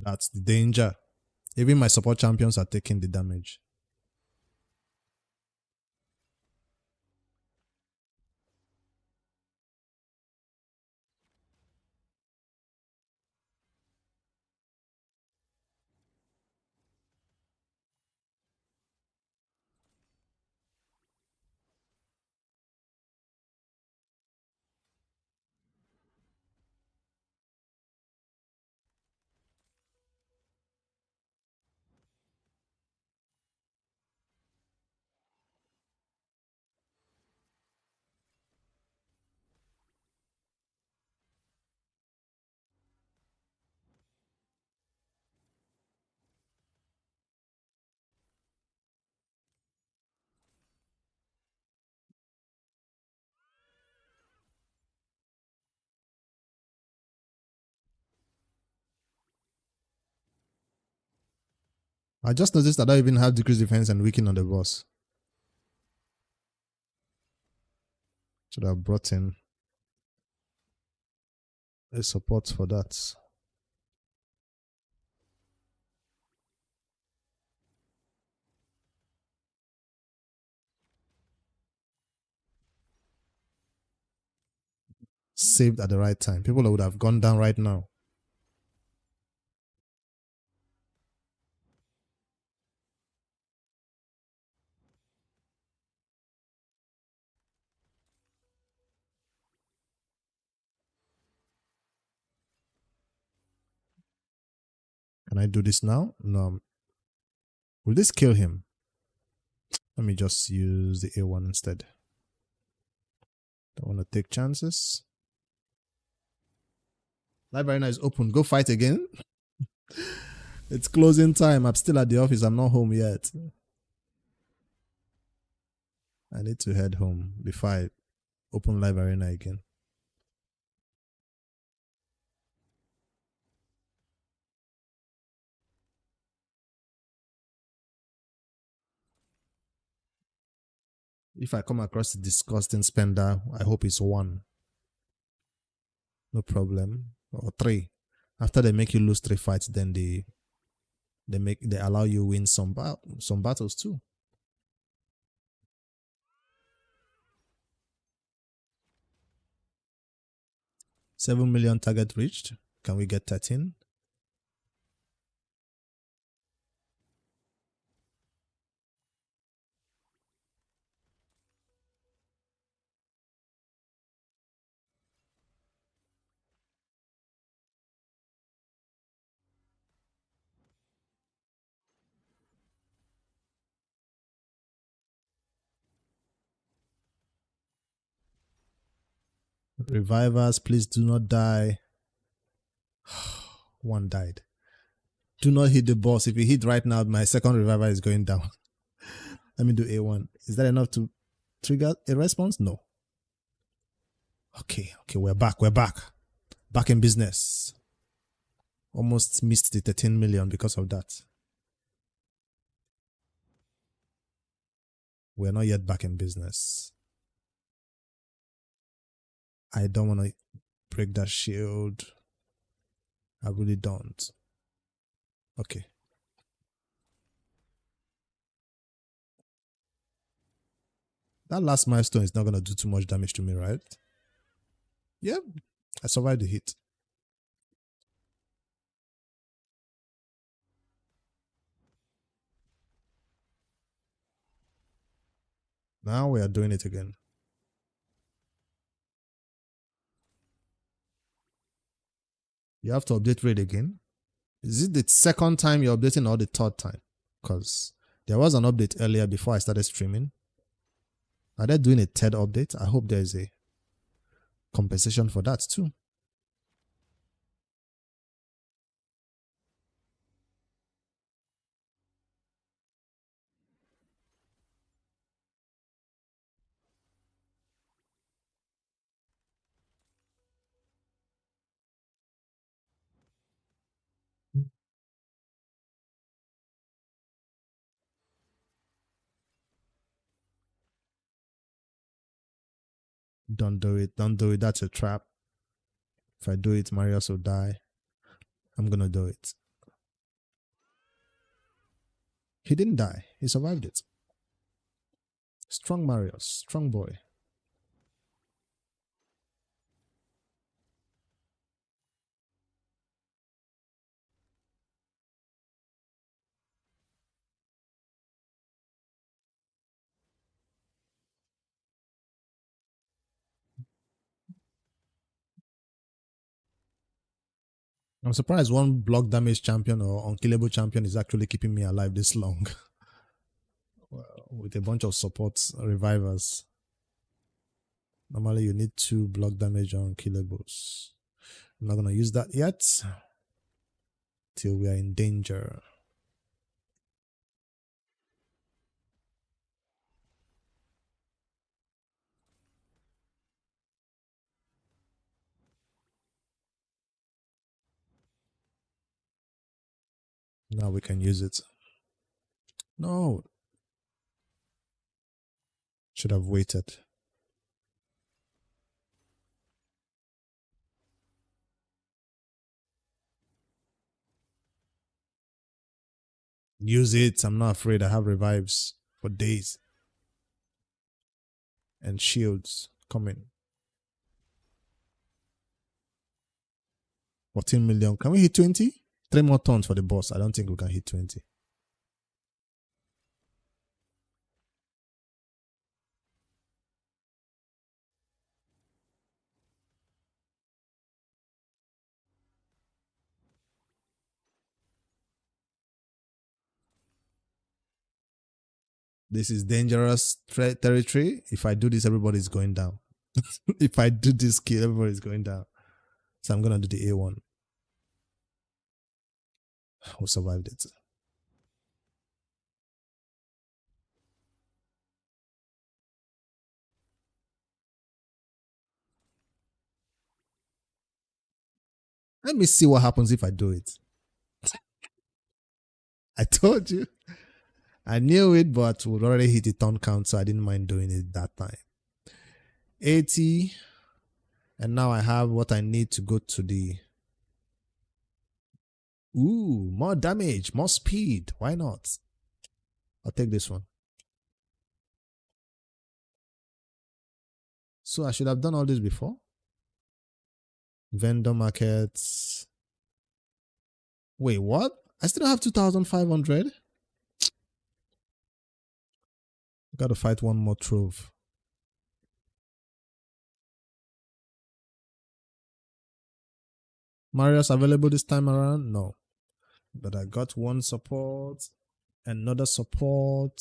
That's the danger. Even my support champions are taking the damage. I just noticed that I don't even have decreased defense and weaken on the boss. Should have brought in a support for that. Saved at the right time. People would have gone down right now. Can I do this now? No. Will this kill him? Let me just use the A1 instead. Don't want to take chances. Live arena is open. Go fight again. It's closing time. I'm still at the office. I'm not home yet. I need to head home before I open live arena again. If I come across a disgusting spender, I hope it's 1. No problem. Or 3. After they make you lose 3 fights, then they allow you win some battles too. 7 million target reached. Can we get 13? Revivers, please do not die. 1 died. Do not hit the boss. If you hit right now, my second reviver is going down. Let me do A1. Is that enough to trigger a response? No. Okay, we're back. Back in business. Almost missed the 13 million because of that. We're not yet back in business. I don't want to break that shield. I really don't. Okay. That last milestone is not going to do too much damage to me, right? Yep. I survived the hit. Now we are doing it again. You have to update raid again. Is it the second time you're updating or the third time? Because there was an update earlier before I started streaming. Are they doing a third update? I hope there's a compensation for that too. Don't do it. Don't do it. That's a trap. If I do it, Marius will die. I'm gonna do it. He didn't die. He survived it. Strong Marius. Strong boy. I'm surprised one block damage champion or unkillable champion is actually keeping me alive this long. With a bunch of supports, revivers. Normally you need 2 block damage or unkillables. I'm not gonna use that yet. Till we are in danger. Now we can use it. No, should have waited. Use it. I'm not afraid. I have revives for days and shields coming. 14 million. Can we hit 20? 3 more turns for the boss. I don't think we can hit 20. This is dangerous territory. If I do this, everybody's going down. If I do this kill, everybody's going down. So I'm going to do the A1. We survived it. Let me see what happens if I do it. I told you. I knew it, but we'd already hit the turn count, so I didn't mind doing it that time. 80. And now I have what I need to go to the... Ooh, more damage, more speed. Why not? I'll take this one. So I should have done all this before. Vendor markets. Wait, what? I still have 2,500. Gotta fight one more trove. Marius available this time around? No. But I got one support, another support,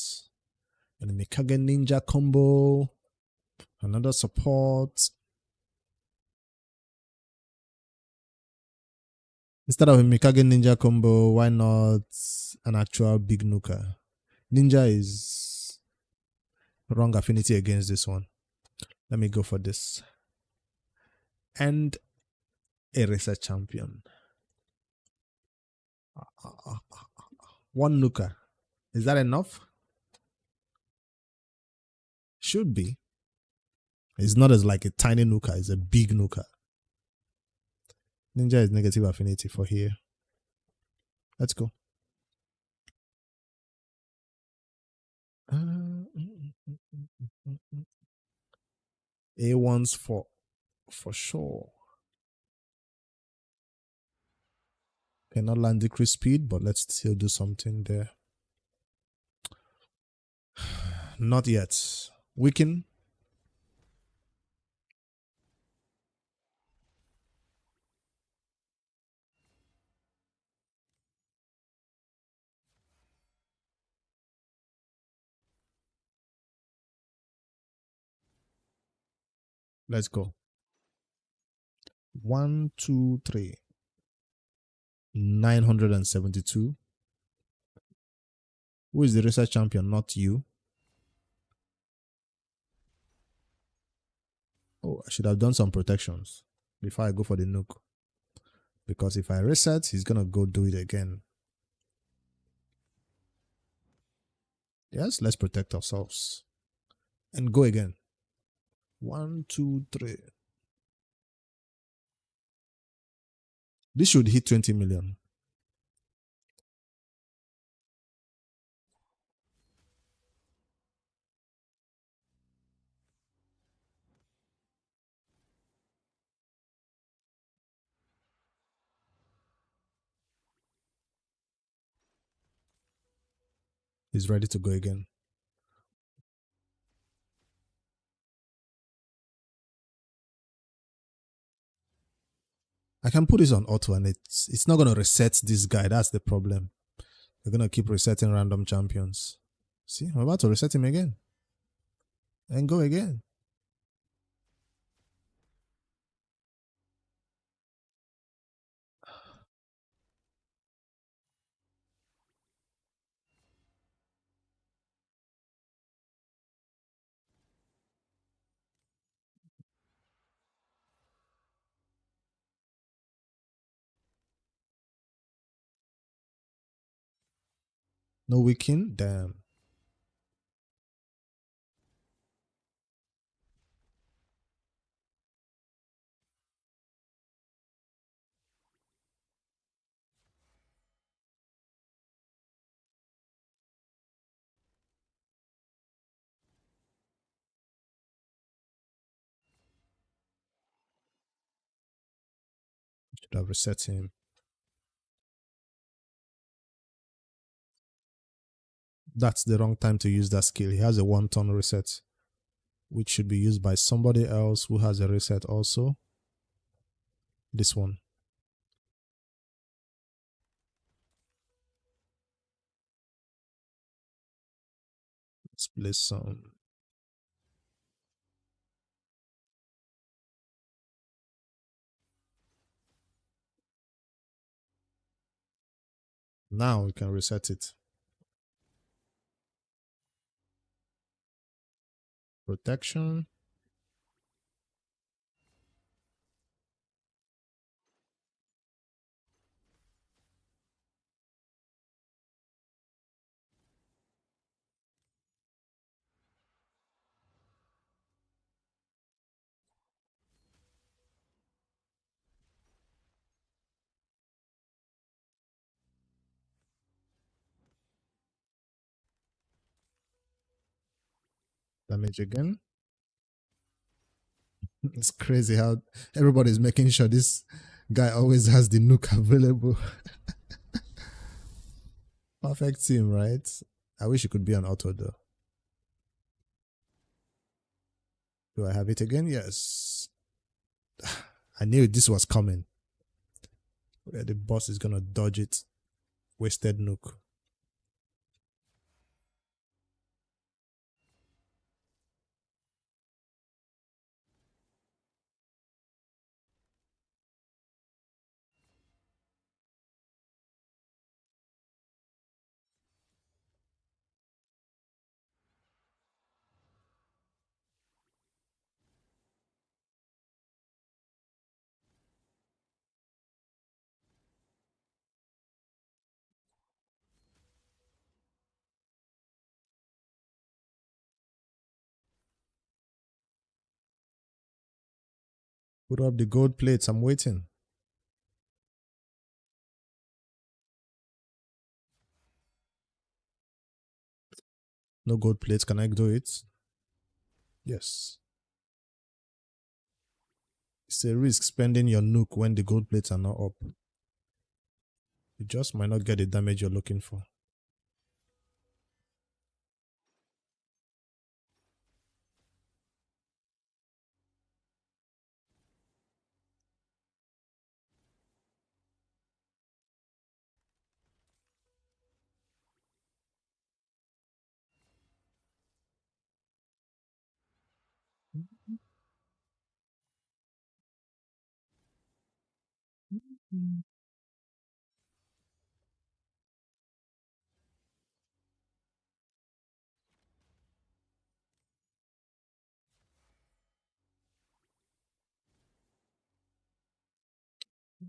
and a Mikage Ninja combo, another support. Instead of a Mikage Ninja combo, why not an actual Big Nuka? Ninja is wrong affinity against this one. Let me go for this. And a research champion. One Nuka. Is that enough? Should be. It's not as like a tiny Nuka, it's a big Nuka. Ninja is negative affinity for here. Let's go. A1's for sure. Cannot land decrease speed, but let's still do something there. Not yet. Weaken. Let's go. 1, 2, 3. 972. Who is the research champion? Not you. Oh, I should have done some protections before I go for the nuke. Because if I reset, he's gonna go do it again. Yes, let's protect ourselves. And go again. 1, 2, 3. This should hit 20 million. He's ready to go again. I can put this on auto and it's not going to reset this guy. That's the problem. They're going to keep resetting random champions. See, I'm about to reset him again. And go again. No weaken? Damn. Should have reset him. That's the wrong time to use that skill. He has a 1 turn reset, which should be used by somebody else who has a reset also. This one. Let's play some. Now we can reset it. Protection. Damage again. It's crazy how everybody's making sure this guy always has the nuke available. Perfect team, right? I wish it could be an auto though. Do I have it again? Yes. I knew this was coming. Where the boss is gonna dodge it. Wasted nuke. Put up the gold plates. I'm waiting. No gold plates. Can I do it? Yes. It's a risk spending your nuke when the gold plates are not up. You just might not get the damage you're looking for.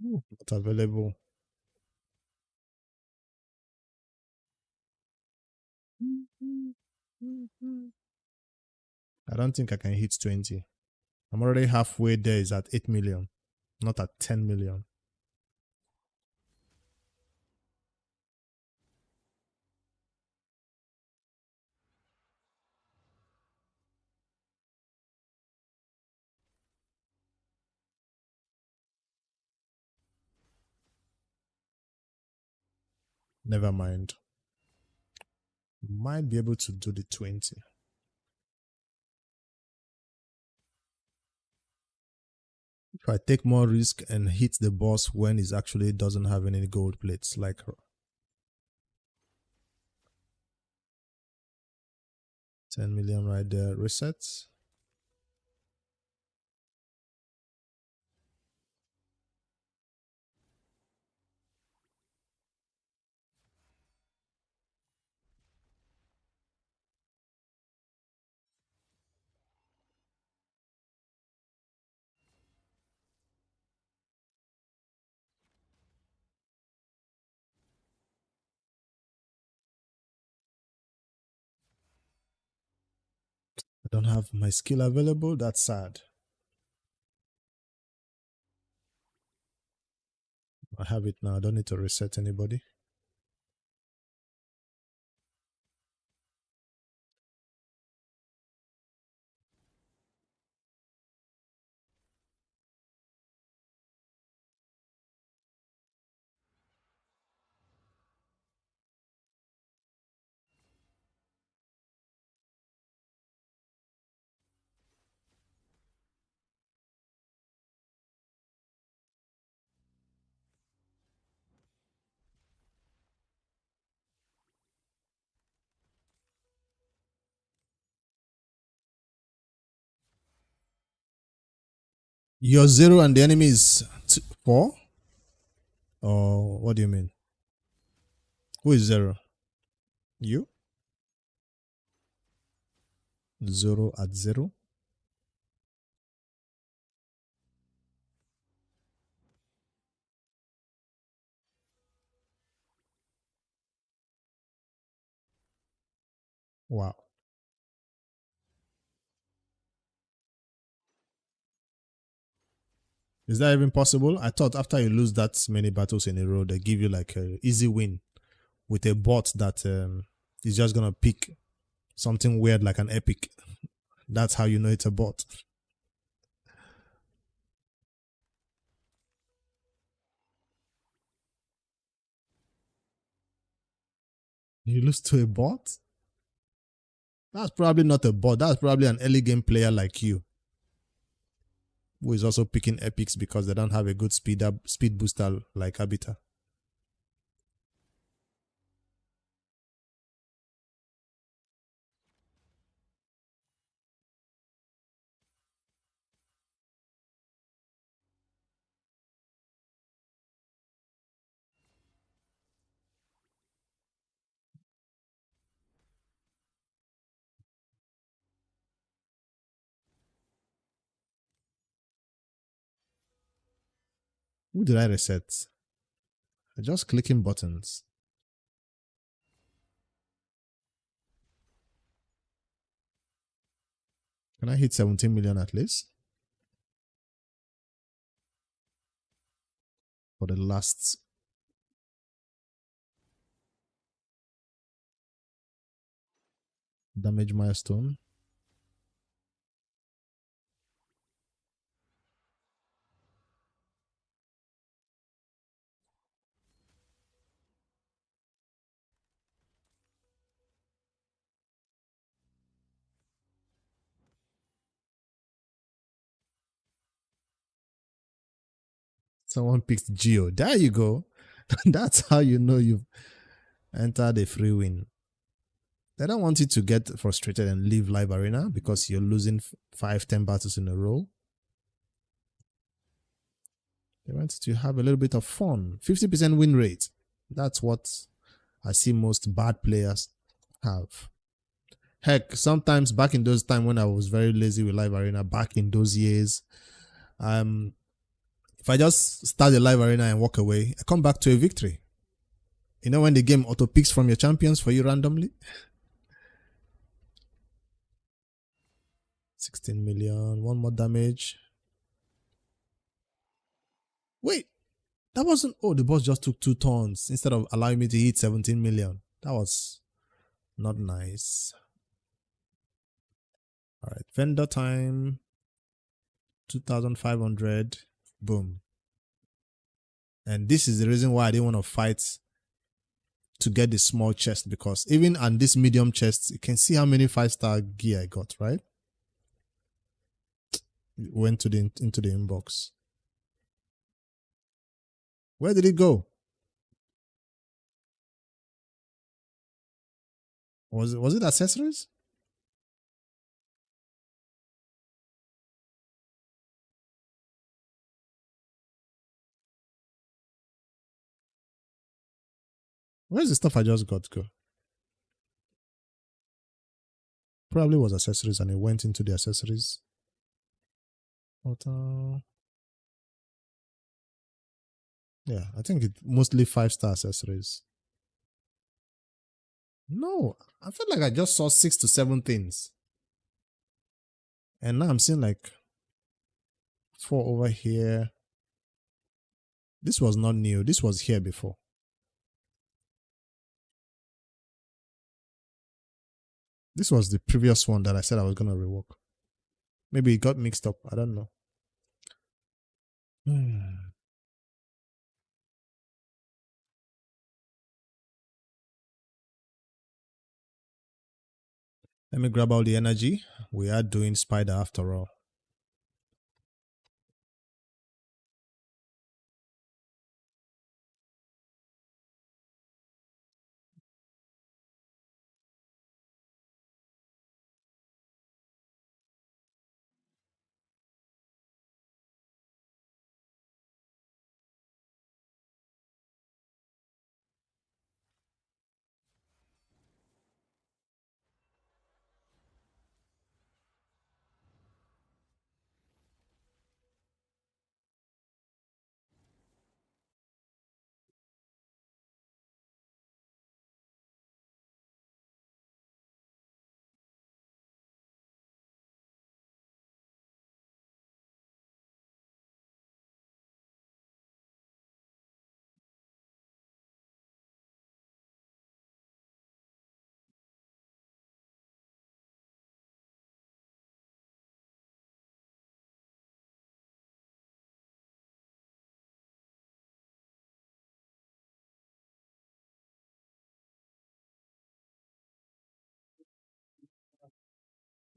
Not available. I don't think I can hit 20. I'm already halfway there. It's at 8 million, not at 10 million. Never mind. Might be able to do the 20. If I take more risk and hit the boss when it actually doesn't have any gold plates, like 10 million right there. Resets. I don't have my skill available. That's sad. I have it now. I don't need to reset anybody. You're 0 and the enemy is 4? Or what do you mean? Who is 0? You? 0 at 0? Wow. Is that even possible? I thought after you lose that many battles in a row, they give you like a easy win with a bot that is just gonna pick something weird like an epic. That's how you know it's a bot. You lose to a bot? That's probably not a bot. That's probably an early game player like you, who is also picking epics because they don't have a good speed booster like Habita. Who did I reset? I'm just clicking buttons. Can I hit 17 million at least? For the last damage milestone. Someone picked Geo. There you go. That's how you know you've entered a free win. They don't want you to get frustrated and leave live arena because you're losing 5-10 battles in a row. They want you to have a little bit of fun. 50% win rate. That's what I see most bad players have. Heck, sometimes back in those times when I was very lazy with live arena, back in those years, if I just start the live arena and walk away, I come back to a victory. You know when the game auto picks from your champions for you randomly? 16 million, one more damage. Wait, that wasn't. Oh, the boss just took 2 turns instead of allowing me to hit 17 million. That was not nice. All right, vendor time 2,500. Boom. And this is the reason why I didn't want to fight to get the small chest, because even on this medium chest, you can see how many 5-star gear I got, right? It went to the into the inbox. Where did it go? Was it accessories? Where's the stuff I just got go? Probably was accessories and it went into the accessories. Yeah, I think it's mostly 5-star accessories. No, I felt like I just saw 6 to 7 things. And now I'm seeing like 4 over here. This was not new. This was here before. This was the previous one that I said I was going to rework. Maybe it got mixed up. I don't know. Let me grab all the energy. We are doing spider after all.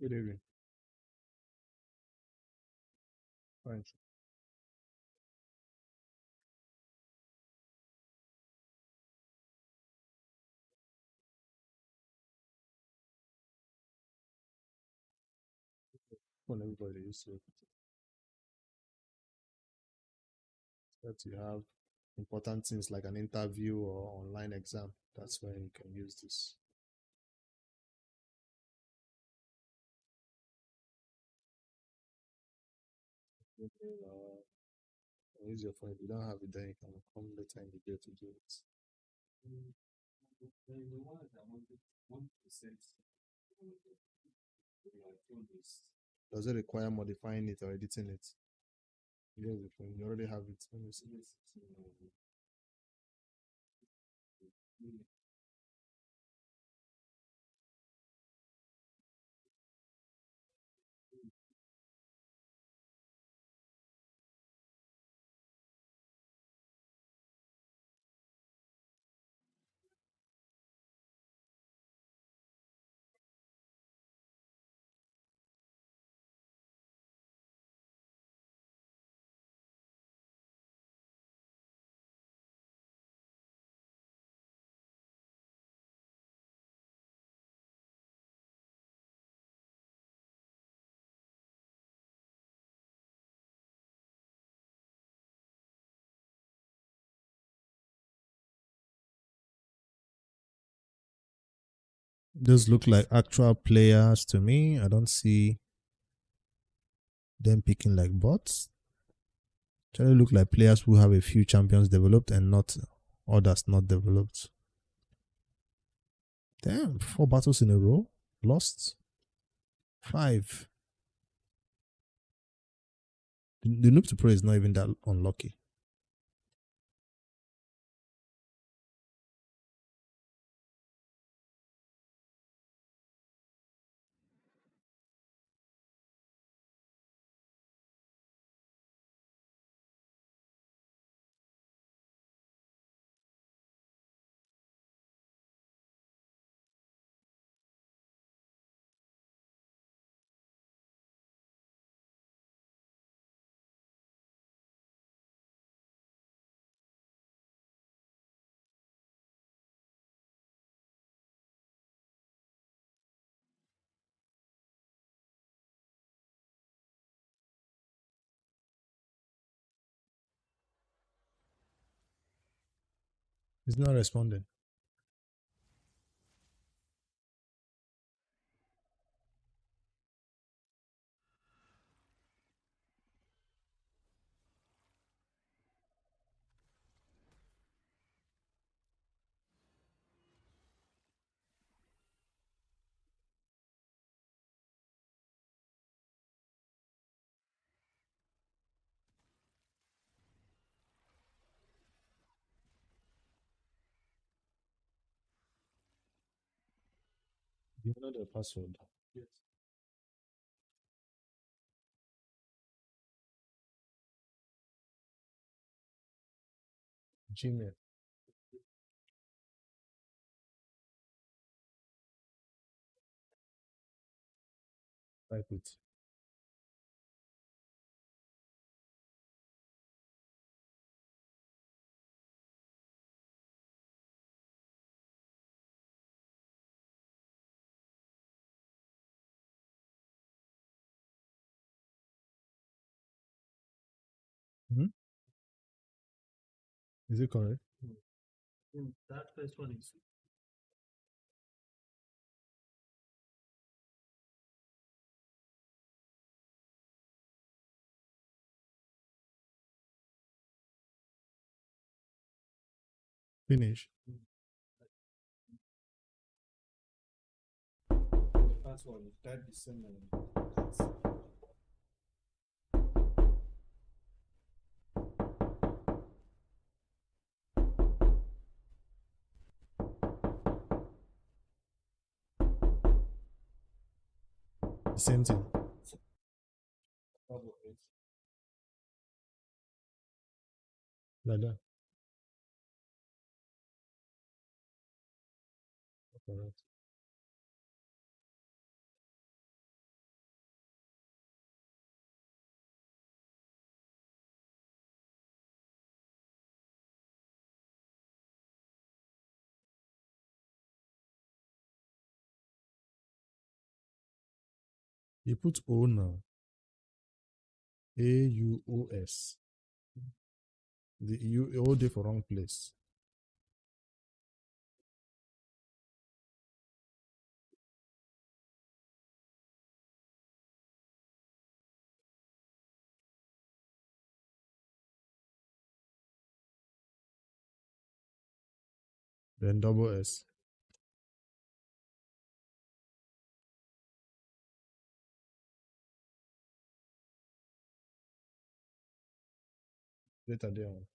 Good evening. Fine. When everybody used to that you have important things like an interview or online exam. That's when you can use this. Use your phone. If you don't have it, then you can come later in the day to do it. Does it require modifying it or editing it? Use the phone. You already have it. Let me see. Those look like actual players to me. I don't see them picking like bots. Actually look like players who have a few champions developed and not others not developed. Damn, 4 battles in a row. Lost 5. The noob to pro is not even that unlucky. He's not responding. You know the password? Yes. Gmail. Type it. Hmm? Is it correct? That first one is finish. The first one, type the same the same thing. Like that. Correct. You put O now. AUOS. The U O day for wrong place. Then double S. Later there.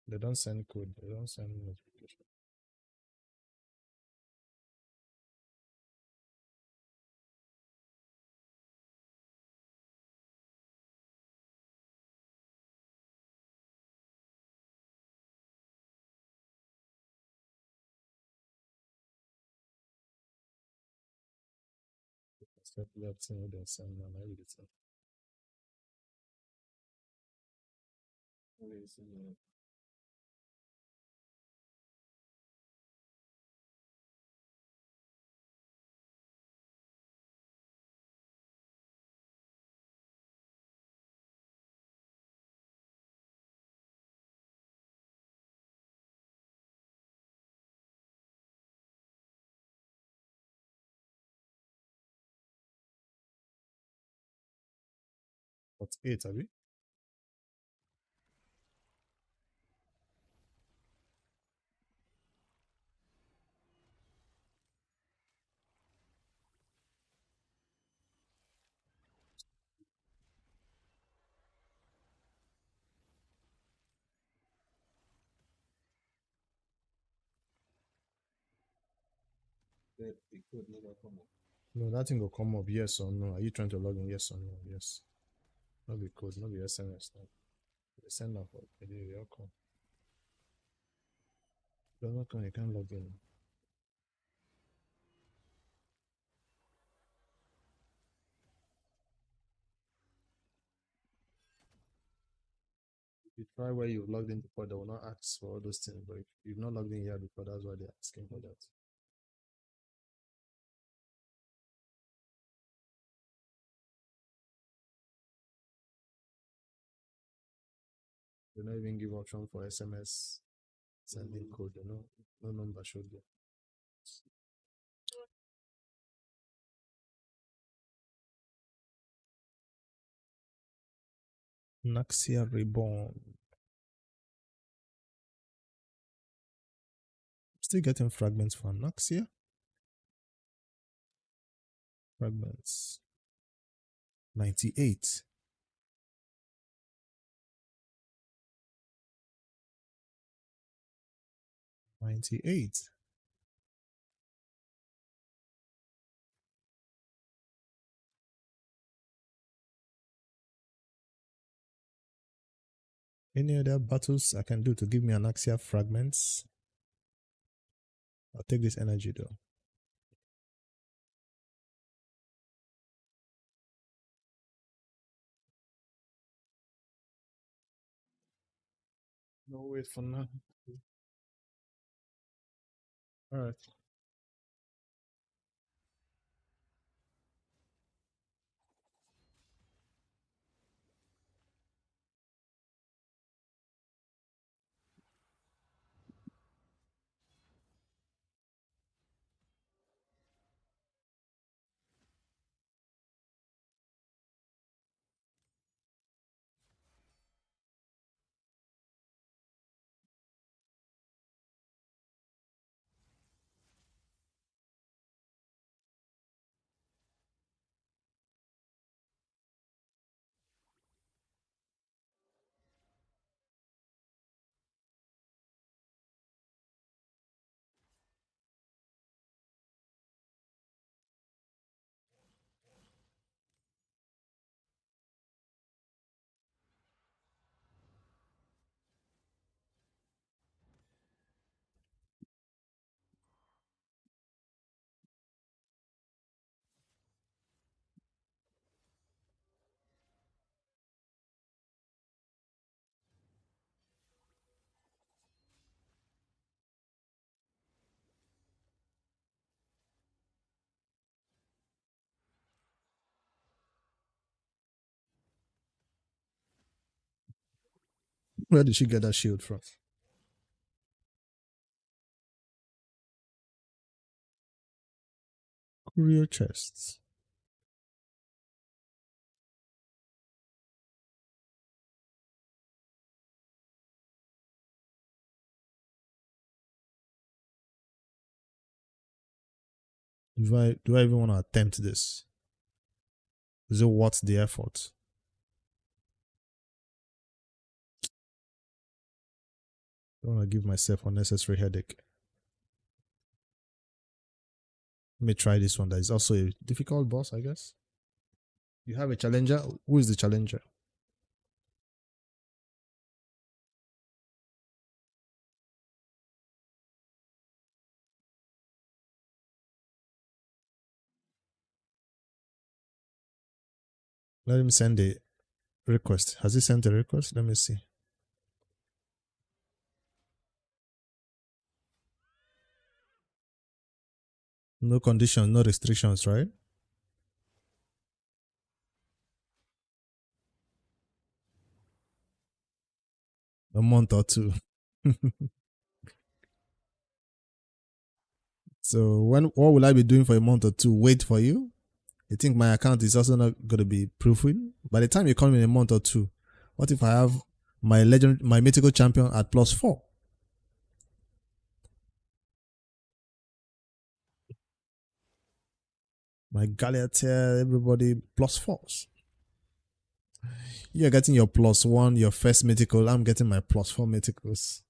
They don't send code. They don't send notification. Except that thing they send now. Maybe it's But 8, have you? The code never come up. No, that thing will come up. Yes or no. Are you trying to log in? Yes or no? Yes. Not be code, not be SMS. No. They send up. They all come. If not come, you can't log in. If you try where you logged in before, they will not ask for all those things. But if you've not logged in here before, that's why they're asking for that. They don't even give option for SMS sending code. You know, no number showed there. Naxia Reborn. Still getting fragments for Naxia. Fragments. 98. 98. Any other battles I can do to give me an Axia fragments? I'll take this energy though. No, wait for now. Alright. Where did she get that shield from? Courier chests. Do I even want to attempt this? Is it worth the effort? I don't want to give myself unnecessary headache. Let me try this one. That is also a difficult boss, I guess. You have a challenger. Who is the challenger? Let him send a request. Has he sent a request? Let me see. No conditions, no restrictions, right? A month or two. So what will I be doing for a month or two? Wait for you? You think my account is also not going to be proofing? By the time you come in a month or two, what if I have my mythical champion at +4? My Galeater, everybody +4s. You're getting your +1, your first mythical. I'm getting my +4 mythicals.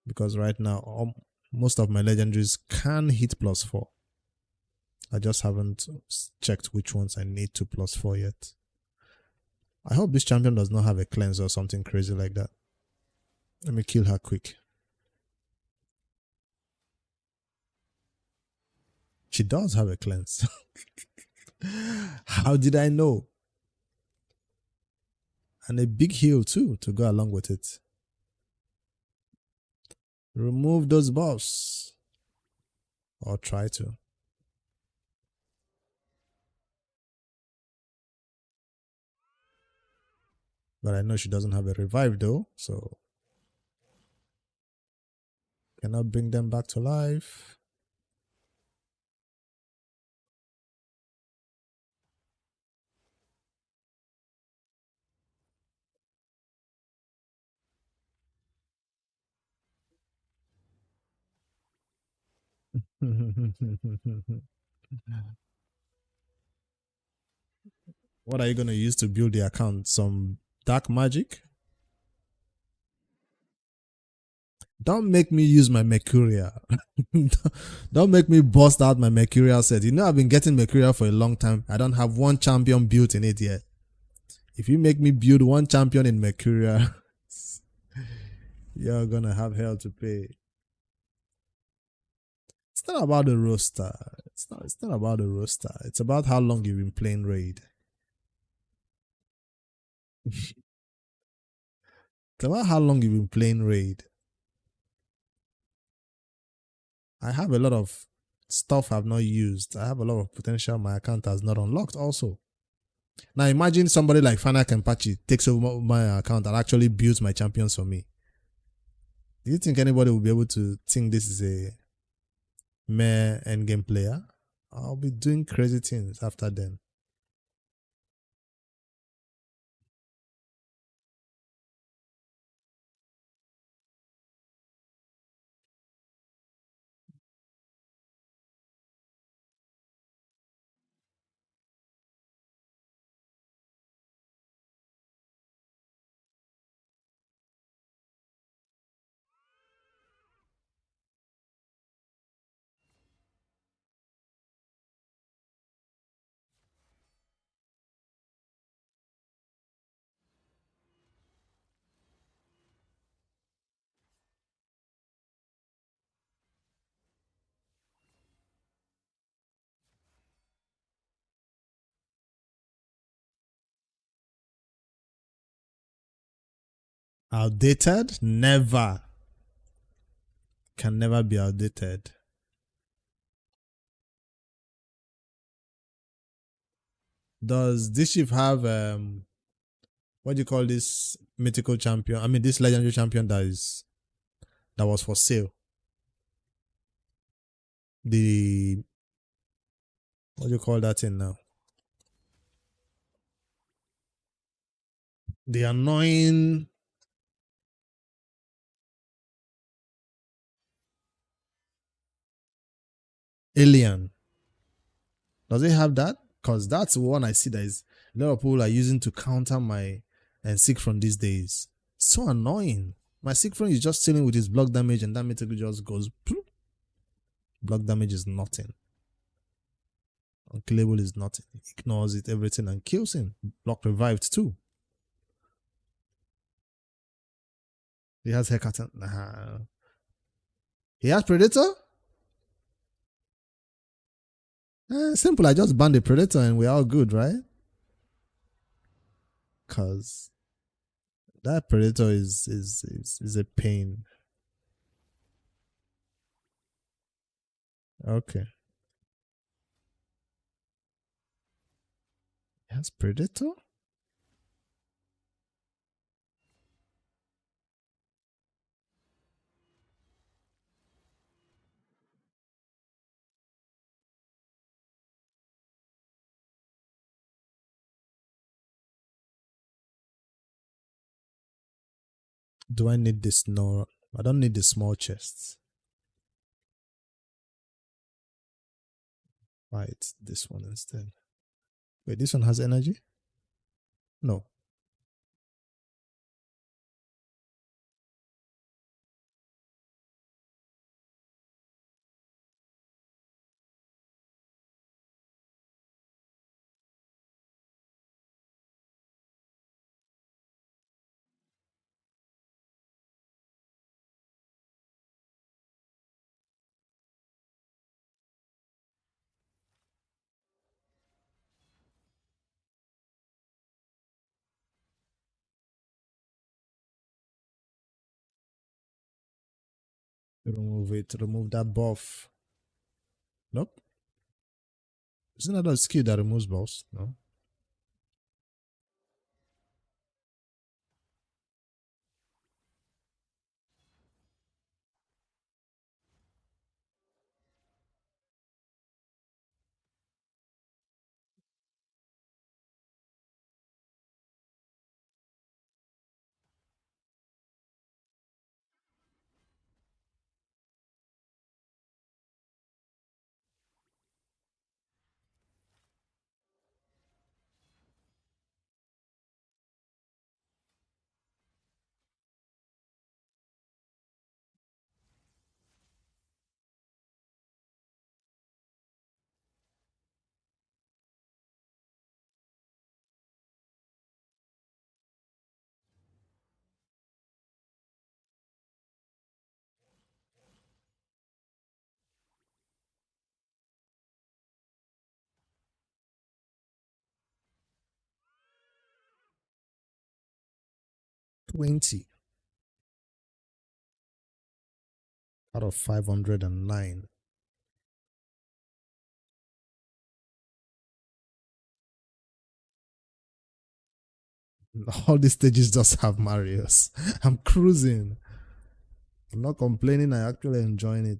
Because right now, most of my legendaries can hit +4. I just haven't checked which ones I need to +4 yet. I hope this champion does not have a cleanse or something crazy like that. Let me kill her quick. She does have a cleanse. How did I know? And a big heal too to go along with it. Remove those buffs. Or try to. But I know she doesn't have a revive though, so cannot bring them back to life. What are you going to use to build the account? Some dark magic? Don't make me use my Mercurial. Don't make me bust out my Mercurial set. You know I've been getting Mercurial for a long time. I don't have one champion built in it yet. If you make me build one champion in Mercurial, you're gonna have hell to pay. It's not about the roster. It's not about the roster. It's about how long you've been playing Raid. It's about how long you've been playing Raid. I have a lot of stuff I've not used. I have a lot of potential my account has not unlocked also. Now imagine somebody like Fana Kempachi takes over my account and actually builds my champions for me. Do you think anybody will be able to think this is a mere endgame player? I'll be doing crazy things after then. Outdated? Never. Can never be outdated. Does this ship have what do you call this mythical champion? I mean this legendary champion that was for sale. The what do you call that thing now? The annoying alien. Does it have that? Because that's the one I see that is a lot of people are using to counter my and Siegfried these days. It's so annoying. My Siegfried is just chilling with his block damage and that mythical just goes bloop. Block damage is nothing. Unkillable is nothing. He ignores it, everything, and kills him. Block revived too. He has haircut. Nah. He has Predator? Simple. I just banned the Predator and we're all good, right? Cause that Predator is a pain. Okay. He has Predator? Do I need this? No, I don't need the small chests. Right, this one instead. Wait, this one has energy? No. Remove it. Remove that buff. Nope. Isn't that a skill that removes buffs? No. 20 out of 509. All these stages just have Marios. I'm cruising. I'm not complaining. I actually enjoying it.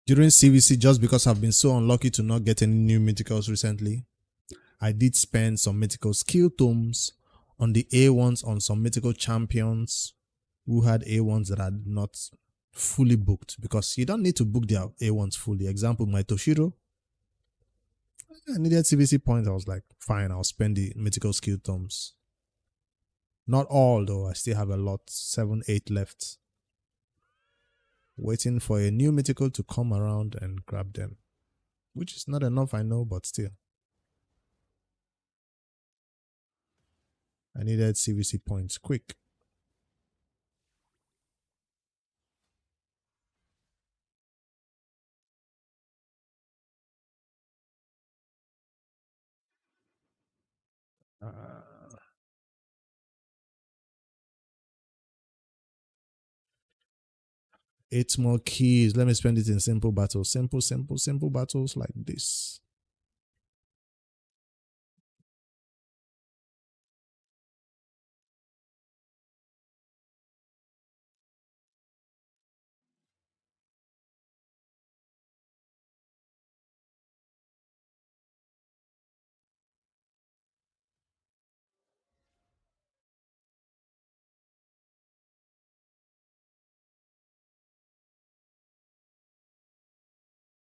During CVC, just because I've been so unlucky to not get any new mythicals recently, I did spend some mythical skill tomes on the A1s on some mythical champions who had A1s that are not fully booked, because you don't need to book their A1s fully. Example, my Toshiro, I needed CVC points. I was like, fine, I'll spend the mythical skill tomes. Not all though, I still have a lot, 7, 8 left. Waiting for a new mythical to come around and grab them. Which is not enough, I know, but still. I needed CVC points quick. Uh, 8 more keys. Let me spend it in simple battles. Simple battles like this.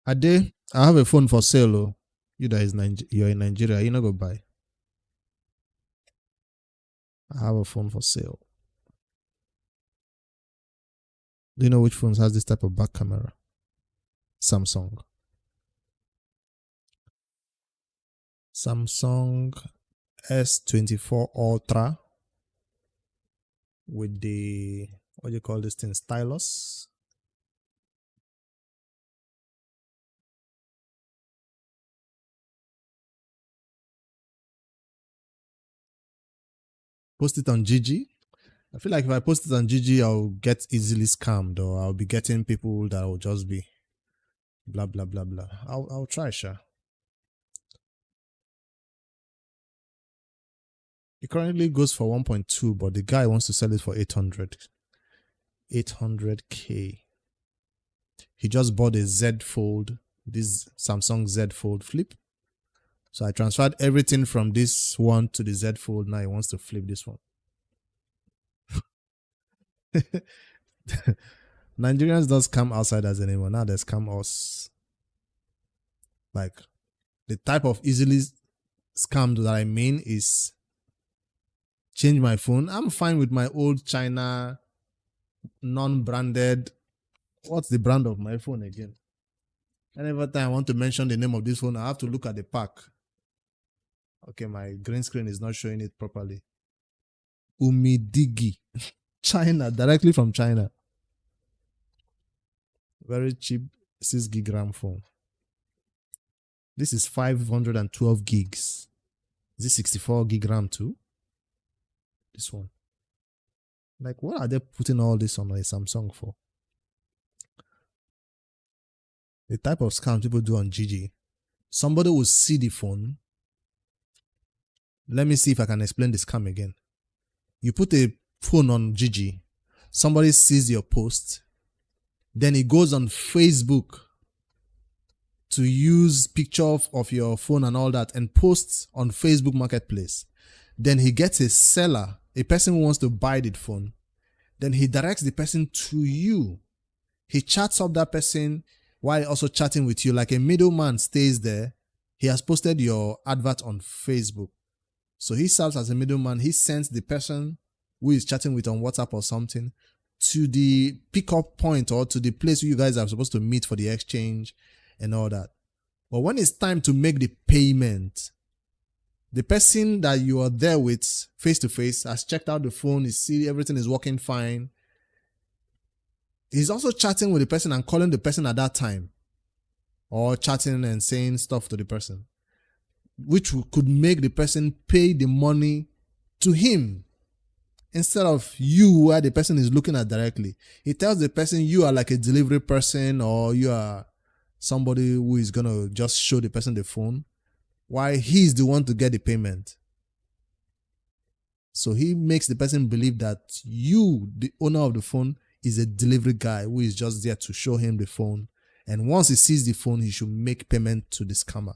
Ade, I have a phone for sale. Oh. You that is you're in Nigeria, you not go buy. I have a phone for sale. Do you know which phones has this type of back camera? Samsung. Samsung S24 Ultra with the, what do you call this thing, stylus. Post it on GG. I feel like if I post it on GG, I'll get easily scammed, or I'll be getting people that will just be blah blah blah blah. I'll try, sure. It currently goes for 1.2, but the guy wants to sell it for 800. 800k. He just bought a Z Fold, this Samsung Z Fold Flip. So I transferred everything from this one to the Z Fold. Now he wants to flip this one. Nigerians don't scam outsiders anymore. Now they scam us. Like, the type of easily scammed that I mean is change my phone. I'm fine with my old China non-branded. What's the brand of my phone again? And every time I want to mention the name of this phone, I have to look at the pack. Okay, my green screen is not showing it properly. Umidigi. China, directly from China. Very cheap 6 gig RAM phone. This is 512 gigs. Is this 64 gig RAM too? This one. Like, what are they putting all this on a Samsung for? The type of scam people do on GG. Somebody will see the phone. Let me see if I can explain the scam again. You put a phone on GG. Somebody sees your post. Then he goes on Facebook to use picture of your phone and all that and post on Facebook Marketplace. Then he gets a seller, a person who wants to buy the phone. Then he directs the person to you. He chats up that person while also chatting with you, like a middleman stays there. He has posted your advert on Facebook. So he serves as a middleman. He sends the person who is chatting with on WhatsApp or something to the pickup point or to the place where you guys are supposed to meet for the exchange and all that. But when it's time to make the payment, the person that you are there with face to face has checked out the phone, is see everything is working fine. He's also chatting with the person and calling the person at that time, or chatting and saying stuff to the person, which could make the person pay the money to him instead of you, where the person is looking at directly. He tells the person you are like a delivery person, or you are somebody who is going to just show the person the phone, while he's the one to get the payment. So he makes the person believe that you, the owner of the phone, is a delivery guy who is just there to show him the phone. And once he sees the phone, he should make payment to the scammer.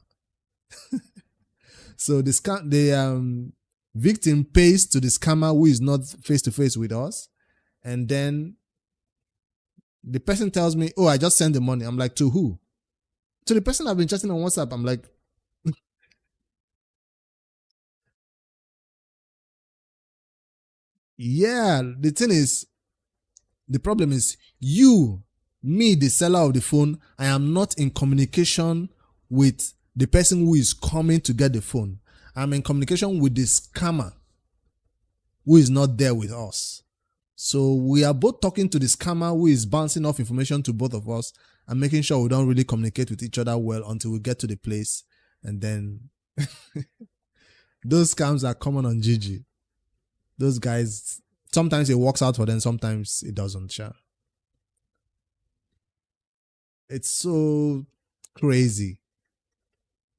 So the victim pays to the scammer who is not face to face with us. And then the person tells me, oh, I just sent the money. I'm like, to who? To the person I've been chatting on WhatsApp. I'm like, yeah, the thing is, the problem is you, me, the seller of the phone, I am not in communication with the person who is coming to get the phone. I'm in communication with the scammer who is not there with us. So we are both talking to the scammer who is bouncing off information to both of us and making sure we don't really communicate with each other well until we get to the place. And then those scams are common on Gigi. Those guys, sometimes it works out for them, sometimes it doesn't. Sure. It's so crazy.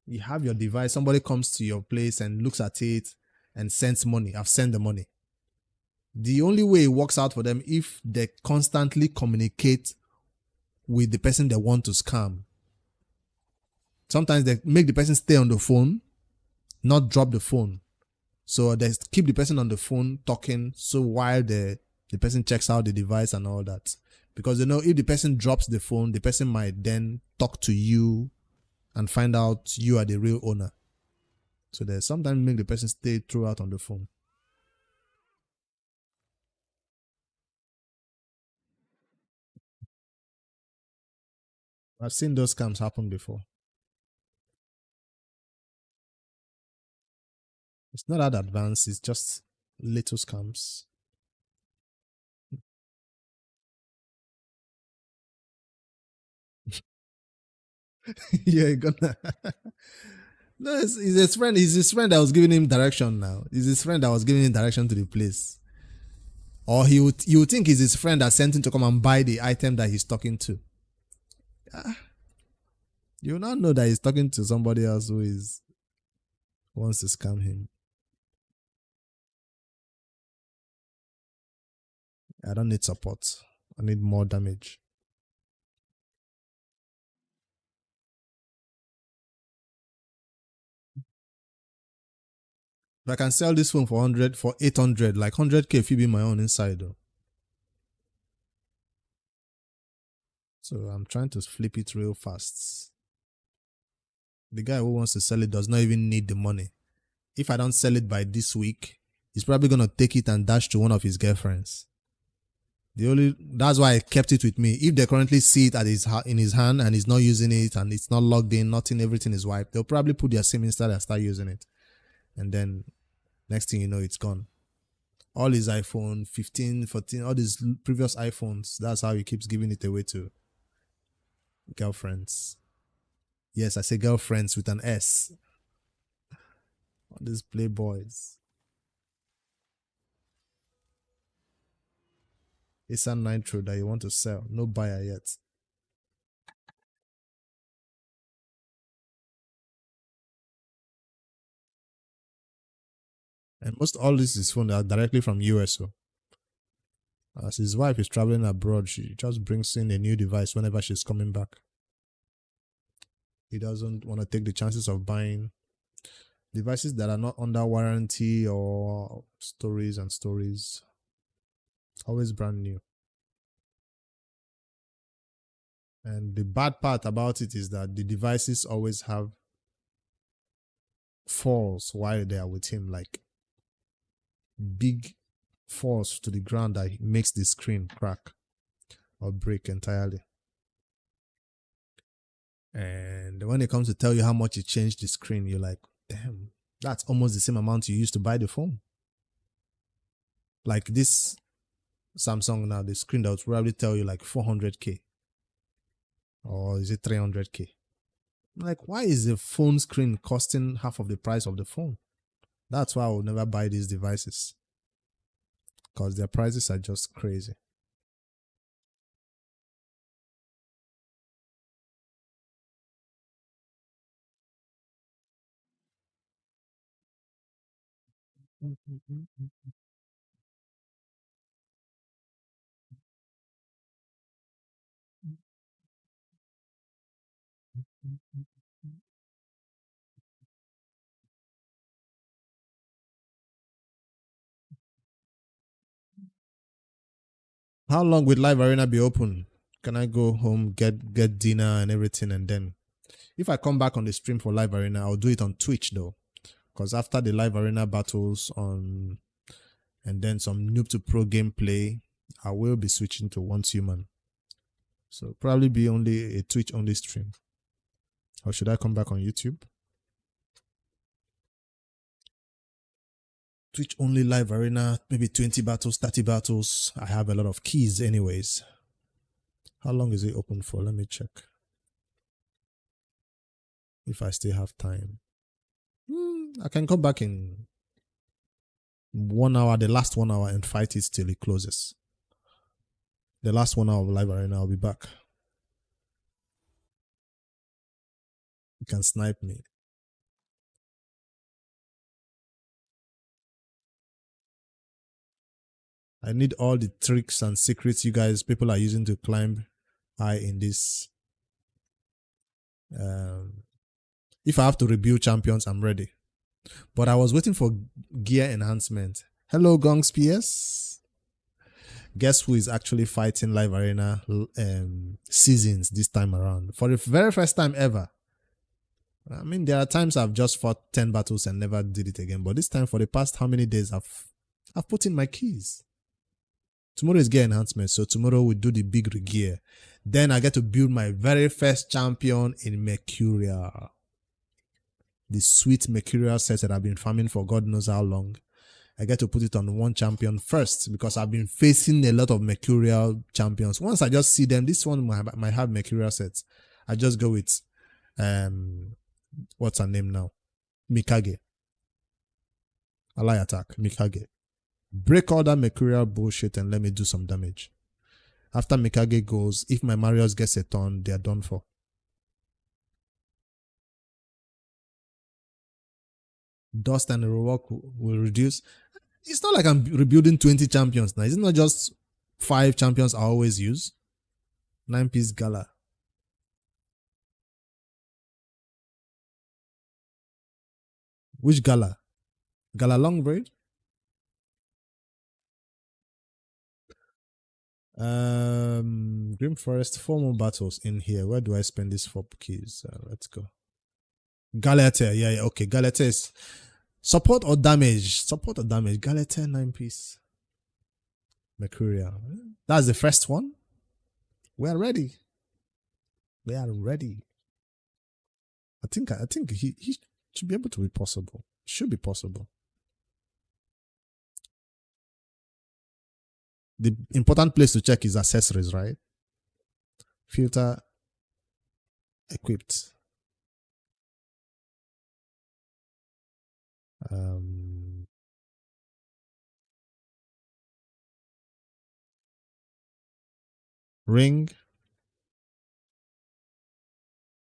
You have your device, somebody comes to your place and looks at it and sends money. I've sent the money. The only way it works out for them if they constantly communicate with the person they want to scam. Sometimes they make the person stay on the phone, not drop the phone. So they keep the person on the phone talking, so while the person checks out the device and all that. Because they know if the person drops the phone, the person might then talk to you and find out you are the real owner. So they sometimes make the person stay throughout on the phone. I've seen those scams happen before. It's not that advanced, it's just little scams. Yeah, you're gonna. No, it's his friend. It's his friend that was giving him direction now. It's his friend that was giving him direction to the place. Or you would think it's his friend that sent him to come and buy the item that he's talking to. You will not know that he's talking to somebody else who wants to scam him. I don't need support. I need more damage. If I can sell this phone for 800, like 100k if you be my own inside though. So I'm trying to flip it real fast. The guy who wants to sell it does not even need the money. If I don't sell it by this week, he's probably gonna take it and dash to one of his girlfriends. That's why I kept it with me. If they currently see it in his hand and he's not using it and it's not logged in, nothing, everything is wiped, they'll probably put their SIM install and start using it. And then next thing you know, it's gone. All his iPhone 15, 14, all these previous iPhones, that's how he keeps giving it away to girlfriends. Yes, I say girlfriends with an S. All these playboys. It's a Nitro that you want to sell. No buyer yet. And most all this is phone are directly from USO. As his wife is traveling abroad, she just brings in a new device whenever she's coming back. He doesn't want to take the chances of buying devices that are not under warranty or stories and stories. Always brand new. And the bad part about it is that the devices always have falls while they are with him, like big falls to the ground that makes the screen crack or break entirely. And when it comes to tell you how much it changed the screen, you're like, damn, that's almost the same amount you used to buy the phone. Like this Samsung now, the screen that would probably tell you like 400k, or is it 300k? Like, why is the phone screen costing half of the price of the phone? That's why I would never buy these devices, because their prices are just crazy. How long will Live Arena be open? Can I go home, get dinner and everything, and then if I come back on the stream for Live Arena, I'll do it on Twitch though, because after the Live Arena battles on and then some noob to pro gameplay, I will be switching to Once Human. So probably be only a Twitch only stream. Or should I come back on YouTube? Twitch only Live Arena, maybe 20 battles, 30 battles. I have a lot of keys anyways. How long is it open for? Let me check. If I still have time. I can come back in 1 hour, the last 1 hour, and fight it till it closes. The last 1 hour of Live Arena, I'll be back. You can snipe me. I need all the tricks and secrets you guys, people are using to climb high in this. If I have to rebuild champions, I'm ready. But I was waiting for gear enhancement. Hello, Gongs PS. Guess who is actually fighting Live Arena seasons this time around? For the very first time ever. I mean, there are times I've just fought 10 battles and never did it again. But this time, for the past how many days, I've put in my keys. Tomorrow is gear enhancement, so tomorrow we do the big gear. Then I get to build my very first champion in Mercurial. The sweet Mercurial set that I've been farming for God knows how long. I get to put it on one champion first because I've been facing a lot of Mercurial champions. Once I just see them, this one might have Mercurial sets. I just go with, what's her name now? Mikage. Ally attack, Mikage. Break all that Mercurial bullshit and let me do some damage. After Mikage goes, if my Marios gets a turn, they are done for. Dust and rework will reduce. It's not like I'm rebuilding 20 champions now. It's not just 5 champions I always use. 9-piece Gala. Which Gala? Gala long braid? Grim Forest, 4 more battles in here. Where do I spend these 4 keys? Let's go. Galatea, yeah, okay. Galatea is support or damage? Support or damage? Galatea 9-piece. Mercurial. That's the first one. We are ready. We are ready. I think he should be able to be possible. Should be possible. The important place to check is accessories, right? Filter equipped. Ring.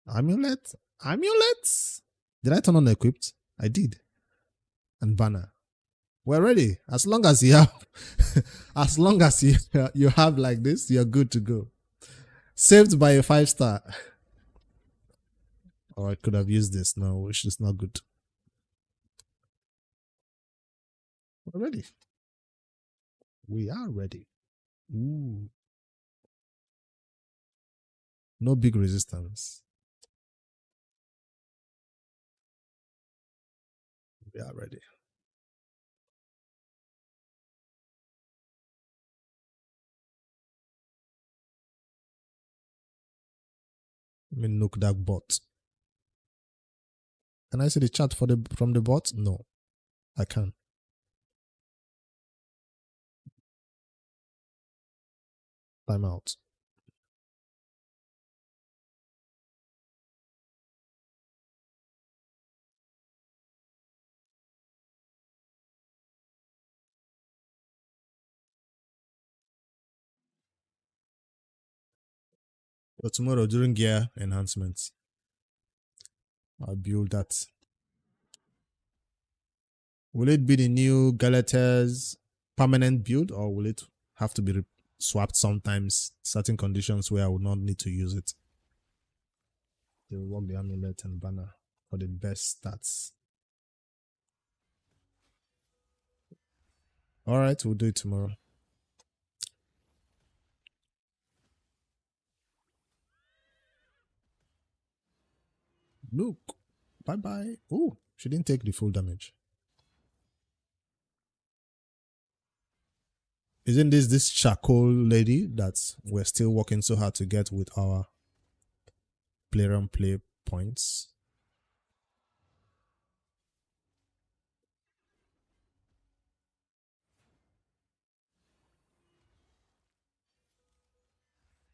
Amulet. Amulets. Did I turn on equipped? I did. And banner. We're ready. As long as you have, as long as you have like this, you're good to go. Saved by a 5-star. Or I could have used this now, which is not good. We're ready. We are ready. Ooh. No big resistance. We are ready. Let me nuke that bot. Can I see the chat from the bot? No, I can't. Time out. So tomorrow during gear enhancements, I'll build that. Will it be the new Galatas permanent build, or will it have to be swapped sometimes, certain conditions where I would not need to use it? They will work the amulet and banner for the best stats. All right, we'll do it tomorrow. Look, bye bye. Oh, she didn't take the full damage. Isn't this charcoal lady that we're still working so hard to get with our player and play points?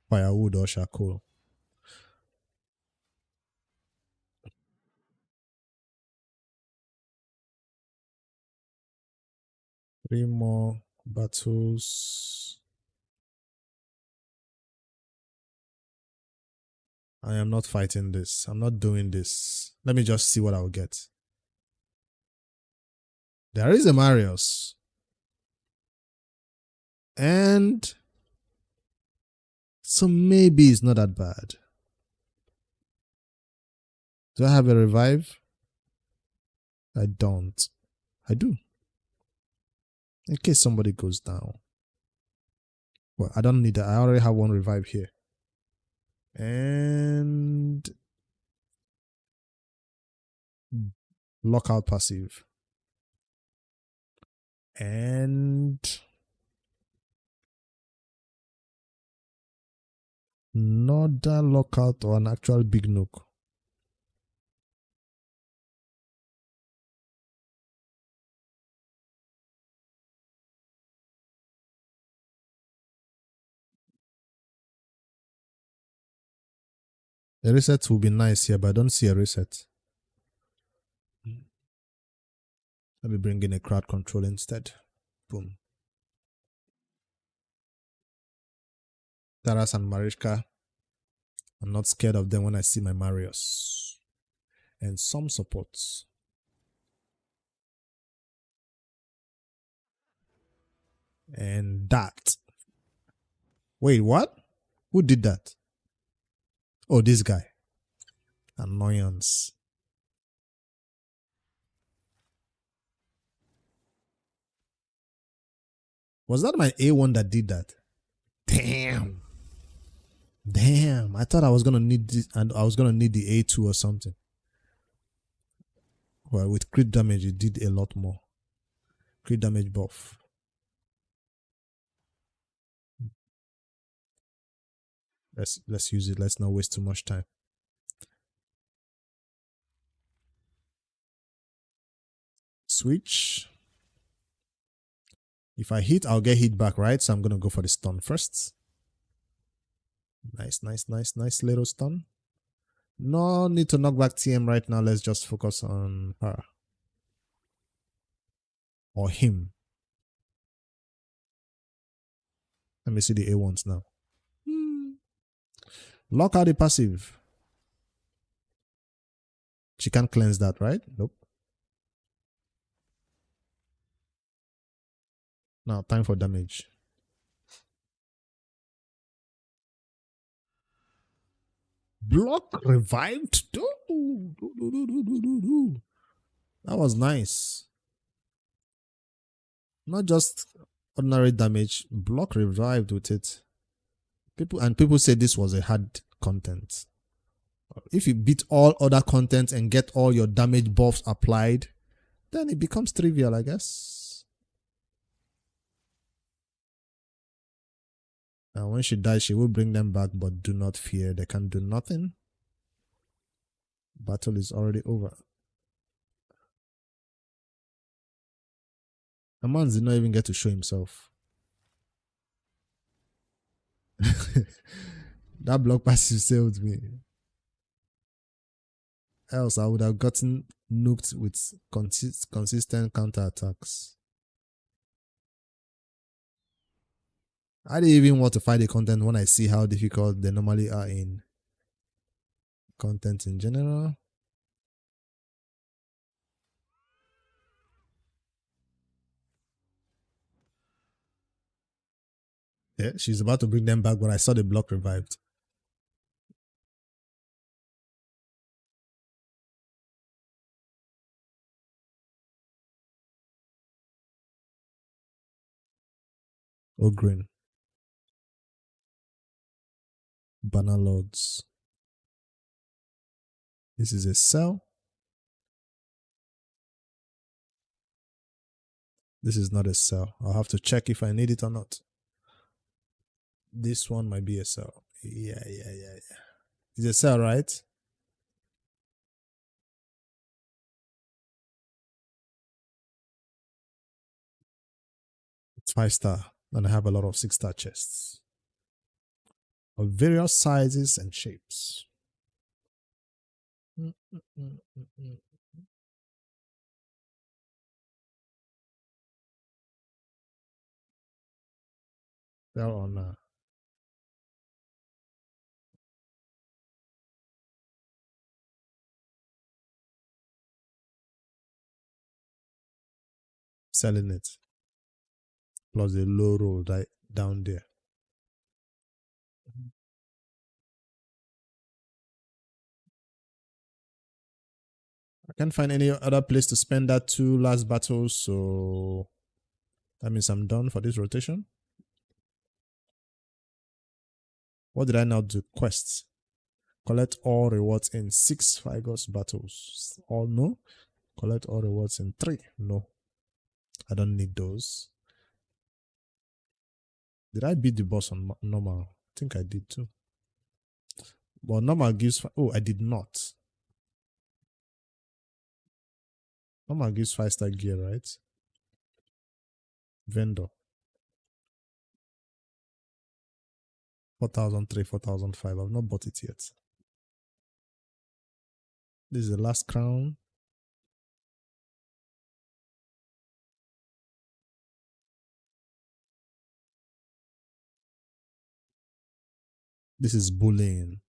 Firewood or charcoal? Three more battles. I am not fighting this. I'm not doing this. Let me just see what I'll get. There is a Marius. And so maybe it's not that bad. Do I have a revive? I don't. I do. In case somebody goes down. Well, I don't need that. I already have one revive here. And lockout passive. And another lockout or an actual big nuke. A reset will be nice here, but I don't see a reset. Let me bring in a crowd control instead. Boom. Taras and Mariska. I'm not scared of them when I see my Marius. And some supports. And that. Wait, what? Who did that? Oh, this guy. Annoyance. Was that my A1 that did that? Damn. Damn. I thought I was gonna need this, and I was gonna need the A2 or something. Well, with crit damage, it did a lot more. Crit damage buff. Let's use it. Let's not waste too much time. Switch. If I hit, I'll get hit back, right? So I'm gonna go for the stun first. Nice, nice, nice, nice little stun. No need to knock back TM right now. Let's just focus on her. Or him. Let me see the A1s now. Lock out the passive. She can't cleanse that, right? Nope. Now, time for damage. Block revived too? That was nice. Not just ordinary damage, block revived with it. People say this was a hard content. If you beat all other content and get all your damage buffs applied, then it becomes trivial, I guess. And when she dies, she will bring them back, but do not fear, they can do nothing. Battle is already over. A man did not even get to show himself. That block passive saved me. Else, I would have gotten nuked with consistent counterattacks. I didn't even want to fight the content when I see how difficult they normally are in content in general. Yeah, she's about to bring them back, but I saw the block revived. Ogrin. Banner Lords. This is a cell. This is not a cell. I'll have to check if I need it or not. This one might be a cell. Yeah. It's a cell, right? It's 5-star. And I have a lot of 6-star chests of various sizes and shapes. They're on selling it. Plus the low roll right down there. I can't find any other place to spend that 2 last battles, so that means I'm done for this rotation. What did I now do? Quests. Collect all rewards in 6 Figos battles. All no. Collect all rewards in 3. No. I don't need those. Did I beat the boss on normal? I think I did too. But normal gives... Oh, I did not. Normal gives 5-star gear, right? Vendor. 4,003, 4,005. I've not bought it yet. This is the last crown. This is bullying.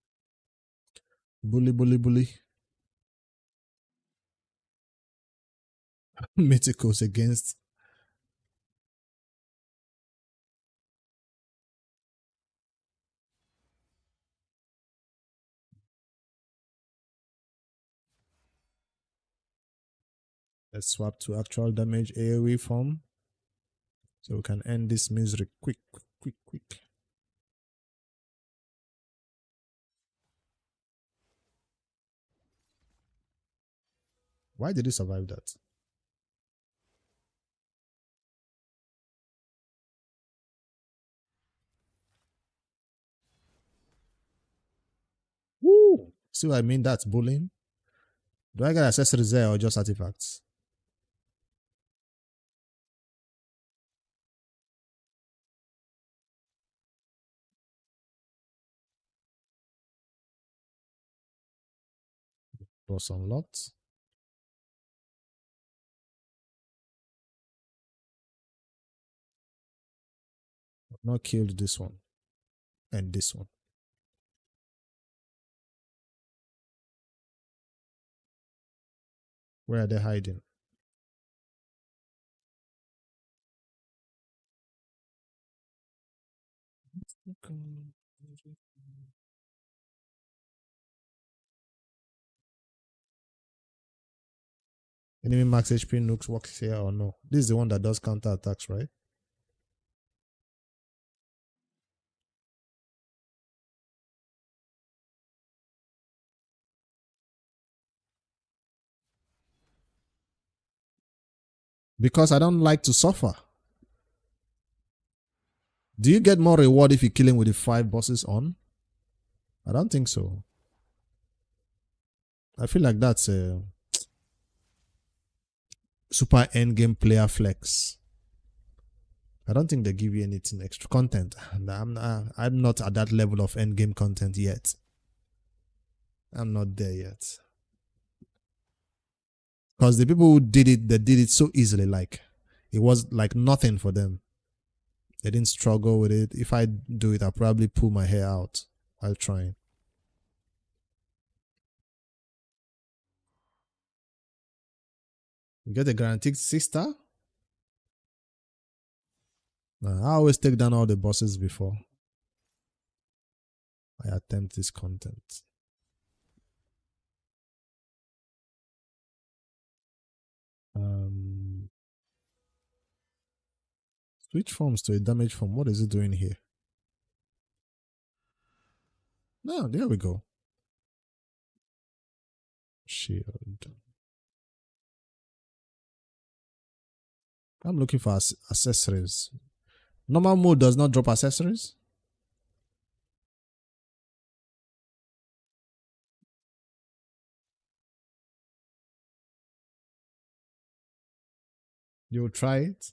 Bully. Mythicals against... Let's swap to actual damage AoE form. So we can end this misery quick. Why did he survive that? Woo! See what I mean? That's bullying. Do I get accessories there or just artifacts? Boss unlocked. I've not killed this one. And this one. Where are they hiding? Enemy max HP nukes works here or no? This is the one that does counter attacks, right? Because I don't like to suffer. Do you get more reward if you kill him with the 5 bosses on? I don't think so. I feel like that's a super endgame player flex. I don't think they give you anything extra content. And I'm not at that level of endgame content yet. I'm not there yet. Because the people who did it, they did it so easily. Like, it was like nothing for them. They didn't struggle with it. If I do it, I'll probably pull my hair out while trying. You get a guaranteed 6-star? I always take down all the bosses before I attempt this content. Switch forms to a damage form. What is it doing here? No, there we go. Shield. I'm looking for accessories. Normal mode does not drop accessories. You'll try it.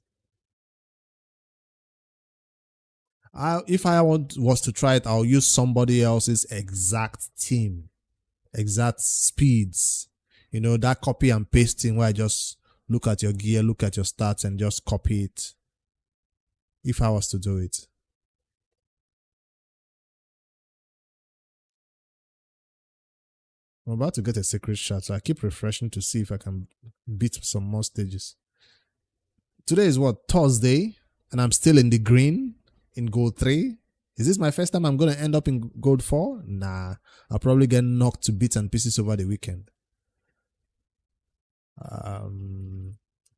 If I was to try it, I'll use somebody else's exact team, exact speeds. You know, that copy and pasting where I just look at your gear, look at your stats, and just copy it. If I was to do it. I'm about to get a secret shot, so I keep refreshing to see if I can beat some more stages. Today is what? Thursday, and I'm still in the green in gold 3. Is this my first time I'm going to end up in gold 4? Nah, I'll probably get knocked to bits and pieces over the weekend. I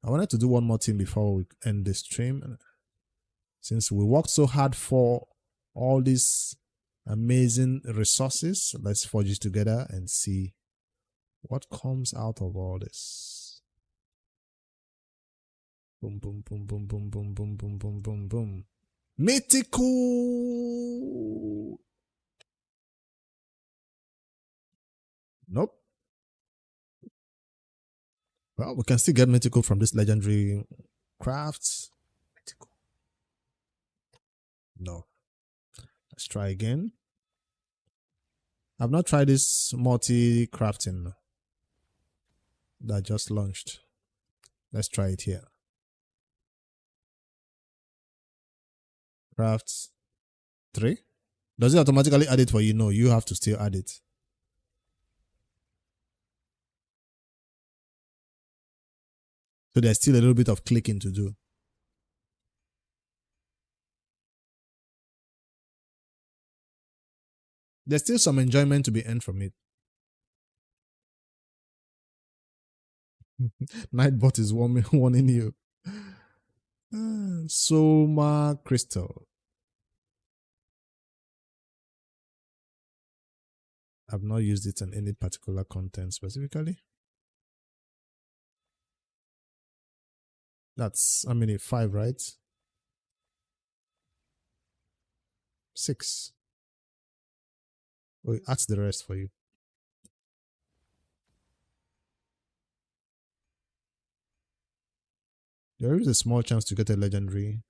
wanted to do one more thing before we end the stream. Since we worked so hard for all these amazing resources, let's forge it together and see what comes out of all this. Boom, boom, boom, boom, boom, boom, boom, boom, boom, boom, boom. Mythical! Nope. Well, we can still get mythical from this legendary crafts. Mythical. No. Let's try again. I've not tried this multi-crafting that just launched. Let's try it here. Crafts 3. Does it automatically add it for you? No, you have to still add it. So there's still a little bit of clicking to do. There's still some enjoyment to be earned from it. Nightbot is warning you. Soma Crystal. I've not used it on any particular content specifically. That's, how many? 5, right? 6. Wait, ask the rest for you. There is a small chance to get a legendary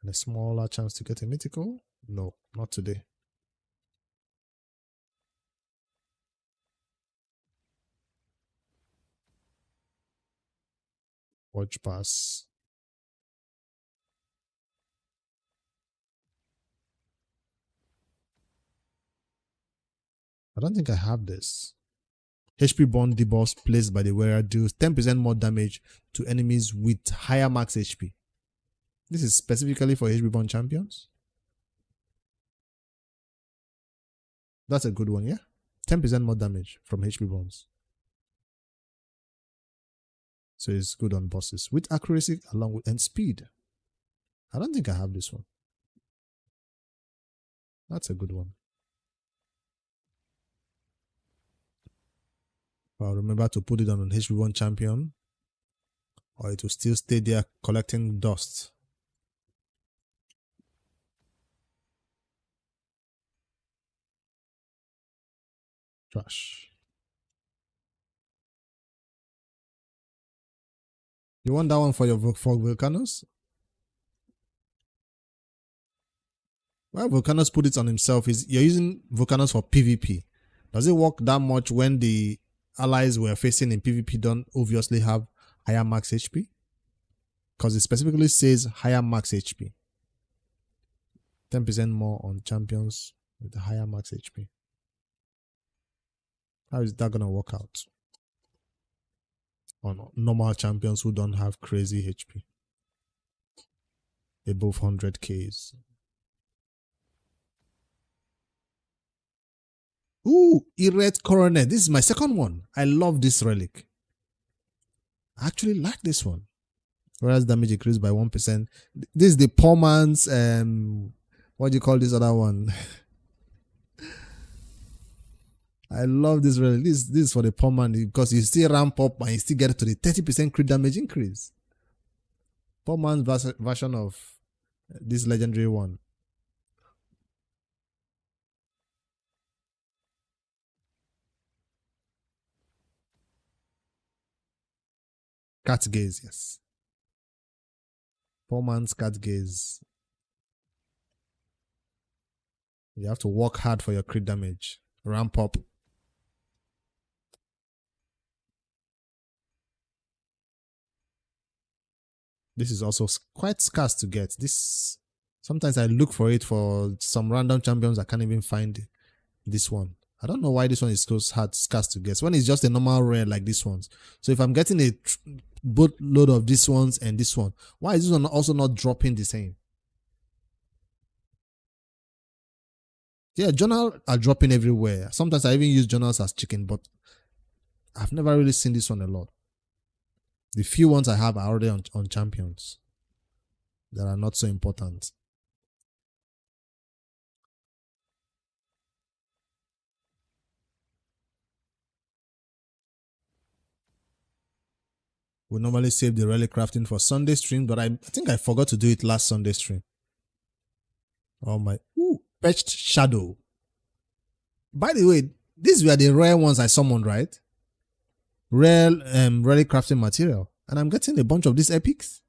and a smaller chance to get a mythical. No, not today. Watch pass. I don't think I have this. HP bond debuffs placed by the wearer deals 10% more damage to enemies with higher max HP. This is specifically for HP bond champions. That's a good one, yeah? 10% more damage from HP bonds. So it's good on bosses with accuracy along with and speed. I don't think I have this one. That's a good one. I'll remember to put it on an HP1 champion, or it will still stay there collecting dust. Trash. You want that one for your Volcanos? Why Volcanos put it on himself is you're using Volcanos for PvP. Does it work that much when the allies we're facing in PvP don't obviously have higher max HP? Because it specifically says higher max HP. 10% more on champions with higher max HP. How is that going to work out on normal champions who don't have crazy HP? Above 100Ks. Ooh, Irate Coronet. This is my second one. I love this relic. I actually like this one. Whereas damage increased by 1%. This is the poor man's, what do you call this other one? I love this relic. This is for the poor man because you still ramp up and you still get to the 30% crit damage increase. Poor man's version of this legendary one. Cat gaze, yes. Poor man's cat gaze. You have to work hard for your crit damage. Ramp up. This is also quite scarce to get. This sometimes I look for it for some random champions. I can't even find this one. I don't know why this one is so hard, scarce to get. When it's just a normal rare like this ones. So if I'm getting a boatload of these ones and this one, why is this one also not dropping the same? Yeah, journals are dropping everywhere. Sometimes I even use journals as chicken, but I've never really seen this one a lot. The few ones I have are already on champions that are not so important. We normally save the relic crafting for Sunday stream, but I think I forgot to do it last Sunday stream. Oh my. Ooh, Patched Shadow. By the way, these were the rare ones I summoned, right? Rare relic crafting material. And I'm getting a bunch of these epics.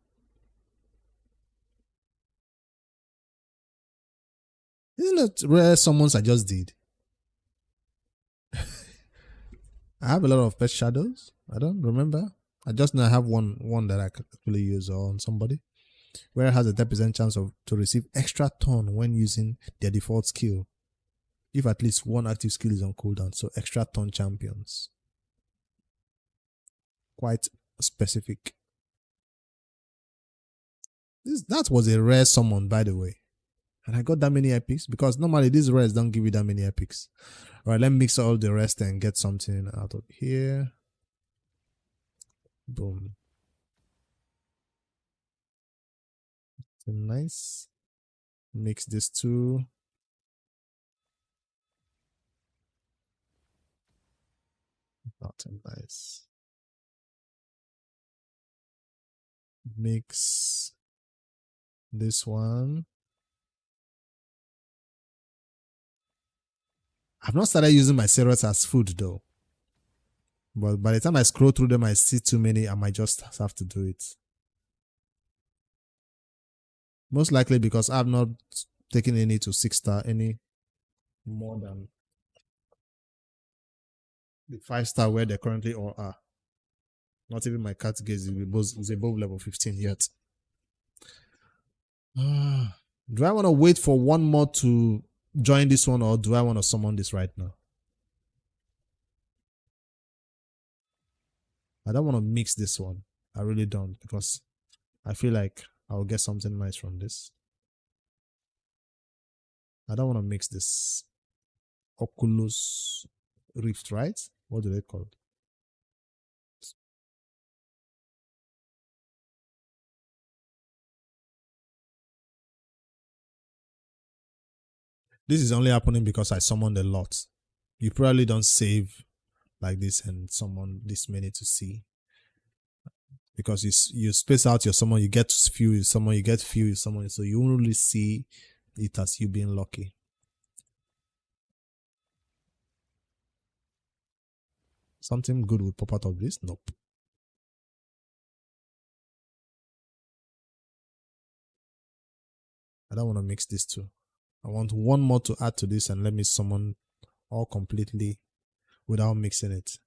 Isn't it rare summons I just did? I have a lot of pet shadows. I don't remember. I just know I have one that I could actually use on somebody. Where it has a 10% chance to receive extra ton when using their default skill. If at least one active skill is on cooldown. So extra ton champions. Quite specific. That was a rare summon, by the way. And I got that many epics because normally these rares don't give you that many epics. Alright, let me mix all the rest and get something out of here. Boom. Nice. Mix this two. Not nice. Mix this one. I've not started using my cereals as food though. But by the time I scroll through them, I see too many. I might just have to do it. Most likely because I've not taken any to 6-star, any more than the 5-star where they currently all are. Not even my cat gaze is above level 15 yet. Do I want to wait for one more to join this one or do I want to summon this right now? I don't want to mix this one. I really don't because I feel like I'll get something nice from this. I don't want to mix this Oculus Rift, right? What do they call it? This is only happening because I summoned a lot. You probably don't save like this and summon this many to see. Because you space out your summon, you get few, you summon, you get few, you summon, so you won't really see it as you being lucky. Something good will pop out of this? Nope. I don't want to mix these two. I want one more to add to this and let me summon all completely without mixing it.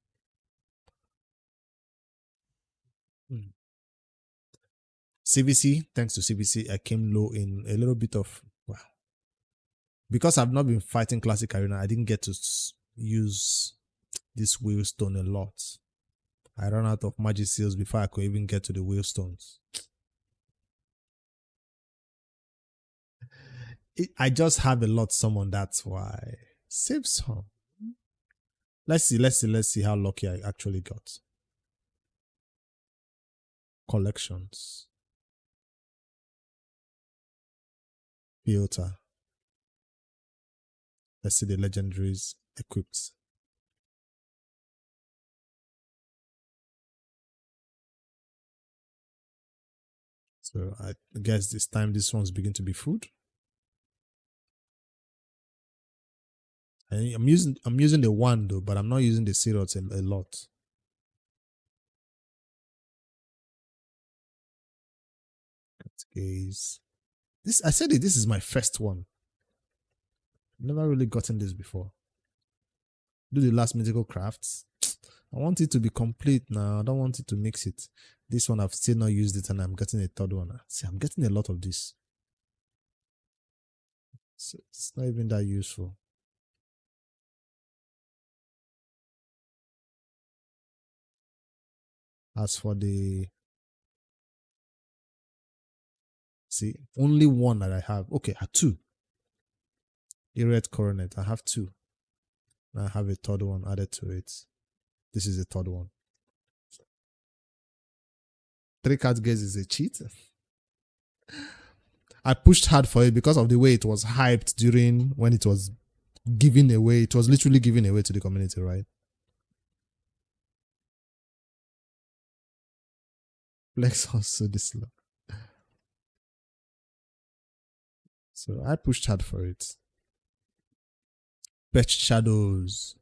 CVC, thanks to CVC, I came low in a little bit of, wow. Because I've not been fighting Classic Arena, I didn't get to use this wheelstone a lot. I ran out of magic seals before I could even get to the wheelstones. I just have a lot summon, that's why. Save some. Let's see how lucky I actually got. Collections. Filter. Let's see the legendaries equipped. So I guess this time this one's begin to be food. I'm using the one though, but I'm not using the cereals a lot. Gaze. This I said it. This is my first one. Never really gotten this before. Do the last mythical crafts. I want it to be complete now. I don't want it to mix it. This one I've still not used it, and I'm getting a third one. See, I'm getting a lot of this. So it's not even that useful. As for the see, only one that I have. Okay, I have two. Red Coronet. I have two. I have a third one added to it. This is the third one. 3 card gaze is a cheat. I pushed hard for it because of the way it was hyped during when it was giving away. It was literally giving away to the community, right? Flex also this low. So I pushed hard for it. Perch shadows.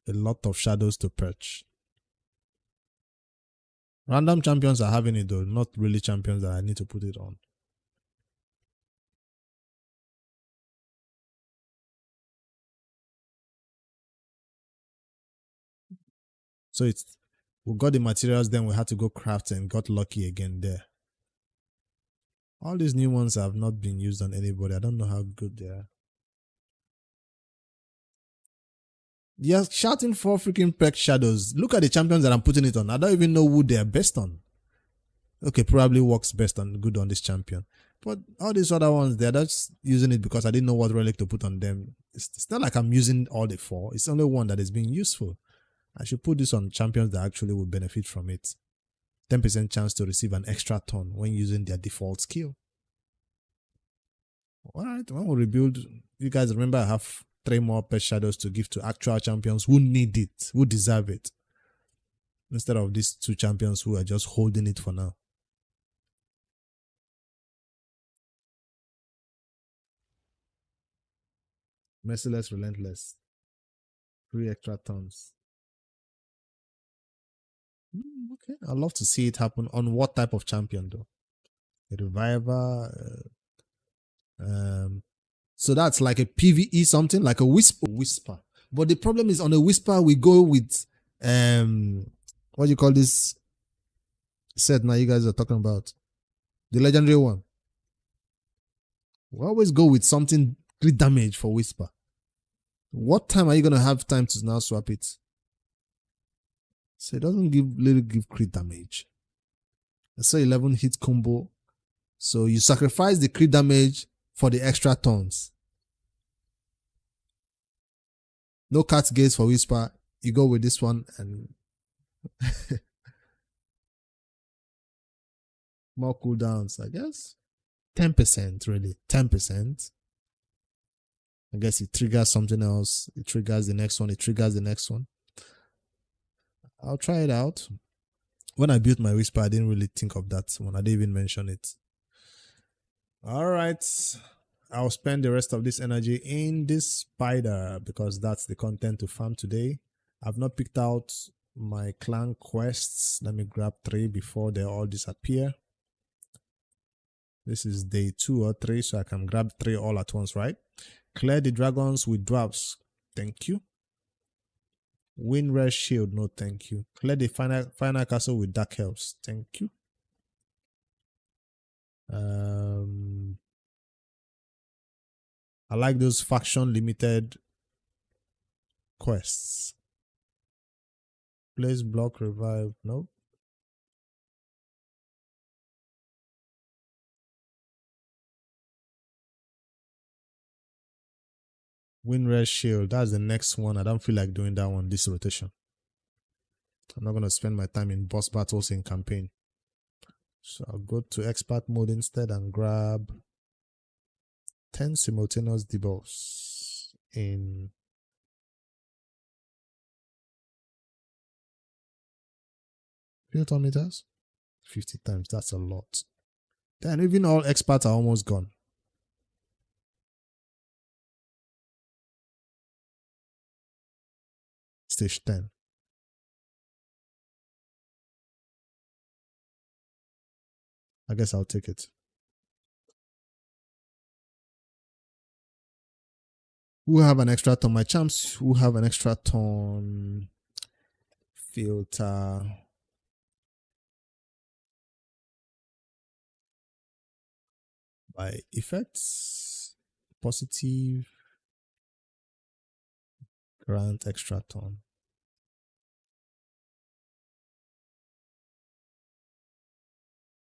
A lot of shadows to perch. Random champions are having it though, not really champions that I need to put it on. So we got the materials, then we had to go craft and got lucky again there. All these new ones have not been used on anybody. I don't know how good they are. You're shouting for freaking perch shadows. Look at the champions that I'm putting it on. I don't even know who they're best on. Okay, probably works best on good on this champion. But all these other ones, they're just using it because I didn't know what relic to put on them. It's not like I'm using all the 4. It's only one that is being useful. I should put this on champions that actually will benefit from it. 10% chance to receive an extra turn when using their default skill. Alright, when we rebuild, you guys remember I have 3 more pet shadows to give to actual champions who need it, who deserve it. Instead of these 2 champions who are just holding it for now. Merciless, relentless. 3 extra turns. Okay, I'd love to see it happen on what type of champion though? A reviver. So that's like a PvE something, like a whisper. But the problem is on a whisper we go with what do you call this set now you guys are talking about? The legendary one. We always go with something crit damage for whisper. What time are you gonna have time to now swap it? So it doesn't give crit damage. So 11 hit combo. So you sacrifice the crit damage for the extra turns. No cat's gaze for whisper. You go with this one and more cooldowns, I guess. 10% really. 10%. I guess it triggers something else. It triggers the next one. It triggers the next one. I'll try it out. When I built my whisper, I didn't really think of that one. I didn't even mention it. All right. I'll spend the rest of this energy in this spider because that's the content to farm today. I've not picked out my clan quests. Let me grab 3 before they all disappear. This is day 2 or 3, so I can grab 3 all at once, right? Clear the dragons with dwarfs. Thank you. Win rare shield. No, thank you. Clear the final castle with dark elves. Thank you. I like those faction limited quests. Place block revive. Nope. Win rare shield. That's the next one. I don't feel like doing that one this rotation. I'm not going to spend my time in boss battles in campaign. So I'll go to expert mode instead and grab 10 simultaneous debuffs in filter meters. 50 times. That's a lot. Then even all experts are almost gone. Stage 10. I guess I'll take it. Who have an extra turn? My champs who have an extra turn. Filter. By effects. Positive. Grant extra turn.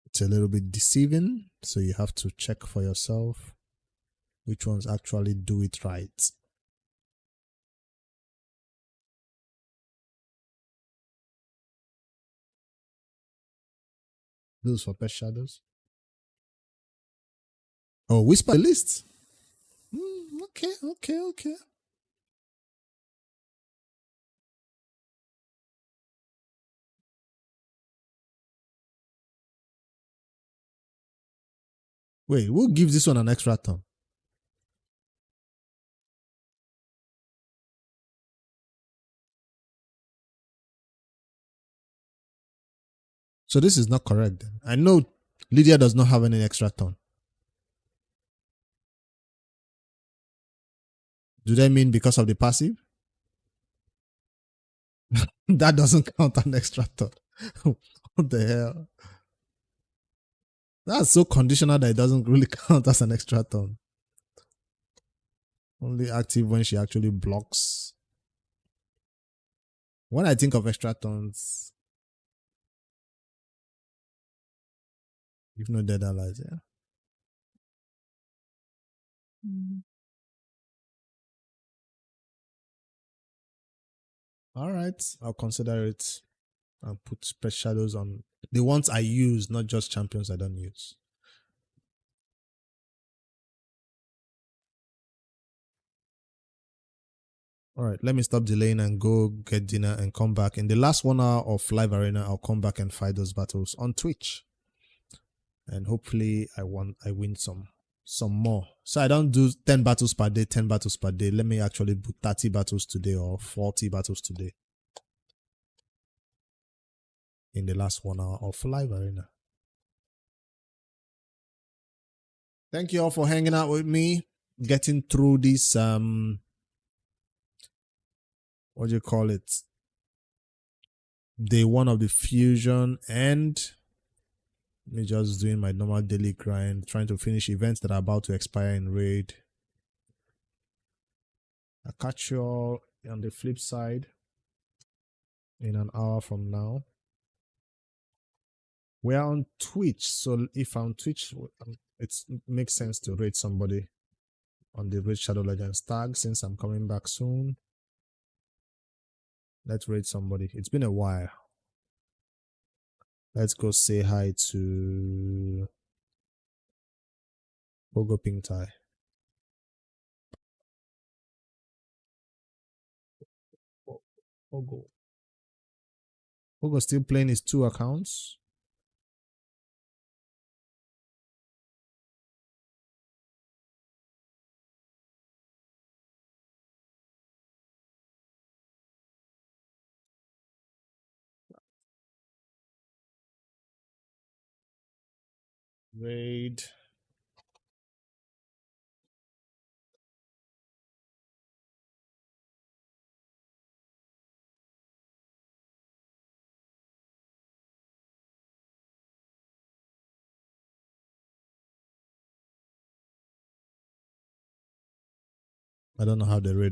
It's a little bit deceiving, so you have to check for yourself which ones actually do it right. Those for pet shadows. Oh, whisper list. Okay. Wait, who gives this one an extra turn? So this is not correct then. I know Lydia does not have any extra turn. Do they mean because of the passive? That doesn't count an extra turn. What the hell? That's so conditional that it doesn't really count as an extra turn. Only active when she actually blocks. When I think of extra turns, if no dead allies, yeah. All right, I'll consider it and put spread shadows on the ones I use, not just champions I don't use. All right, let me stop delaying and go get dinner and come back. In the last 1 hour of live arena, I'll come back and fight those battles on Twitch. And hopefully I win some more. So I don't do 10 battles per day, 10 battles per day. Let me actually book 30 battles today or 40 battles today. In the last 1 hour of live arena. Thank you all for hanging out with me, getting through this what do you call it? Day 1 of the fusion, and me just doing my normal daily grind, trying to finish events that are about to expire in raid. I'll catch you all on the flip side in an hour from now. We're on Twitch, so if I'm on Twitch, it makes sense to raid somebody on the Raid Shadow Legends tag since I'm coming back soon. Let's raid somebody. It's been a while. Let's go say hi to Bogo Pink Tie. Ogo. Ogo still playing his 2 accounts. Raid. I don't know how they raid